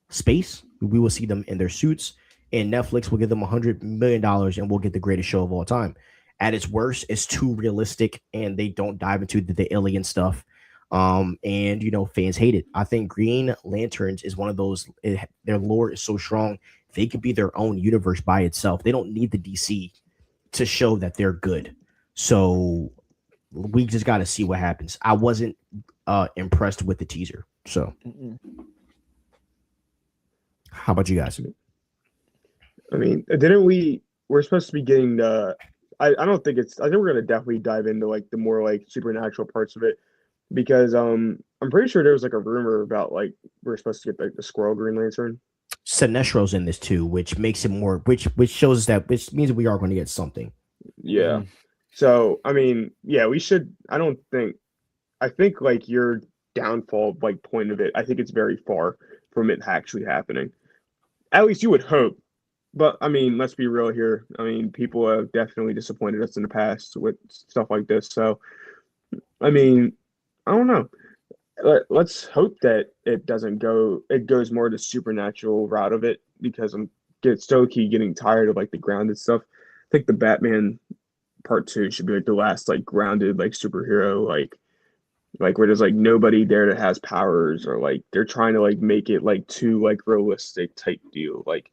space. We will see them in their suits, and Netflix will give them $100 million and we'll get the greatest show of all time. At its worst, it's too realistic and they don't dive into the alien stuff. And fans hate it. I think Green Lanterns is one of those, their lore is so strong, they could be their own universe by itself. They don't need the DC to show that they're good. So we just got to see what happens. I wasn't impressed with the teaser. So how about you guys? I mean, we're supposed to be getting I don't think I think we're going to definitely dive into like the more like supernatural parts of it, because I'm pretty sure there was like a rumor about like we're supposed to get like the Squirrel Green Lantern. Sinestro's in this too, which makes it more, which shows that, which means we are going to get something. Yeah. So I mean, yeah, we should. I think like your downfall like point of it, I think it's very far from it actually happening. At least you would hope. But I mean, let's be real here. I mean, people have definitely disappointed us in the past with stuff like this. So, I mean, I don't know. Let's hope that it goes more the supernatural route of it, because I'm getting tired of like the grounded stuff. I think the Batman Part 2 should be like the last like grounded like superhero like where there's like nobody there that has powers, or like they're trying to like make it like too like realistic type deal. Like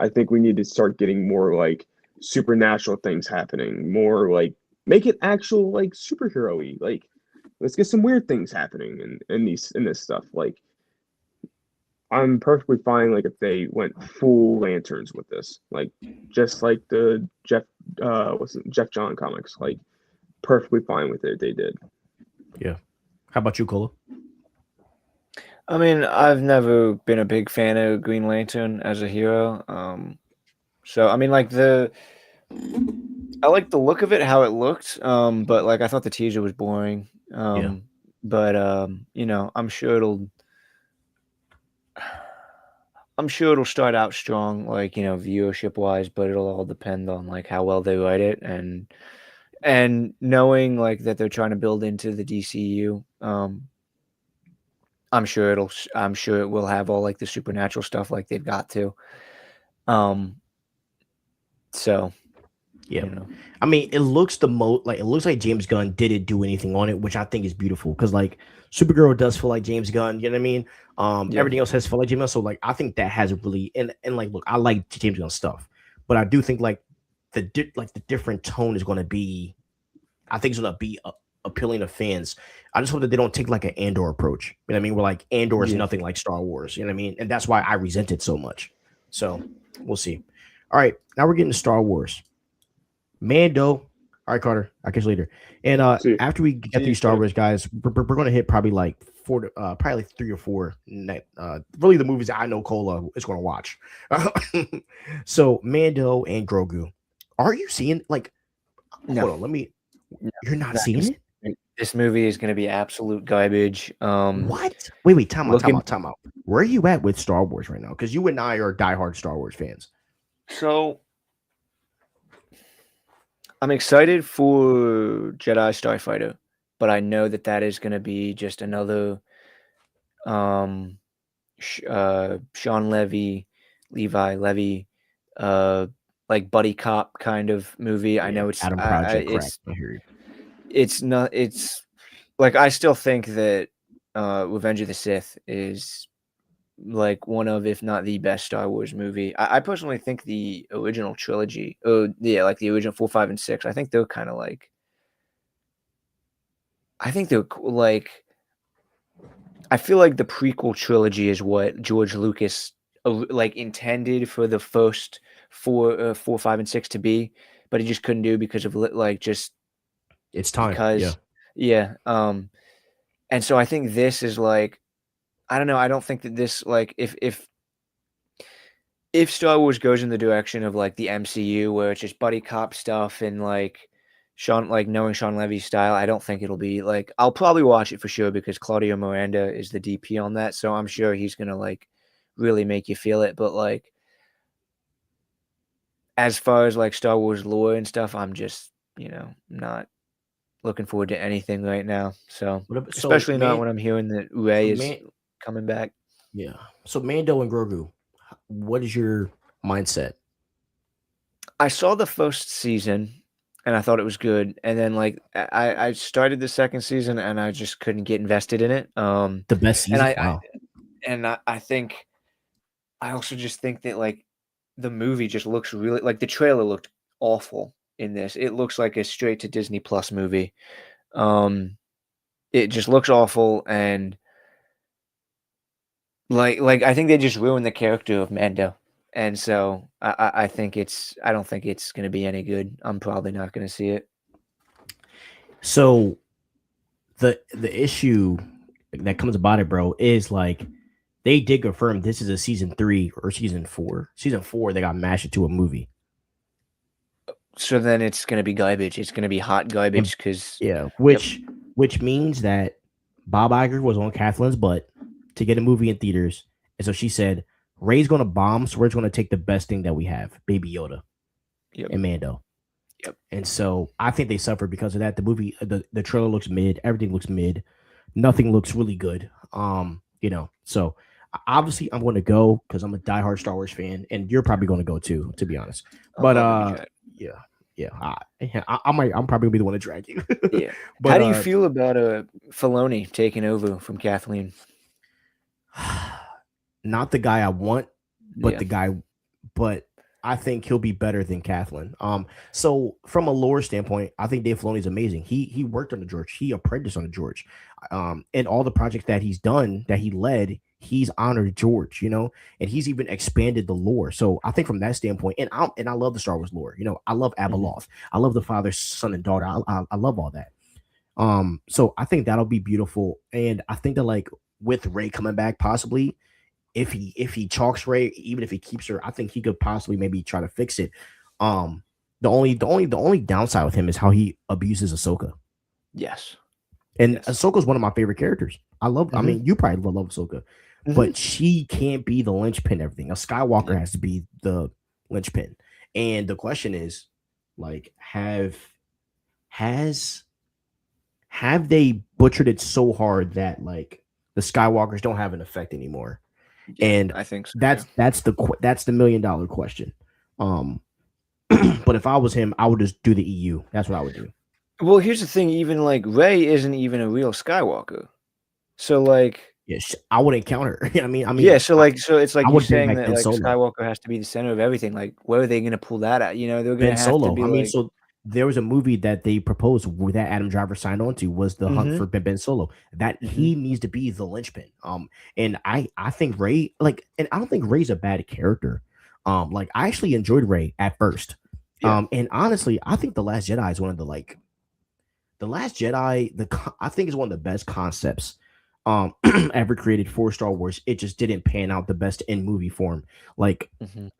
I think we need to start getting more like supernatural things happening, more like make it actual like superhero-y. Like let's get some weird things happening in this stuff. Like I'm perfectly fine like if they went full lanterns with this. Like just like the Jeff John comics. Like perfectly fine with it if they did. Yeah. How about you, Cola? I mean, I've never been a big fan of Green Lantern as a hero. So I mean, like I like the look of it, how it looked. But like I thought the teaser was boring. But you know, I'm sure it'll start out strong, like, you know, viewership wise, but it'll all depend on like how well they write it and knowing like that they're trying to build into the DCU. I'm sure it will have all like the supernatural stuff like they've got to. So Yeah. you know. I mean, it looks like James Gunn didn't do anything on it, which I think is beautiful because like Supergirl does feel like James Gunn, you know what I mean? Everything else has felt like James Gunn. So like I think that has really and like look, I like James Gunn stuff, but I do think like the different tone is gonna be, I think it's gonna be appealing to fans. I just hope that they don't take like an Andor approach. You know what I mean? We're like Andor is nothing like Star Wars, you know what I mean? And that's why I resent it so much. So we'll see. All right, now we're getting to Star Wars. Mando. All right, Carter. I'll catch you later. And after we get through Star Wars, guys, we're going to hit probably like probably like 3 or 4. Really, the movies that I know Cola is going to watch. So Mando and Grogu. Are you seeing like? No. Hold on, You're not seeing it. This movie is going to be absolute garbage. What? Wait, time out. Where are you at with Star Wars right now? Because you and I are diehard Star Wars fans. So I'm excited for Jedi Starfighter, but I know that is going to be just another Sean Levi, like buddy cop kind of movie. I know it's Adam Project. it's not. It's like I still think that Revenge of the Sith is like one of, if not the best Star Wars movie. I personally think the original trilogy, like the original 4, 5, and 6, I think they're kind of like, I feel like the prequel trilogy is what George Lucas like intended for the first 4, 5, and 6 to be, but he just couldn't do because of like just it's time. Because and so I think this is like, I don't know. I don't think that this like if Star Wars goes in the direction of like the MCU where it's just buddy cop stuff and like knowing Sean Levy's style, I don't think it'll be like, I'll probably watch it for sure because Claudio Miranda is the DP on that, so I'm sure he's gonna like really make you feel it. But like as far as like Star Wars lore and stuff, I'm just not looking forward to anything right now. So especially not when I'm hearing that Rey is coming back. Yeah. So Mando and Grogu, what is your mindset? I saw the first season and I thought it was good. And then like I started the second season and I just couldn't get invested in it. The best season. I think I also just think that like the movie just looks really like the trailer looked awful in this. It looks like a straight to Disney Plus movie. It just looks awful and like I think they just ruined the character of Mando. And so I don't think it's going to be any good. I'm probably not going to see it. So the issue that comes about it, bro, is like they did confirm this is a season 3 or season 4. Season 4, they got mashed into a movie. So then it's going to be garbage. It's going to be hot garbage because which means that Bob Iger was on Kathleen's butt to get a movie in theaters, and so she said, Rey's going to bomb, so we're just going to take the best thing that we have, Baby Yoda and Mando. Yep. And so I think they suffered because of that. The movie, the trailer looks mid. Everything looks mid. Nothing looks really good. So obviously I'm going to go because I'm a diehard Star Wars fan, and you're probably going to go too, to be honest. But I'm probably gonna be the one to drag you. Yeah. But, how do you feel about Filoni taking over from Kathleen? Not the guy I want, but the guy, but I think he'll be better than Kathleen. So from a lore standpoint, I think Dave Filoni is amazing. He worked under George. He apprenticed under George. And all the projects that he's done, that he led, he's honored George, and he's even expanded the lore. So I think from that standpoint, and I love the Star Wars lore. I love Abeloth. I love the father, son, and daughter. I love all that. So I think that'll be beautiful. And I think that like with Rey coming back, possibly, if he chalks Rey, even if he keeps her, I think he could possibly maybe try to fix it. The only downside with him is how he abuses Ahsoka. Yes. And Ahsoka is one of my favorite characters. I mean, you probably love Ahsoka, but she can't be the linchpin of everything. A Skywalker has to be the linchpin. And the question is, like, have they butchered it so hard that like the Skywalkers don't have an effect anymore? And I think so, that's the $1 million question. But if I was him, I would just do the EU. That's what I would do. Well, here's the thing. Even like Rey isn't even a real Skywalker, so like, yes, I wouldn't count her. I mean, yeah. So it's like I you're would saying bring that back like Ben Solo. Skywalker has to be the center of everything. Like, where are they going to pull that at? They're going to Ben have Solo. to be I mean, like, so there was a movie that they proposed that Adam Driver signed on to was the Hunt for Ben Solo. That he needs to be the linchpin. And I think Rey, like, and I don't think Rey's a bad character. Like I actually enjoyed Rey at first. Yeah. And honestly, I think The Last Jedi is one of I think is one of the best concepts ever created for Star Wars. It just didn't pan out the best in movie form. Like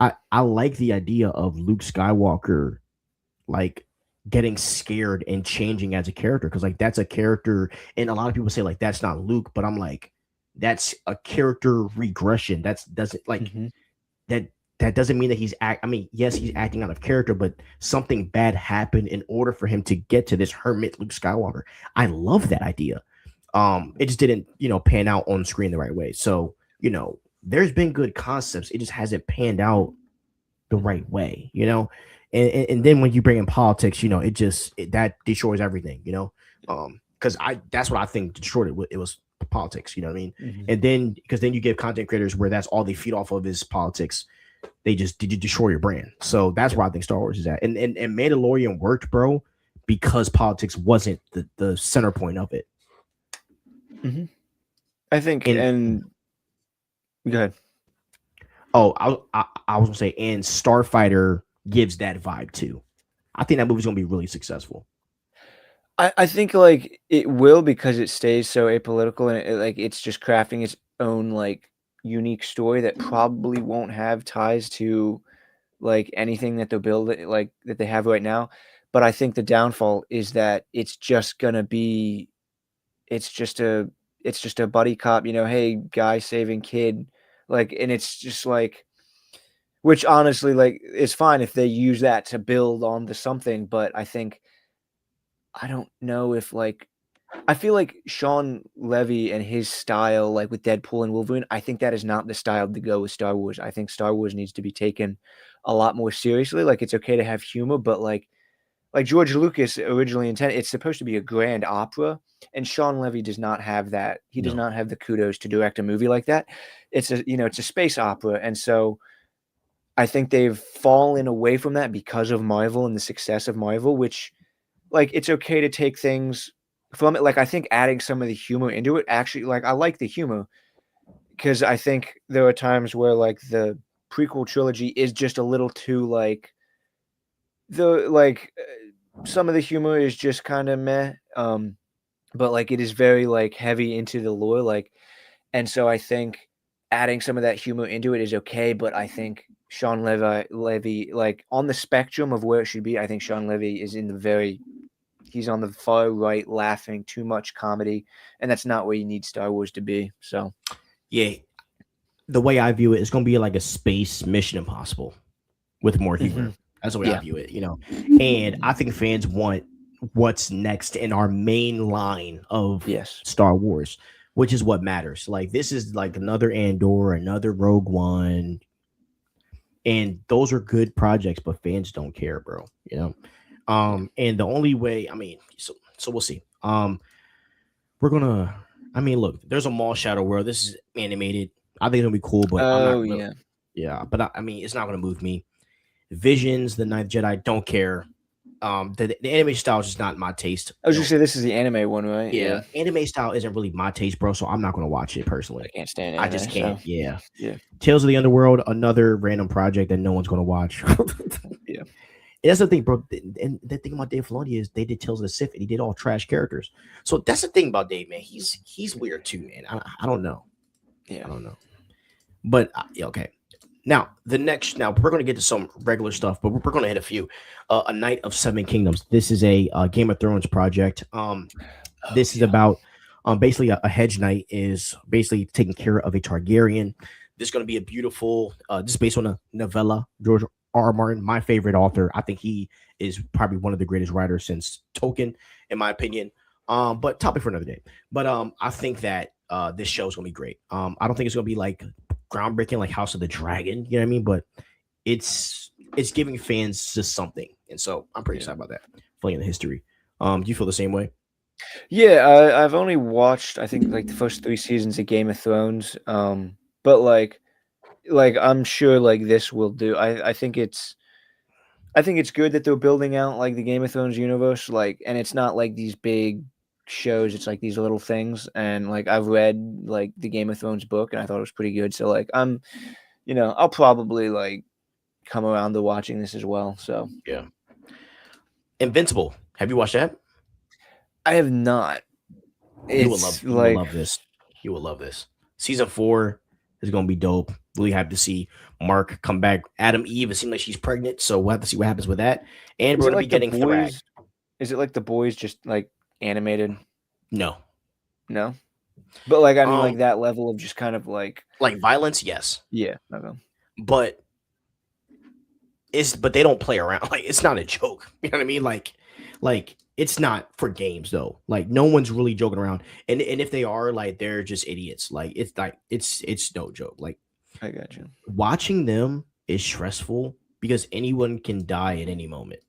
I like the idea of Luke Skywalker like getting scared and changing as a character, because like that's a character, and a lot of people say like that's not Luke, but I'm like, that's a character regression. That doesn't mean that yes, he's acting out of character, but something bad happened in order for him to get to this hermit Luke Skywalker. I love that idea. It just didn't, pan out on screen the right way. So, there's been good concepts. It just hasn't panned out the right way, and then when you bring in politics, that destroys everything, because that's what I think destroyed it. It was politics, you know what I mean? And then because then you give content creators where that's all they feed off of is politics. They just destroy your brand. So that's where I think Star Wars is at. And Mandalorian worked, bro, because politics wasn't the center point of it. I think, and go ahead. Oh, I was gonna say, and Starfighter gives that vibe too. I think that movie's gonna be really successful. I think like it will, because it stays so apolitical, and it's just crafting its own like unique story that probably won't have ties to like anything that they're building, like that they have right now. But I think the downfall is that it's just a buddy cop, hey, guy saving kid, like, and it's just like, which honestly, like, it's fine if they use that to build on to something, but I don't know if like, I feel like Sean Levy and his style, like with Deadpool and Wolverine, I think that is not the style to go with Star Wars. I think Star Wars needs to be taken a lot more seriously. Like, it's okay to have humor, but like George Lucas originally intended, it's supposed to be a grand opera, and Sean Levy does not have that. He does not have the kudos to direct a movie like that. It's a space opera, and so I think they've fallen away from that because of Marvel and the success of Marvel, which, like, it's okay to take things from it. Like, I think adding some of the humor into it, actually, like, I like the humor, because I think there are times where like the prequel trilogy is just a little too like some of the humor is just kind of meh, but like it is very like heavy into the lore, like, and so I think adding some of that humor into it is okay. But I think Sean Levy, like, on the spectrum of where it should be, I think Sean Levy is he's on the far right, laughing too much comedy, and that's not where you need Star Wars to be. So yeah, the way I view it, it's going to be like a space Mission Impossible with more humor. That's the way I view it, and I think fans want what's next in our main line of Star Wars, which is what matters. Like, this is like another Andor, another Rogue One, and those are good projects, but fans don't care, bro. And the only way, I mean, so we'll see. We're gonna, look, there's a Mall Shadow World. This is animated. I think it'll be cool, but I'm not really, Yeah, but I mean, it's not going to move me. Visions, the Ninth Jedi, don't care. The anime style is just not my taste. I was just say this is the anime one, right? Yeah, anime style isn't really my taste, bro. So I'm not going to watch it personally. I can't stand I anime. just can't. So, Yeah. yeah. Tales of the Underworld, another random project that no one's going to watch. Yeah. And that's the thing, bro. And the thing about Dave Filoni is they did Tales of the Sith and he did all trash characters. So that's the thing about Dave, man. He's weird too, man. I don't know. Yeah. I don't know. But yeah, okay. Now we're going to get to some regular stuff, but we're going to hit a few. A Knight of Seven Kingdoms. This is a Game of Thrones project. This is about basically a hedge knight is basically taking care of a Targaryen. This is going to be a beautiful. This is based on a novella. George R. Martin, my favorite author. I think he is probably one of the greatest writers since Tolkien, in my opinion. But topic for another day. But I think that this show is going to be great. I don't think it's going to be like groundbreaking like House of the Dragon, you know what I mean? But it's giving fans just something, and so I'm pretty excited about that. Playing the history. Do you feel the same way? Yeah, I've only watched I think like the first 3 seasons of Game of Thrones. But like I'm sure like this will do. I think it's good that they're building out like the Game of Thrones universe, like, and it's not like these big shows, it's like these little things. And like I've read like the Game of Thrones book and I thought it was pretty good. So like I'll probably like come around to watching this as well. So yeah. Invincible. Have you watched that? I have not. You will love this. You will love this. Season 4 is going to be dope. Really happy to see Mark come back. Adam Eve, it seems like she's pregnant, so we'll have to see what happens with that. And we're going to be getting Thrag. Is it like The Boys just like animated? No. But like I mean like that level of just kind of like violence, yes. Yeah. Okay. But they don't play around. Like it's not a joke. You know what I mean? Like it's not for games though. Like no one's really joking around. And if they are, like they're just idiots. Like it's no joke. Like I got you. Watching them is stressful because anyone can die at any moment.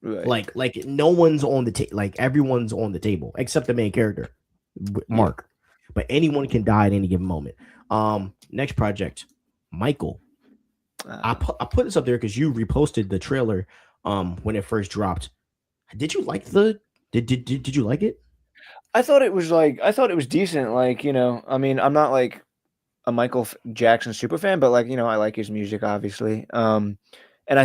Right. Like no one's on the table. Like everyone's on the table except the main character, Mark. Yeah. But anyone can die at any given moment. Next project, Michael. I put this up there because you reposted the trailer when it first dropped. Did you like did you like it? I thought it was decent. Like, I mean, I'm not like a Michael Jackson super fan, but like, I like his music obviously. And I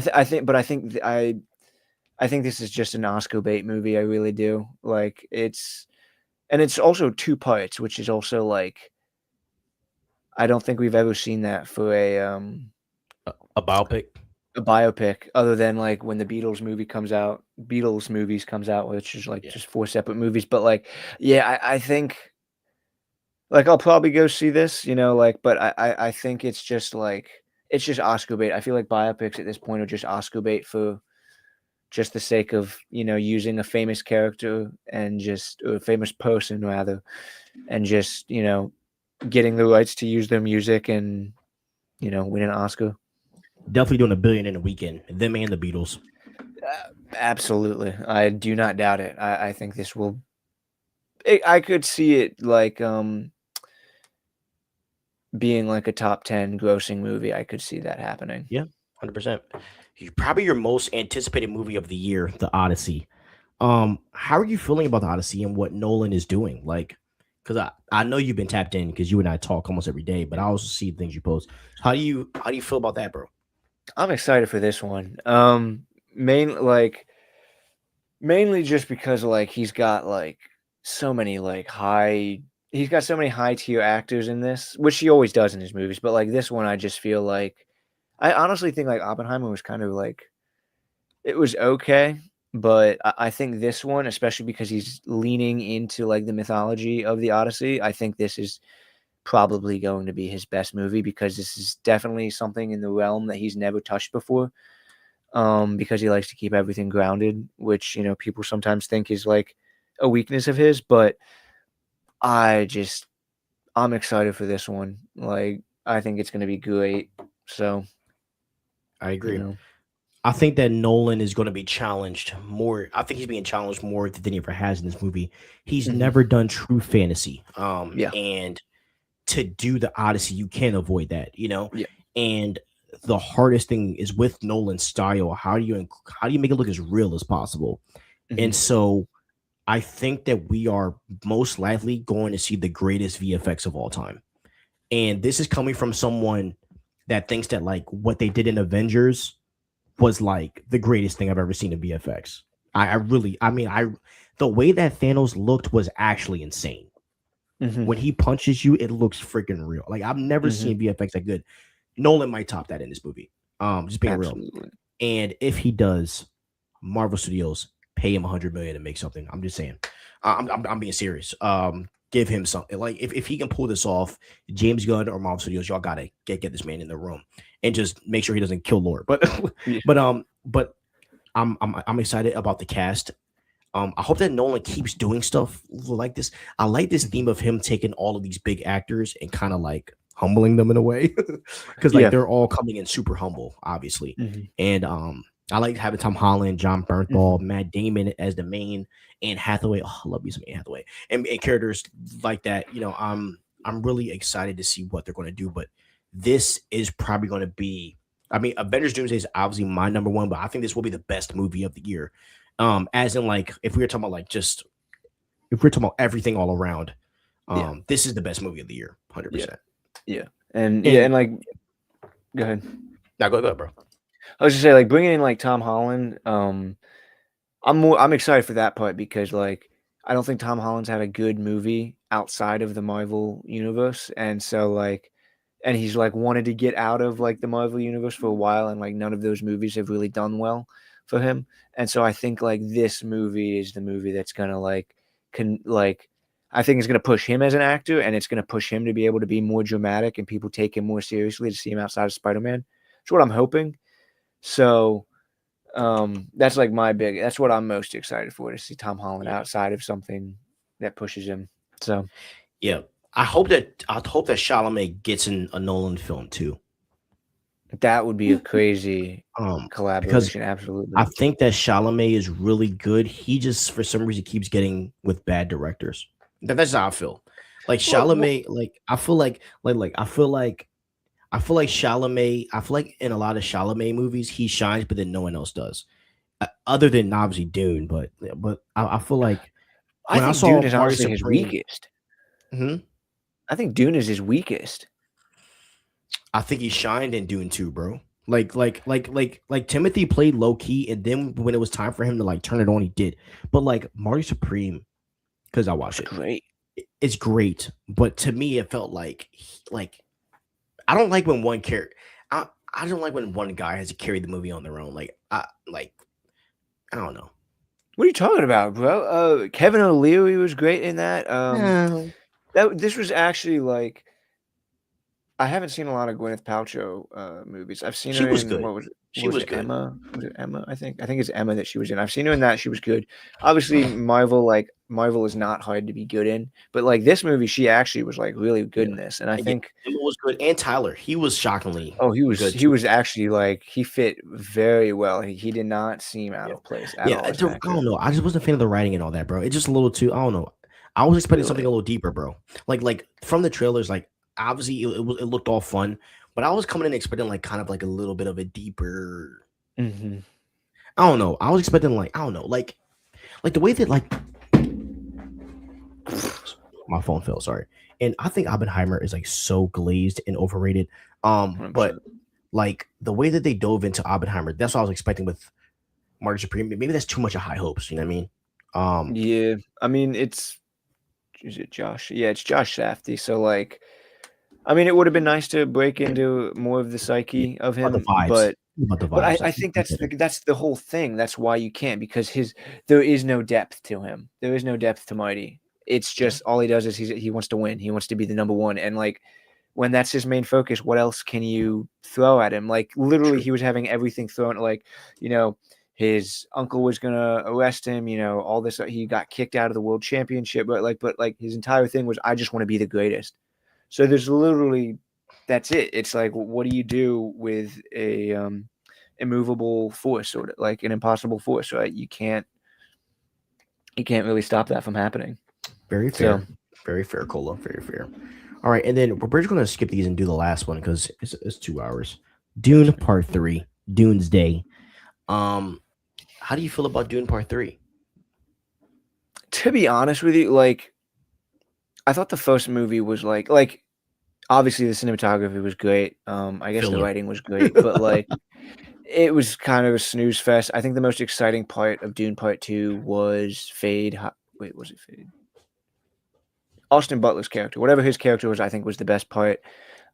think this is just an Oscar bait movie. I really do. Like it's also 2 parts, which is also like, I don't think we've ever seen that for a biopic. A biopic, other than like when the Beatles movies comes out, which is like just 4 separate movies. But like, yeah, I think like I'll probably go see this, but I think it's just Oscar bait. I feel like biopics at this point are just Oscar bait for just the sake of, using a famous character and or a famous person rather, and just, getting the rights to use their music and, win an Oscar. Definitely doing $1 billion in a weekend. Them and the Beatles. Absolutely. I do not doubt it. I think this will. I could see it like being like a top 10 grossing movie. I could see that happening. Yeah, 100%. Probably your most anticipated movie of the year, The Odyssey. How are you feeling about The Odyssey and what Nolan is doing? Like, because I know you've been tapped in because you and I talk almost every day, but I also see things you post. How do you feel about that, bro? I'm excited for this one. Mainly just because like he's got like so many like high tier actors in this, which he always does in his movies. But like this one, I just feel like I honestly think like Oppenheimer was kind of like it was okay, but I think this one, especially because he's leaning into like the mythology of the Odyssey, I think this is probably going to be his best movie because this is definitely something in the realm that he's never touched before. Because he likes to keep everything grounded, which, people sometimes think is like a weakness of his, but I'm excited for this one. Like, I think it's going to be great. So I agree. I think that Nolan is going to be challenged more. I think he's being challenged more than he ever has in this movie. He's never done true fantasy. And to do the Odyssey, you can't avoid that, Yeah. And the hardest thing is with Nolan's style. How do you make it look as real as possible? And so I think that we are most likely going to see the greatest VFX of all time. And this is coming from someone that thinks that like what they did in Avengers was like the greatest thing I've ever seen in VFX. The way that Thanos looked was actually insane. When he punches you, it looks freaking real. Like I've never seen VFX that good. Nolan might top that in this movie. Just being real. And if he does, Marvel Studios pay him $100 million to make something. I'm just saying. I'm being serious. Give him something. Like if he can pull this off, James Gunn or Marvel Studios, y'all gotta get this man in the room and just make sure he doesn't kill Lord. But I'm excited about the cast. I hope that Nolan keeps doing stuff like this. I like this theme of him taking all of these big actors and kind of like humbling them in a way, because they're all coming in super humble, obviously. And I like having Tom Holland, John Bernthal, Matt Damon as the main, Anne Hathaway. Oh, I love me some Anne Hathaway and characters like that. I'm really excited to see what they're going to do. But this is probably going to be. I mean, Avengers Doomsday is obviously my number one, but I think this will be the best movie of the year. As in, like, if we were talking about if we're talking about everything all around, this is the best movie of the year, 100%. Yeah, and like, go ahead. Now go ahead, bro. I was just say like bringing in like Tom Holland. I'm excited for that part because like I don't think Tom Holland's had a good movie outside of the Marvel universe, and so like. And he's like wanted to get out of like the Marvel universe for a while, and like none of those movies have really done well for him. And so I think like this movie is the movie that's gonna I think it's gonna push him as an actor, and it's gonna push him to be able to be more dramatic and people take him more seriously to see him outside of Spider-Man. That's what I'm hoping. So that's like that's what I'm most excited for, to see Tom Holland outside of something that pushes him. So yeah. I hope that Chalamet gets in a Nolan film too. That would be a crazy collaboration. Absolutely. I think that Chalamet is really good. He just for some reason keeps getting with bad directors. That's how I feel. Like Chalamet, I feel like Chalamet. I feel like in a lot of Chalamet movies he shines, but then no one else does, other than obviously Dune. But I feel like I think Dune is honestly his weakest. I think Dune is his weakest. I think he shined in Dune 2, bro. Like Timothy played low key, and then when it was time for him to like turn it on, he did. But like Marty Supreme, because I watched it. Great. It's great, but to me, it felt like I don't like when one character. I don't like when one guy has to carry the movie on their own. I don't know. What are you talking about, bro? Kevin O'Leary was great in that. This was actually like, I haven't seen a lot of Gwyneth Paltrow movies. I've seen her in, what was it? She was good. Emma? Was it Emma? I think it's Emma that she was in. I've seen her in that. She was good. Obviously, Marvel is not hard to be good in, but like this movie, she actually was like really good in this. And I think Emma was good, and Tyler, he was shockingly. Oh, he was good. He was actually like, he fit very well. He did not seem out of place at all. I don't know. I just wasn't a fan of the writing and all that, bro. It's just a little too. I don't know. I was expecting something a little deeper, bro. Like from the trailers, like obviously it looked all fun, but I was coming in expecting like kind of like a little bit of a deeper. I don't know. I was expecting like like the way that like my phone fell. Sorry, and I think Oppenheimer is like so glazed and overrated. But like the way that they dove into Oppenheimer, that's what I was expecting with Marty Supreme. Maybe that's too much of high hopes. You know what I mean? Yeah. I mean, is it Josh? Yeah, it's Josh Safdie. So like, I mean, it would have been nice to break into more of the psyche of him, but I think that's the whole thing. That's why you can't, because there is no depth to him. There is no depth to Marty. It's just all he does is he wants to win. He wants to be the number one, and like when that's his main focus, what else can you throw at him? Like literally, he was having everything thrown. Like his uncle was gonna arrest him. All this. He got kicked out of the world championship, but his entire thing was, I just want to be the greatest. So there's literally, that's it. It's like, what do you do with a immovable force, sort of like an impossible force, right? You can't really stop that from happening. Very fair. Very fair, Cola. Very fair. All right, and then we're just gonna skip these and do the last one because it's 2 hours. Dune Part 3, Doomsday. How do you feel about Dune Part 3? To be honest with you, like I thought the first movie was like obviously the cinematography was great. I guess the Filler. writing was great, but like it was kind of a snooze fest. I think the most exciting part of Dune Part 2 was Fade. Wait, was it Fade? Austin Butler's character, whatever his character was, I think was the best part.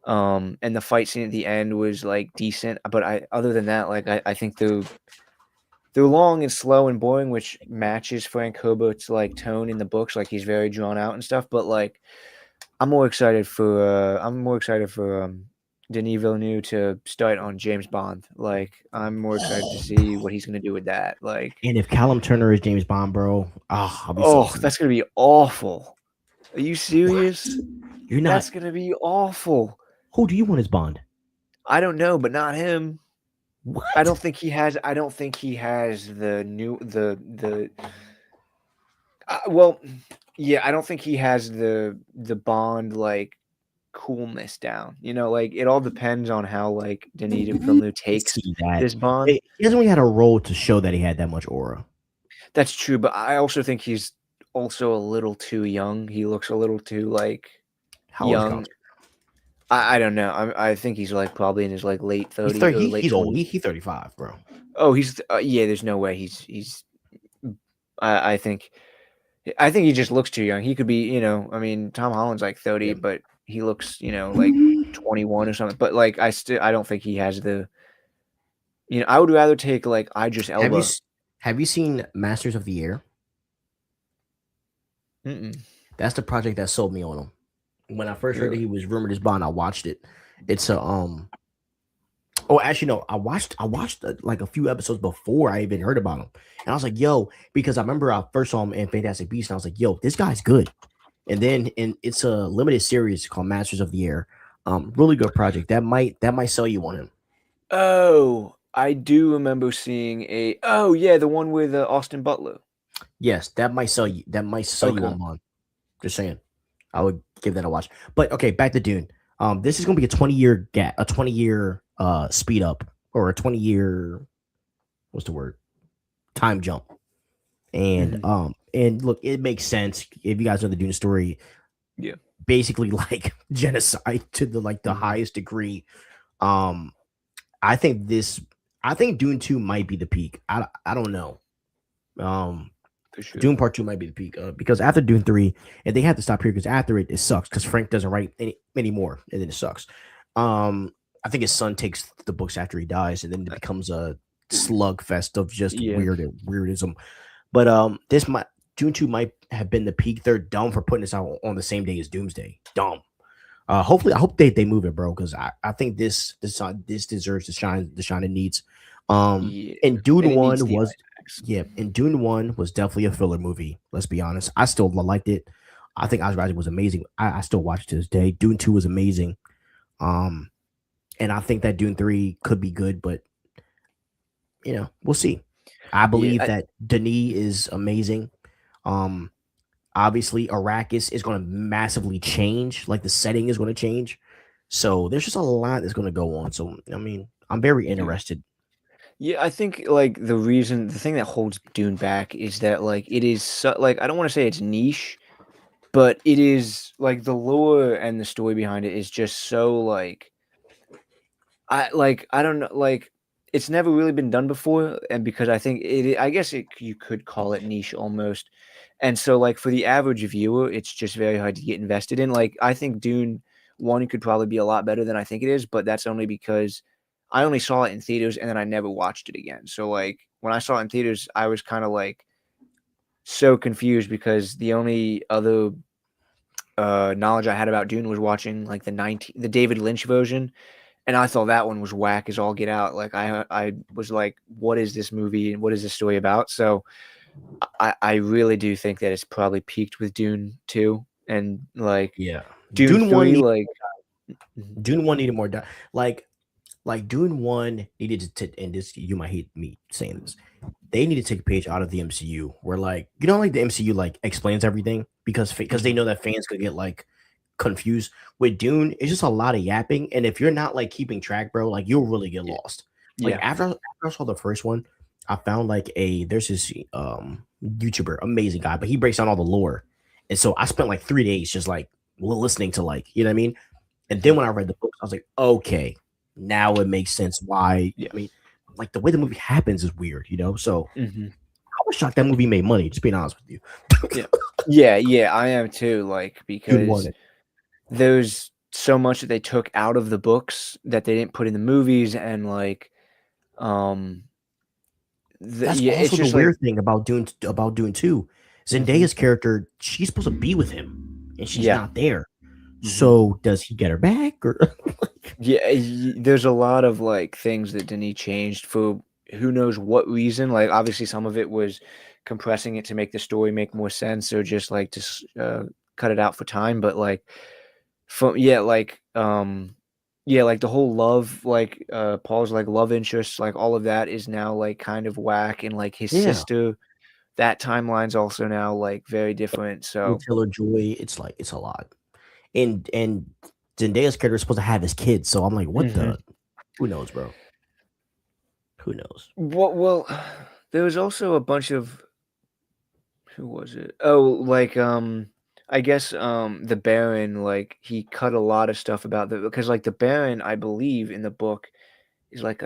And the fight scene at the end was like decent, but other than that, like I think they're long and slow and boring, which matches Frank Herbert's like tone in the books. Like he's very drawn out and stuff. But like I'm more excited for Denis Villeneuve to start on James Bond. Like I'm more excited to see what he's gonna do with that. Like, And if Callum Turner is James Bond, bro, I'll be so that's gonna be awful. Are you serious? You're not. That's gonna be awful. Who do you want as Bond? I don't know, but not him. What? I don't think he has the new well, yeah, I don't think he has the Bond like coolness down. You know, like it all depends on how like Denis Villeneuve takes See that. this Bond. He hasn't really had a role to show that he had that much aura. That's true, but I also think he's also a little too young. He looks a little too like How old is young. Callum? I don't know. I think he's like probably in his like late 30s. He's 30, or late he's old. 20s. He's 35, bro. Oh, he's yeah. There's no way he's. I think he just looks too young. He could be, you know. I mean, Tom Holland's like 30, Yeah. but he looks, you know, like 21 or something. But like, I don't think he has the. You know, I would rather take like Idris Elba. Have you seen Masters of the Air? Mm-mm. That's the project that sold me on him. When I first heard that he was rumored as Bond, I watched it. It's a Oh, actually, no. I watched like a few episodes before I even heard about him, and I was like, "Yo," because I remember I first saw him in Fantastic Beasts, and I was like, "Yo, this guy's good." And then it's a limited series called Masters of the Air. Really good project. That might sell you on him. Oh, I do remember seeing a. Oh yeah, the one with Austin Butler. Yes, that might sell you. That might sell you on Bond. Just saying, I would give that a watch. But okay, back to Dune. This is gonna be a 20-year gap, a 20-year speed up, or a 20-year what's the word? Time jump. And and look, it makes sense if you guys know the Dune story. Yeah. Basically like genocide to the highest degree. I think Dune 2 might be the peak. I don't know. For sure. Dune Part 2 might be the peak because after Dune 3, and they have to stop here because after it sucks because Frank doesn't write any more, and then it sucks. I think his son takes the books after he dies, and then it becomes a slugfest of just weirdism. But Dune 2 might have been the peak. They're dumb for putting this out on the same day as Doomsday. Dumb. Hopefully, I hope they move it, bro, because I think this deserves the shine it needs. And Dune 1 was. Yeah, and Dune 1 was definitely a filler movie. Let's be honest. I still liked it. I think Oz Rising was amazing. I still watch it to this day. Dune 2 was amazing. And I think that Dune 3 could be good, but you know, we'll see. I believe that Denis is amazing. Obviously Arrakis is going to massively change. Like the setting is going to change. So there's just a lot that's going to go on. So I mean, I'm very interested. Yeah, I think like the thing that holds Dune back is that like it is like I don't want to say it's niche, but it is like the lore and the story behind it is just so like I don't know, like it's never really been done before, and because I think I guess you could call it niche almost, and so like for the average viewer, it's just very hard to get invested in. Like I think Dune 1 could probably be a lot better than I think it is, but that's only because I only saw it in theaters and then I never watched it again. So like when I saw it in theaters, I was kind of like so confused because the only other knowledge I had about Dune was watching like the David Lynch version, and I thought that one was whack as all get out. Like I was like, what is this movie and what is this story about? So I really do think that it's probably peaked with Dune 2 and like Dune 3 like Dune 1 needed more like Dune 1 needed to, and this you might hate me saying this, they need to take a page out of the MCU where like, you know, like the MCU like explains everything because they know that fans could get like confused. With Dune, it's just a lot of yapping, and if you're not like keeping track, bro, like you'll really get lost. Like Yeah. after I saw the first one, I found like there's this YouTuber, amazing guy, but he breaks down all the lore, and so I spent like 3 days just like listening to like you know what I mean. And then when I read the books, I was like, okay, now it makes sense why. Yeah. I mean, like the way the movie happens is weird, you know. So Mm-hmm. I was shocked that movie made money. Just being honest with you. Yeah, I am too. Like Good one. because there's so much that they took out of the books that they didn't put in the movies, and like, That's yeah, it's also the just weird thing about Dune 2. Zendaya's character, she's supposed to be with him, and she's Yeah. not there. Mhm. So does he get her back? Or Yeah, there's a lot of like things that Denis changed for who knows what reason. Like obviously some of it was compressing it to make the story make more sense, or just like to cut it out for time. But like from like the whole love, like Paul's like love interest, like all of that is now like kind of whack, and like his Yeah. sister, that timeline's also now like very different. So Taylor Joy, it's like it's a lot. And Zendaya's character is supposed to have his kids, so I'm like, what the? Who knows, bro? Who knows? well, there was also a bunch of who was it? Oh, like I guess the Baron, like he cut a lot of stuff about because like the Baron, I believe in the book is like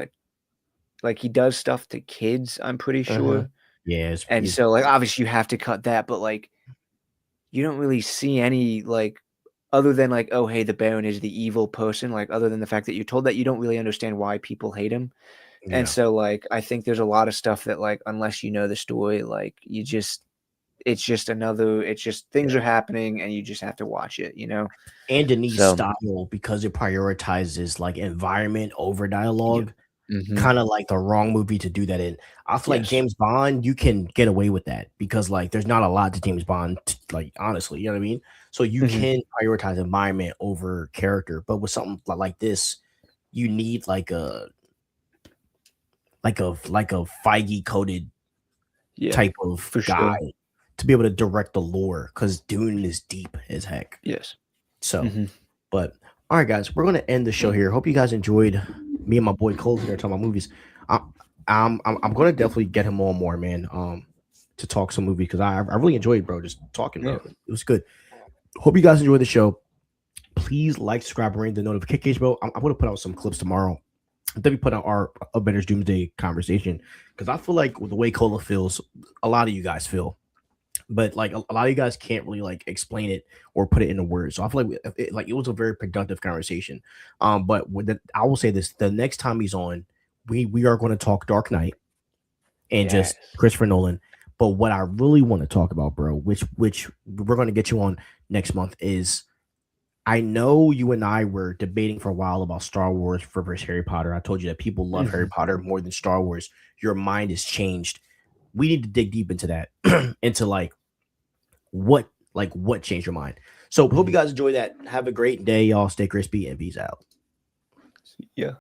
he does stuff to kids, I'm pretty sure. Yeah, And so like obviously you have to cut that, but like you don't really see any like other than like, oh hey, the Baron is the evil person, like other than the fact that you're told that, you don't really understand why people hate him. yeah. And so like I think there's a lot of stuff that like unless you know the story, like it's just things are happening and you just have to watch it, you know. And Denis' So- style, because it prioritizes like environment over dialogue, Mhm. kind of like the wrong movie to do that in. I feel like Yes. James Bond, you can get away with that because like there's not a lot to James Bond, like honestly, you know what I mean? So you Mhm. can prioritize environment over character, but with something like this, you need like a Feige coded Yeah. type of for guy sure. to be able to direct the lore because Dune is deep as heck. Yes. So, Mhm. but all right, guys, we're gonna end the show here. Hope you guys enjoyed me and my boy Cole here talking about movies. I'm gonna definitely get him on more, man. To talk some movies because I really enjoyed, bro. Just talking, bro. Yeah. It was good. Hope you guys enjoyed the show. Please like, subscribe, and ring the notification bell. I'm gonna put out some clips tomorrow. Then we put out our Avengers Doomsday conversation because I feel like with the way Cola feels, a lot of you guys feel, but like a lot of you guys can't really like explain it or put it into words. So I feel like it was a very productive conversation. But I will say this: the next time he's on, we are going to talk Dark Knight and just Yes. Christopher Nolan. But what I really want to talk about, bro, which we're going to get you on next month, is I know you and I were debating for a while about Star Wars versus Harry Potter. I told you that people love Harry Potter more than Star Wars. Your mind has changed. We need to dig deep into that, into like what changed your mind. So hope you guys enjoy that. Have a great day, y'all. Stay crispy and peace out. Yeah.